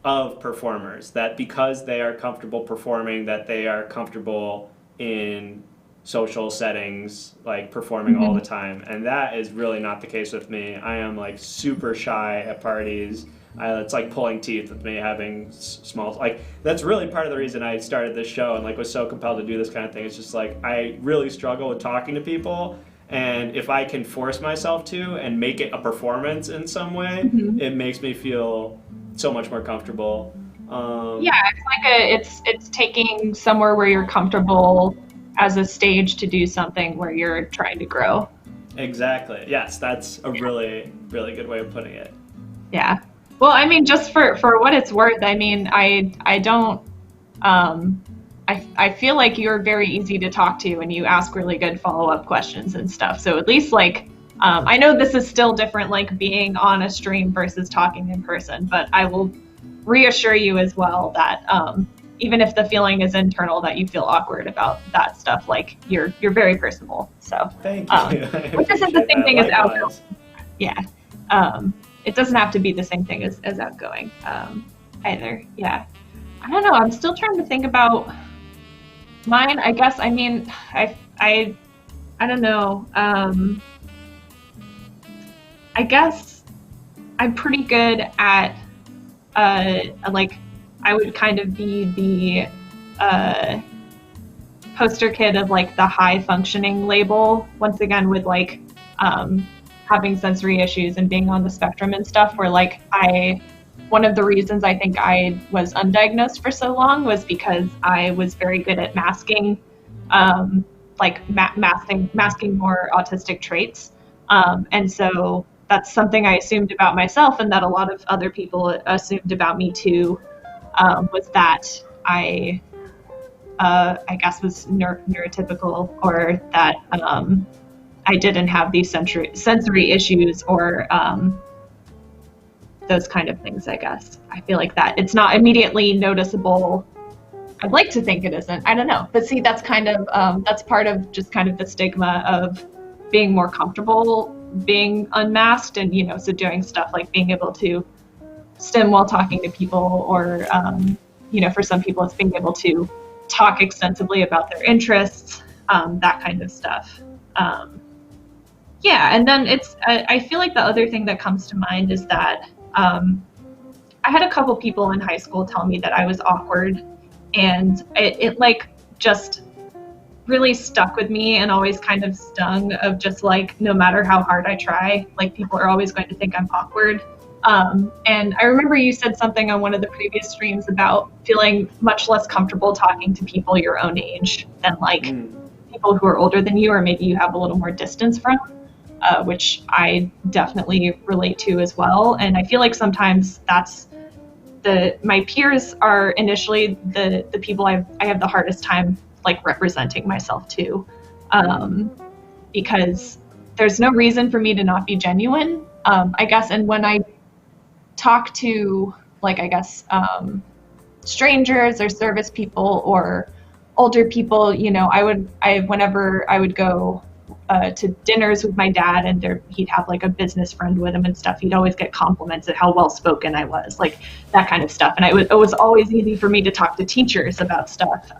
Speaker 1: of performers, that because they are comfortable performing, that they are comfortable in social settings, like performing all the time. And that is really not the case with me. I am like super shy at parties. It's like pulling teeth with me having small, like that's really part of the reason I started this show and like was so compelled to do this kind of thing. It's just like I really struggle with talking to people, And if I can force myself to and make it a performance in some way, it makes me feel so much more comfortable.
Speaker 2: Yeah, it's like it's taking somewhere where you're comfortable as a stage to do something where you're trying to grow.
Speaker 1: Exactly. Yes, that's a really, really good way of putting it.
Speaker 2: Yeah. Well, I mean, just for what it's worth, I mean, I don't I feel like you're very easy to talk to and you ask really good follow-up questions and stuff. So at least like I know this is still different, like being on a stream versus talking in person, but I will reassure you as well that even if the feeling is internal that you feel awkward about that stuff, like you're very personable. So
Speaker 1: thank you.
Speaker 2: Which isn't the same thing as outgoing. Yeah. It doesn't have to be the same thing as outgoing either. Yeah. I don't know. I'm still trying to think about mine. I guess. I mean, I don't know. I guess I'm pretty good at like I would kind of be the poster kid of like the high functioning label. Once again, with like having sensory issues and being on the spectrum and stuff. Where like one of the reasons I think I was undiagnosed for so long was because I was very good at masking, masking more autistic traits. And so that's something I assumed about myself and that a lot of other people assumed about me too, was that I guess was neurotypical, or that I didn't have these sensory issues or those kind of things, I guess. I feel like that it's not immediately noticeable. I'd like to think it isn't. I don't know. But see, that's kind of, that's part of just kind of the stigma of being more comfortable being unmasked and, you know, so doing stuff like being able to stim while talking to people, or, you know, for some people it's being able to talk extensively about their interests, that kind of stuff. Yeah, and then I feel like the other thing that comes to mind is that I had a couple people in high school tell me that I was awkward, and it like just really stuck with me and always kind of stung, of just like, no matter how hard I try, like people are always going to think I'm awkward. And I remember you said something on one of the previous streams about feeling much less comfortable talking to people your own age than like people who are older than you, or maybe you have a little more distance from, which I definitely relate to as well. And I feel like sometimes that's my peers are initially the people I have the hardest time like representing myself to, because there's no reason for me to not be genuine, I guess. And when I talk to like, I guess, strangers or service people or older people, you know, whenever I would go to dinners with my dad, and he'd have like a business friend with him and stuff, he'd always get compliments at how well spoken I was, like that kind of stuff. And it was always easy for me to talk to teachers about stuff,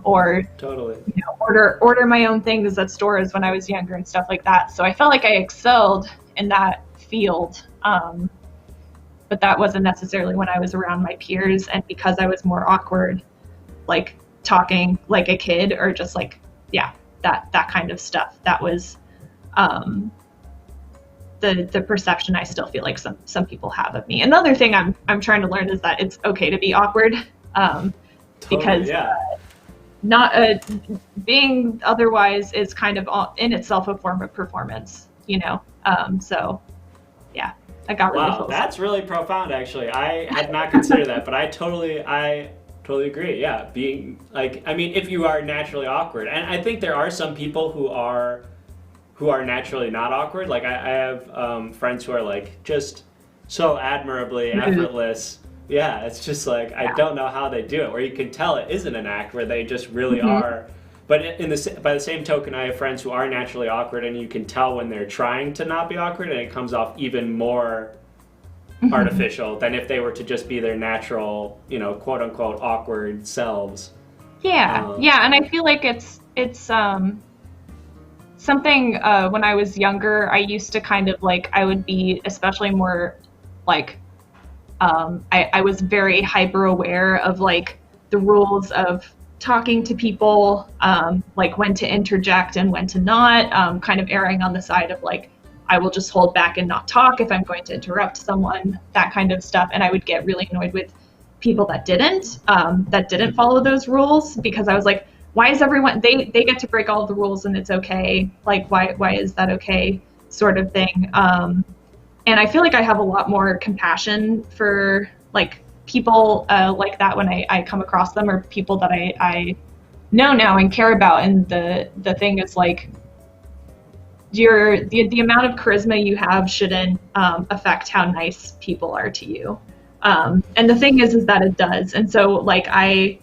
Speaker 2: or
Speaker 1: totally,
Speaker 2: you know, order my own things at stores when I was younger and stuff like that. So I felt like I excelled in that field, but that wasn't necessarily when I was around my peers. And because I was more awkward, like talking like a kid, or just like, yeah, that kind of stuff, that was the perception I still feel like some people have of me. Another thing I'm trying to learn is that it's okay to be awkward, because not being otherwise is kind of in itself a form of performance, you know. So yeah, I got really
Speaker 1: wow, that's really profound. Actually, I had not considered that, but I totally agree. Yeah, being like, I mean, if you are naturally awkward, and I think there are some people who are naturally not awkward. Like I have friends who are like just so admirably effortless. Yeah, it's just like, I don't know how they do it. Where you can tell it isn't an act, where they just really are. But by the same token, I have friends who are naturally awkward, and you can tell when they're trying to not be awkward, and it comes off even more artificial than if they were to just be their natural, you know, quote unquote awkward selves.
Speaker 2: Yeah, and I feel like it's something, when I was younger, I used to kind of like, I would be especially more like, I was very hyper aware of like the rules of talking to people, like when to interject and when to not, kind of erring on the side of like, I will just hold back and not talk if I'm going to interrupt someone, that kind of stuff. And I would get really annoyed with people that didn't follow those rules, because I was like, why is everyone, they get to break all of the rules and it's okay. Like, why is that okay, sort of thing. And I feel like I have a lot more compassion for like people like that when I come across them, or people that I know now and care about. And the thing is like, the amount of charisma you have shouldn't affect how nice people are to you. And the thing is that it does. And so like I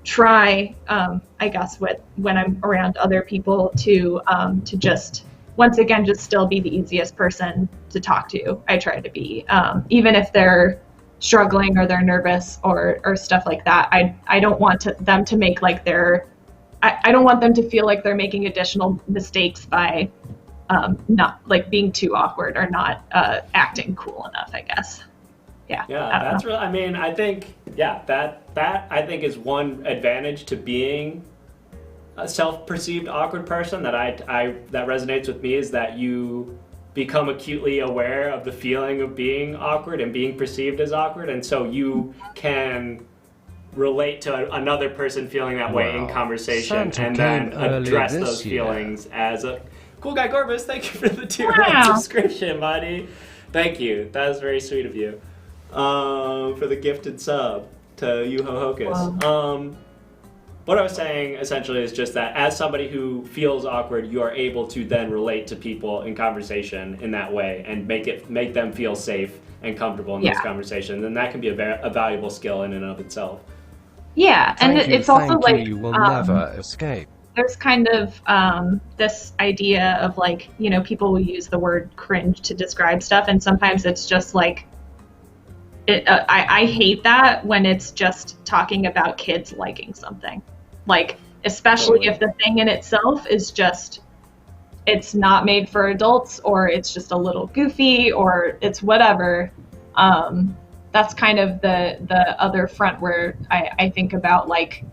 Speaker 2: try, I guess, when I'm around other people to just, once again, just still be the easiest person to talk to. I try to be, even if they're struggling or they're nervous or stuff like that. I don't want them to make like I don't want them to feel like they're making additional mistakes by not like being too awkward or not acting cool enough, I guess. Yeah,
Speaker 1: that's really, I mean, I think, that I think is one advantage to being a self-perceived awkward person that that resonates with me, is that you become acutely aware of the feeling of being awkward and being perceived as awkward, and so you can relate to another person feeling that way in conversation, and then address those feelings as a cool guy. Gorbis, thank you for the tier 1 subscription, buddy. Thank you. That was very sweet of you. For the gifted sub to Yuho Hocus.
Speaker 2: Wow.
Speaker 1: What I was saying essentially is just that as somebody who feels awkward, you are able to then relate to people in conversation in that way and make them feel safe and comfortable in those conversations, and that can be a valuable skill in and of itself.
Speaker 2: Yeah, and it's also like
Speaker 3: you will never escape.
Speaker 2: There's kind of this idea of like, you know, people will use the word cringe to describe stuff, and sometimes it's just like, I hate that when it's just talking about kids liking something. Like, especially if the thing in itself is just, it's not made for adults, or it's just a little goofy, or it's whatever. That's kind of the other front where I think about like,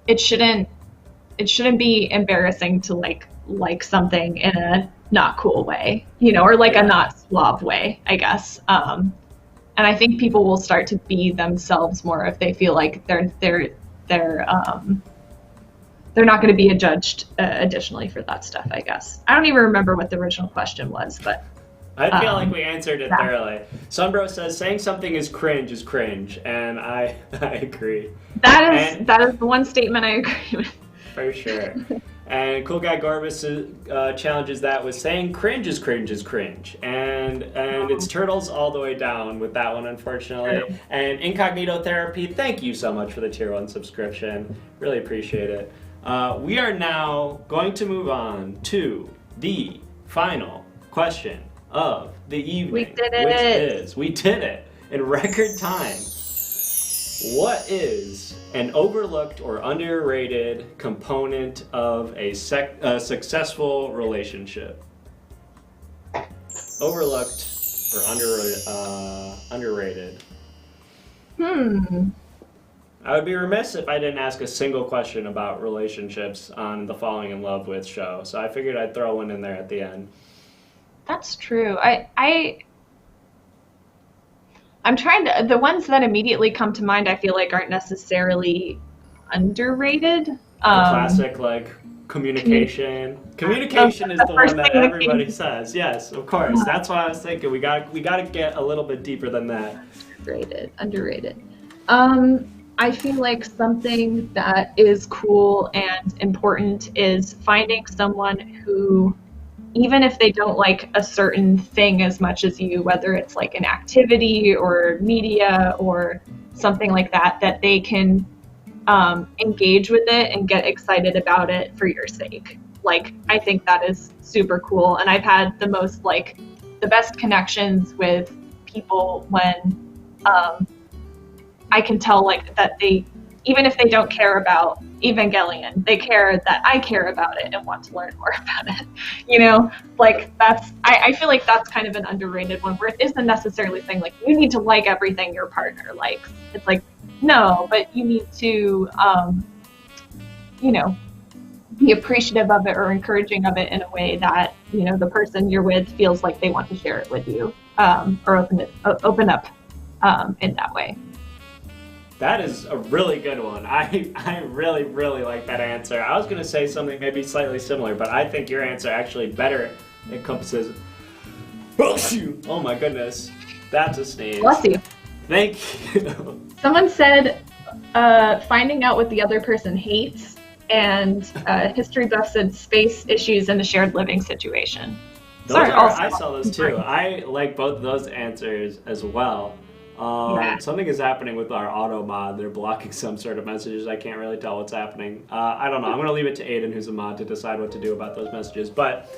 Speaker 2: it shouldn't be embarrassing to like something in a not cool way, you know, or like a not suave way, I guess. And I think people will start to be themselves more if they feel like they're not going to be judged additionally for that stuff, I guess. I don't even remember what the original question was, but
Speaker 1: I feel like we answered it thoroughly. Sunbro says saying something is cringe, and I agree.
Speaker 2: That is the one statement I agree with.
Speaker 1: For sure. And Cool Guy Gorbis challenges that with saying cringe is cringe. And it's turtles all the way down with that one, unfortunately. And Incognito Therapy, thank you so much for the tier 1 subscription. Really appreciate it. We are now going to move on to the final question of the evening.
Speaker 2: We did it.
Speaker 1: We did it in record time. What is an overlooked or underrated component of a successful relationship? Overlooked or underrated? I would be remiss if I didn't ask a single question about relationships on the Falling in Love With show, so I figured I'd throw one in there at the end.
Speaker 2: That's true. I'm trying to, the ones that immediately come to mind, I feel like aren't necessarily underrated.
Speaker 1: The classic, like, communication. Communication is the one that everybody says. Yes, of course. That's why I was thinking we got to get a little bit deeper than that.
Speaker 2: Underrated. I feel like something that is cool and important is finding someone who, even if they don't like a certain thing as much as you, whether it's like an activity or media or something like that, that they can engage with it and get excited about it for your sake. Like, I think that is super cool. And I've had the best connections with people when I can tell like that they, even if they don't care about Evangelion, they care that I care about it and want to learn more about it. You know, like I feel like that's kind of an underrated one where it isn't necessarily saying like you need to like everything your partner likes. It's like, no, but you need to you know, be appreciative of it or encouraging of it in a way that, you know, the person you're with feels like they want to share it with you, or open up in that way.
Speaker 1: That is a really good one. I really, really like that answer. I was going to say something maybe slightly similar, but I think your answer actually better encompasses... Oh my goodness. That's a sneeze.
Speaker 2: Bless you.
Speaker 1: Thank you.
Speaker 2: Someone said finding out what the other person hates, and History Buff said space issues in a shared living situation.
Speaker 1: I saw those too. I like both of those answers as well. Something is happening with our auto mod. They're blocking some sort of messages. I can't really tell what's happening. I don't know. I'm going to leave it to Aiden, who's a mod, to decide what to do about those messages. But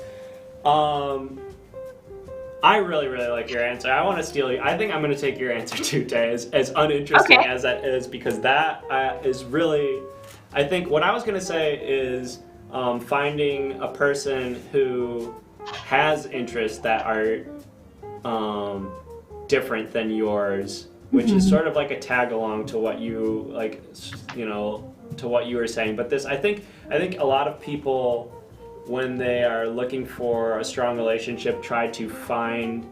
Speaker 1: I really, really like your answer. I want to steal you. I think I'm going to take your answer too, Tay, as uninteresting as that is, because that is really... I think what I was going to say is finding a person who has interests that are different than yours, which is sort of like a tag along to what you to what you were saying. But I think a lot of people, when they are looking for a strong relationship, try to find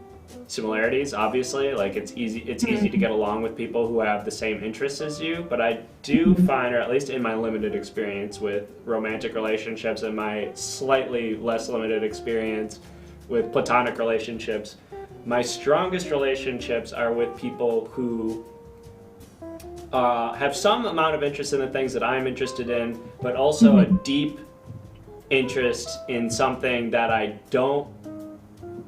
Speaker 1: similarities. Obviously, like it's easy to get along with people who have the same interests as you, but I do find, or at least in my limited experience with romantic relationships and my slightly less limited experience with platonic relationships, my strongest relationships are with people who have some amount of interest in the things that I'm interested in, but also a deep interest in something that I don't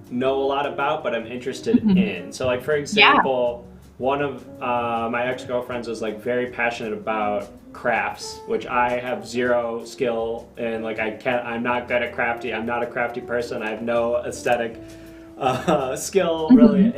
Speaker 1: know a lot about, but I'm interested in. So, like, for example, one of my ex-girlfriends was like very passionate about crafts, which I have zero skill in. Like, I'm not good at crafty. I'm not a crafty person. I have no aesthetic skill really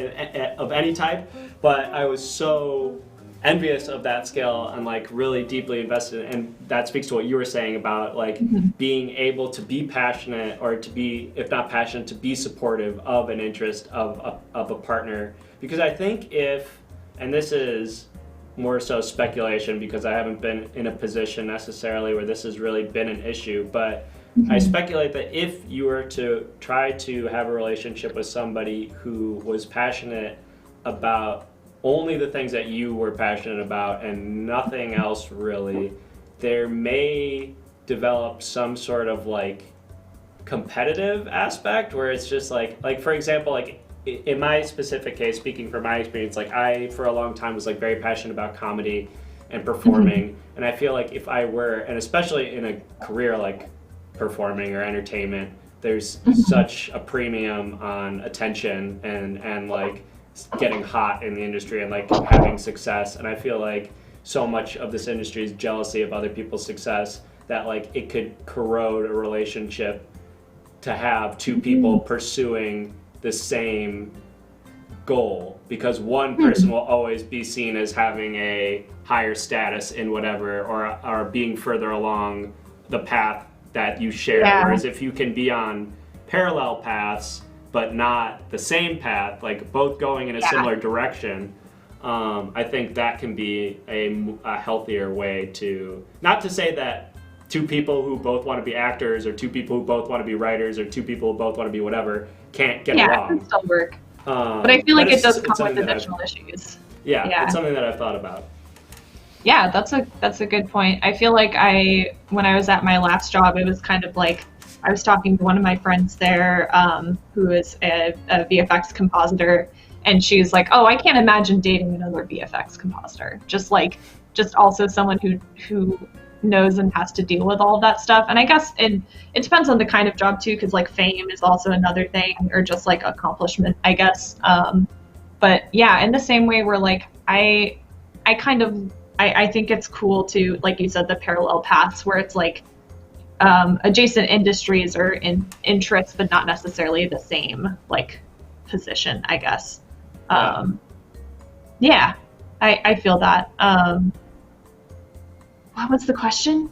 Speaker 1: of any type, but I was so envious of that skill and like really deeply invested, and that speaks to what you were saying about like being able to be passionate, or to be, if not passionate, to be supportive of an interest of a partner. Because I think if, and this is more so speculation because I haven't been in a position necessarily where this has really been an issue, but I speculate that if you were to try to have a relationship with somebody who was passionate about only the things that you were passionate about and nothing else really, there may develop some sort of like competitive aspect where it's just like for example, like in my specific case, speaking from my experience, like I for a long time was like very passionate about comedy and performing, and I feel like if I were, and especially in a career like performing or entertainment, there's such a premium on attention and like getting hot in the industry and like having success, and I feel like so much of this industry is jealousy of other people's success that like it could corrode a relationship to have two people pursuing the same goal, because one person will always be seen as having a higher status in whatever, or being further along the path that you share, whereas if you can be on parallel paths but not the same path, like both going in a similar direction, I think that can be a healthier way to, not to say that two people who both want to be actors, or two people who both want to be writers, or two people who both want to be whatever can't get along. Yeah, it can
Speaker 2: still work. But I feel like it does come with additional issues.
Speaker 1: Yeah, it's something that I've thought about.
Speaker 2: Yeah, that's a good point. I feel like when I was at my last job, it was kind of like, I was talking to one of my friends there, who is a VFX compositor, and she was like, "Oh, I can't imagine dating another VFX compositor." Just also someone who knows and has to deal with all of that stuff. And I guess it depends on the kind of job too, because like fame is also another thing, or just like accomplishment, I guess. But yeah, in the same way where like I think it's cool to, like you said, the parallel paths where it's like adjacent industries or in interests, but not necessarily the same like position, I guess. Yeah, I feel that. What was the question?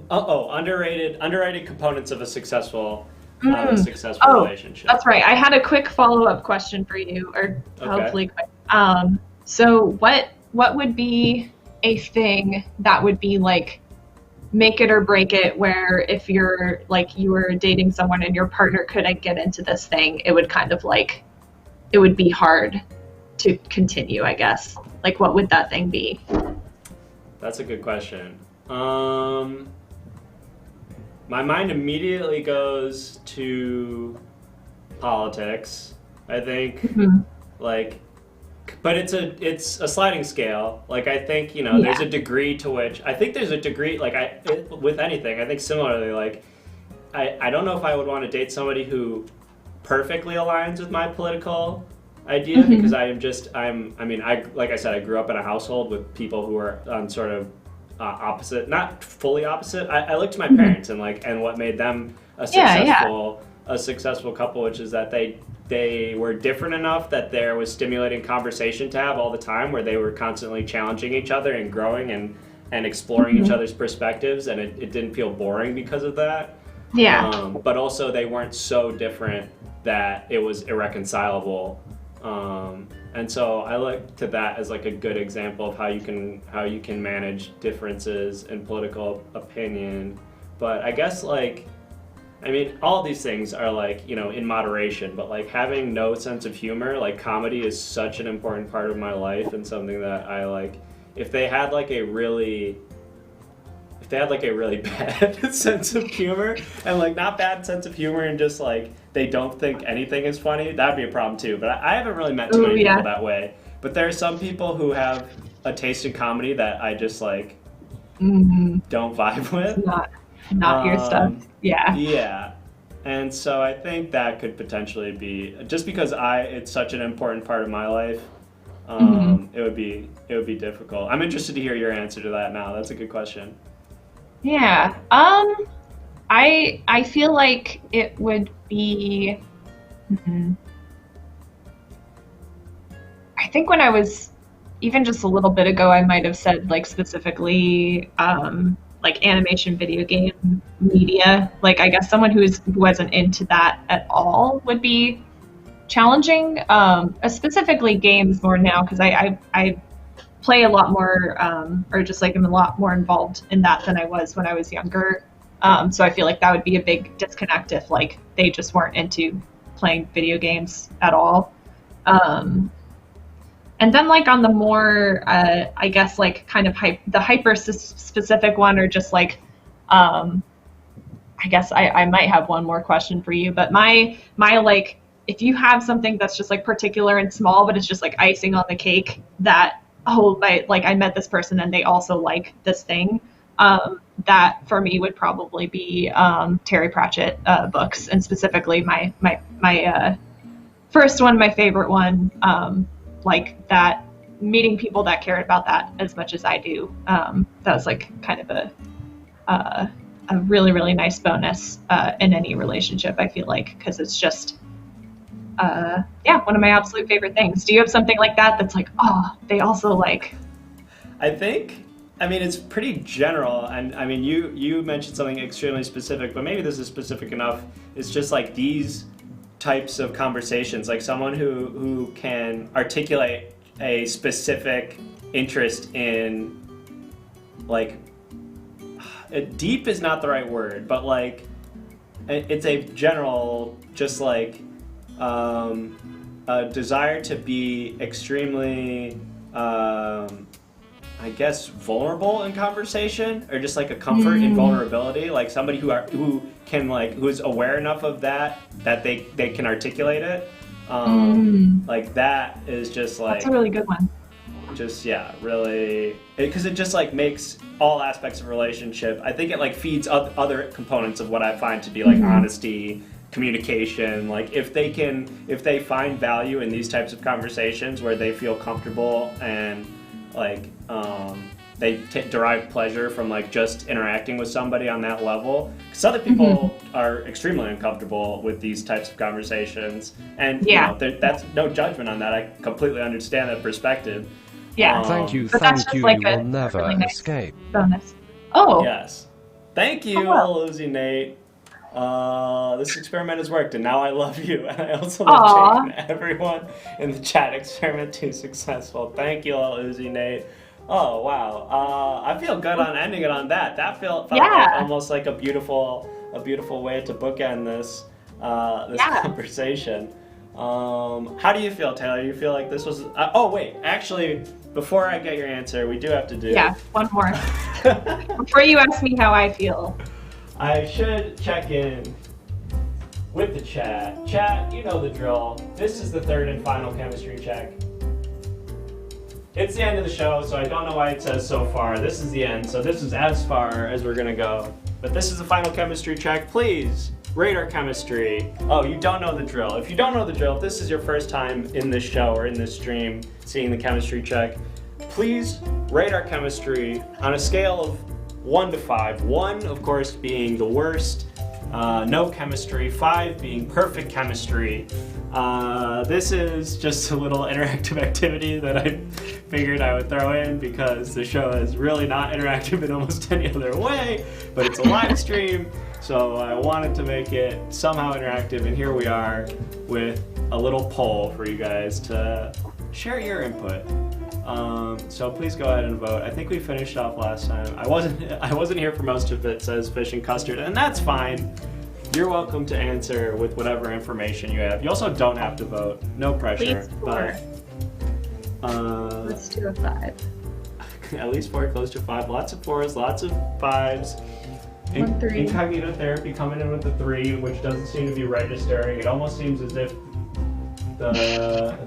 Speaker 1: Underrated components of a successful relationship.
Speaker 2: That's right. I had a quick follow-up question for you, or hopefully quick. So what would be a thing that would be like make it or break it, where if you're like you were dating someone and your partner couldn't get into this thing, it would kind of like it would be hard to continue, I guess. Like what would that thing be?
Speaker 1: That's a good question. My mind immediately goes to politics. I think like but it's a sliding scale. Like I think, you know, there's a degree to which I think there's a degree like with anything. I think similarly like I don't know if I would want to date somebody who perfectly aligns with my political idea because I mean like I said, I grew up in a household with people who are on sort of opposite, not fully opposite. I looked to my parents and what made them a successful couple, which is that they were different enough that there was stimulating conversation to have all the time, where they were constantly challenging each other and growing and exploring each other's perspectives, and it didn't feel boring because of that. But also they weren't so different that it was irreconcilable. And so I look to that as like a good example of how you can manage differences in political opinion. But I guess I mean, all these things are like, you know, in moderation, but like having no sense of humor, like comedy is such an important part of my life and something that I like. If they had like a really bad sense of humor, and like not bad sense of humor and just like they don't think anything is funny, that'd be a problem too. But I haven't really met too many people that way. But there are some people who have a taste in comedy that I just like don't vibe with.
Speaker 2: Not your stuff.
Speaker 1: Yeah. And so I think that could potentially be, just because it's such an important part of my life, it would be difficult. I'm interested to hear your answer to that now. That's a good question.
Speaker 2: Yeah. I feel like it would be I think when I was even just a little bit ago, I might have said like specifically like animation video game media. Like I guess someone who wasn't into that at all would be challenging. Specifically games more now, because I play a lot more or just like I'm a lot more involved in that than I was when I was younger. So I feel like that would be a big disconnect if like they just weren't into playing video games at all. And then like on the more, I guess like kind of the hyper specific one, or just like, I guess I might have one more question for you, but my like, if you have something that's just like particular and small, but it's just like icing on the cake that, I met this person and they also like this thing, that for me would probably be Terry Pratchett books, and specifically my first one, my favorite one, like that, meeting people that cared about that as much as I do. That was like kind of a really, really nice bonus in any relationship, I feel like, because it's just, one of my absolute favorite things. Do you have something like that that's like, oh, they also like?
Speaker 1: I mean, it's pretty general, and I mean, you mentioned something extremely specific, but maybe this is specific enough. It's just like these types of conversations, like someone who can articulate a specific interest in, like, deep is not the right word, but like it's a general, just like a desire to be extremely I guess vulnerable in conversation, or just like a comfort in vulnerability, like somebody who is aware enough of that they can articulate it. Like that is just like,
Speaker 2: that's a really good one.
Speaker 1: Just really, because it just like makes all aspects of a relationship. I think it like feeds other components of what I find to be like honesty, communication. Like if they find value in these types of conversations where they feel comfortable and like they derive pleasure from like just interacting with somebody on that level, because other people are extremely uncomfortable with these types of conversations, and you know, that's no judgment on that. I completely understand that perspective.
Speaker 3: Thank you,
Speaker 2: like
Speaker 3: you will never
Speaker 2: really nice
Speaker 3: escape.
Speaker 2: Bonus. Oh.
Speaker 1: Yes. Thank you, Little Uzi Nate. This experiment has worked, and now I love you. And I also love Jake and everyone in the chat. Experiment too successful. Thank you, Little Uzi Nate. Oh wow! I feel good on ending it on that. That felt
Speaker 2: Yeah.
Speaker 1: like almost like a beautiful way to bookend this conversation. How do you feel, Taylor? You feel like this was? Oh wait, actually, before I get your answer, we do have to do.
Speaker 2: Yeah, one more. Before you ask me how I feel.
Speaker 1: I should check in with the chat. Chat, you know the drill. This is the third and final chemistry check. It's the end of the show, so I don't know why it says so far. This is the end, so this is as far as we're gonna go. But this is the final chemistry check. Please rate our chemistry. Oh, you don't know the drill. If you don't know the drill, if this is your first time in this show or in this stream seeing the chemistry check, please rate our chemistry on a scale of 1 to 5. 1, of course, being the worst, no chemistry. 5 being perfect chemistry. This is just a little interactive activity that I figured I would throw in because the show is really not interactive in almost any other way, but it's a live stream, so I wanted to make it somehow interactive, and here we are with a little poll for you guys to share your input. So please go ahead and vote. I think we finished off last time. I wasn't here for most of it, says Fish and Custard, and that's fine. You're welcome to answer with whatever information you have. You also don't have to vote. No pressure.
Speaker 2: Please, 4. Let's do a 5.
Speaker 1: At least 4, close to 5. Lots of 4s, lots of 5s.
Speaker 2: 1, 3.
Speaker 1: Incognito therapy coming in with the 3, which doesn't seem to be registering. It almost seems as if the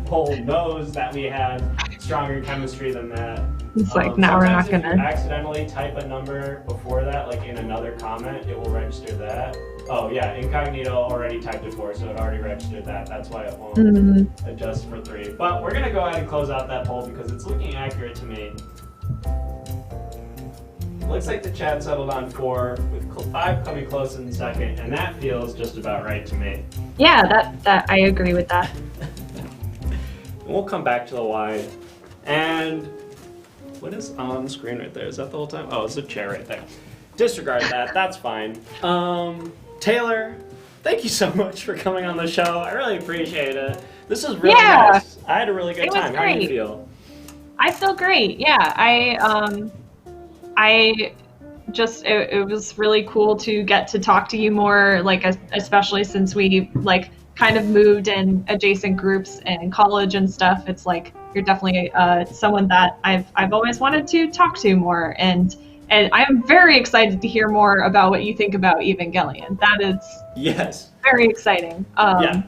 Speaker 1: poll knows that we had stronger chemistry than that.
Speaker 2: It's like, now we're not
Speaker 1: Sometimes if
Speaker 2: gonna.
Speaker 1: you accidentally type a number before that, like in another comment, it will register that. Oh yeah, Incognito already typed it 4, so it already registered that. That's why it won't adjust for 3. But we're gonna go ahead and close out that poll because it's looking accurate to me. Looks like the chat settled on 4, with 5 coming close in second, and that feels just about right to me.
Speaker 2: Yeah, that I agree with that.
Speaker 1: We'll come back to the wide. And what is on the screen right there? Is that the whole time? Oh, it's a chair right there. Disregard that. That's fine. Taylor, thank you so much for coming on the show. I really appreciate it. This was really nice. I had a really good time. How do you feel?
Speaker 2: I feel great. Yeah, I just it was really cool to get to talk to you more, like especially since we like kind of moved in adjacent groups in college and stuff. It's like you're definitely someone that I've always wanted to talk to more, and I am very excited to hear more about what you think about Evangelion. That is very exciting.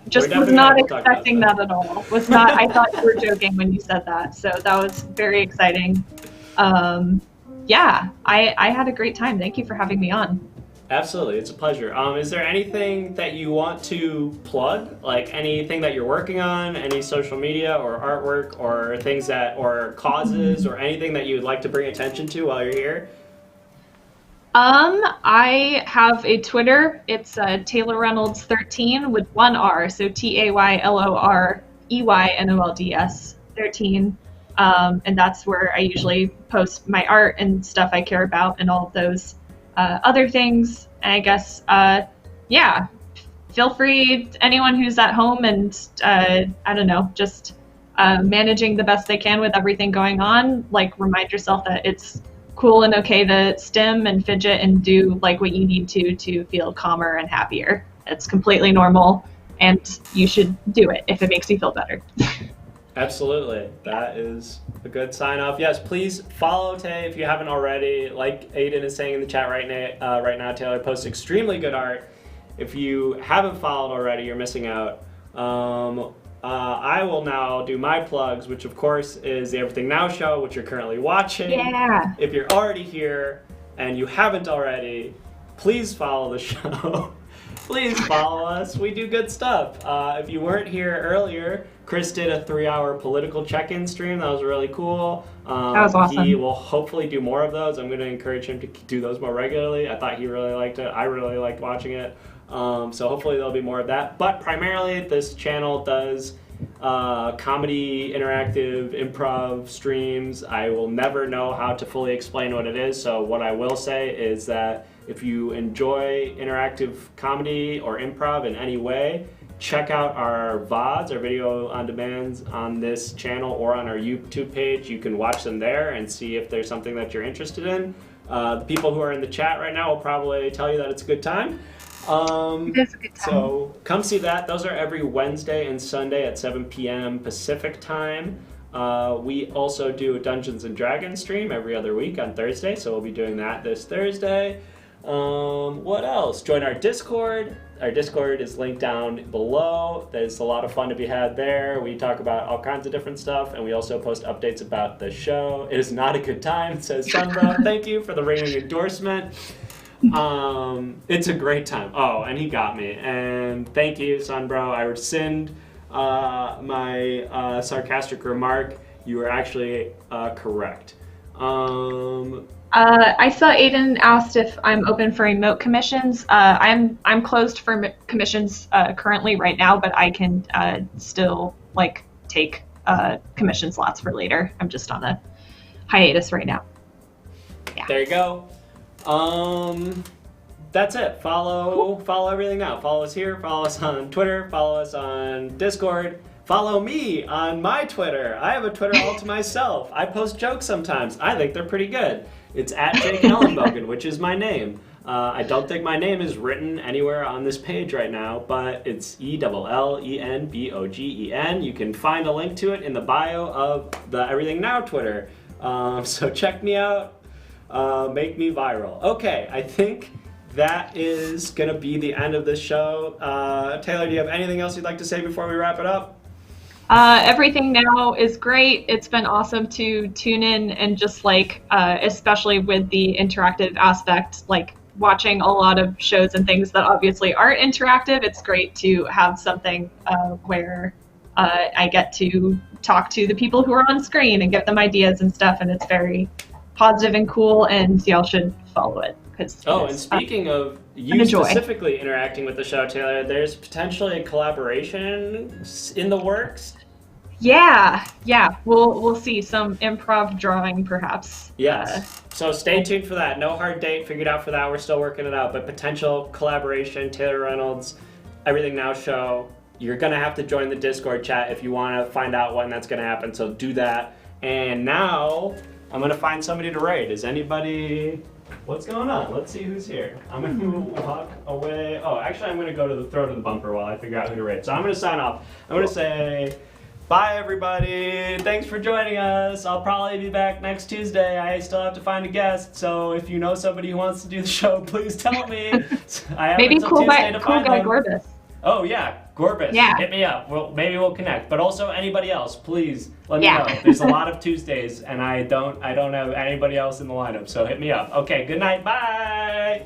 Speaker 2: Just was not expecting that at all. I thought you were joking when you said that, so that was very exciting. Yeah, I had a great time. Thank you for having me on.
Speaker 1: Absolutely, it's a pleasure. Is there anything that you want to plug? Like anything that you're working on, any social media or artwork or things or causes or anything that you would like to bring attention to while you're here?
Speaker 2: I have a Twitter. It's Taylor Reynolds 13 with 1 R, so TaylorEynolds 13. And that's where I usually post my art and stuff I care about and all of those other things. And I guess, feel free, anyone who's at home and, I don't know, just managing the best they can with everything going on, like remind yourself that it's cool and okay to stim and fidget and do like what you need to feel calmer and happier. It's completely normal, and you should do it if it makes you feel better.
Speaker 1: Absolutely. That is a good sign off. Yes, please follow Tay if you haven't already. Like Aiden is saying in the chat right now, Taylor posts extremely good art. If you haven't followed already, you're missing out. I will now do my plugs, which of course is the Everything Now show, which you're currently watching.
Speaker 2: Yeah.
Speaker 1: If you're already here and you haven't already, please follow the show. Please follow us. We do good stuff. If you weren't here earlier, Chris did a 3-hour political check-in stream. That was really cool.
Speaker 2: That was awesome.
Speaker 1: He will hopefully do more of those. I'm going to encourage him to do those more regularly. I thought he really liked it. I really liked watching it. So hopefully there'll be more of that. But primarily this channel does comedy, interactive, improv streams. I will never know how to fully explain what it is. So what I will say is that if you enjoy interactive comedy or improv in any way, check out our VODs, our video on demands on this channel or on our YouTube page. You can watch them there and see if there's something that you're interested in. The people who are in the chat right now will probably tell you that it's a good time.
Speaker 2: It is a good time.
Speaker 1: So come see that. Those are every Wednesday and Sunday at 7 p.m. Pacific time. We also do a Dungeons and Dragons stream every other week on Thursday, so we'll be doing that this Thursday. What else? Join our Discord. Our Discord is linked down below. There's a lot of fun to be had there. We talk about all kinds of different stuff, and we also post updates about the show. It is not a good time, says Sunbro. Thank you for the ringing endorsement. It's a great time. Oh, and he got me. And thank you, Sunbro. I rescind my sarcastic remark. You were actually correct.
Speaker 2: I saw Aiden asked if I'm open for remote commissions. I'm closed for commissions currently right now, but I can still take commission slots for later. I'm just on a hiatus right now. Yeah.
Speaker 1: There you go. That's it. Follow everything now. Follow us here. Follow us on Twitter. Follow us on Discord. Follow me on my Twitter. I have a Twitter all to myself. I post jokes sometimes. I think they're pretty good. It's at Jake Ellenbogen, which is my name. I don't think my name is written anywhere on this page right now, but it's ELLENBOGEN. You can find a link to it in the bio of the Everything Now Twitter. So check me out. Make me viral. Okay, I think that is going to be the end of this show. Taylor, do you have anything else you'd like to say before we wrap it up?
Speaker 2: Everything Now is great. It's been awesome to tune in and just especially with the interactive aspect, watching a lot of shows and things that obviously aren't interactive. It's great to have something where I get to talk to the people who are on screen and give them ideas and stuff, and it's very positive and cool, and y'all should follow it.
Speaker 1: And speaking of you specifically interacting with the show, Taylor, there's potentially a collaboration in the works.
Speaker 2: Yeah, we'll see some improv drawing perhaps.
Speaker 1: Yes. So stay tuned for that. No hard date figured out for that. We're still working it out, but potential collaboration. Taylor Reynolds, Everything Now show. You're gonna have to join the Discord chat if you want to find out when that's gonna happen. So do that. And now I'm gonna find somebody to raid. Is anybody? What's going on? Let's see who's here. I'm going to walk away. Oh, actually, I'm going to go to the throw to the bumper while I figure out who to rate. So I'm going to sign off. I'm going to say, bye, everybody. Thanks for joining us. I'll probably be back next Tuesday. I still have to find a guest. So if you know somebody who wants to do the show, please tell me. I have
Speaker 2: maybe
Speaker 1: until
Speaker 2: cool
Speaker 1: Tuesday to find
Speaker 2: guy
Speaker 1: them.
Speaker 2: Gorbis.
Speaker 1: Oh, yeah. Gorbis.
Speaker 2: Yeah.
Speaker 1: Hit me up. Well, maybe we'll connect. But also anybody else, please let me know. There's a lot of Tuesdays, and I don't have anybody else in the lineup. So hit me up. Okay. Good night. Bye.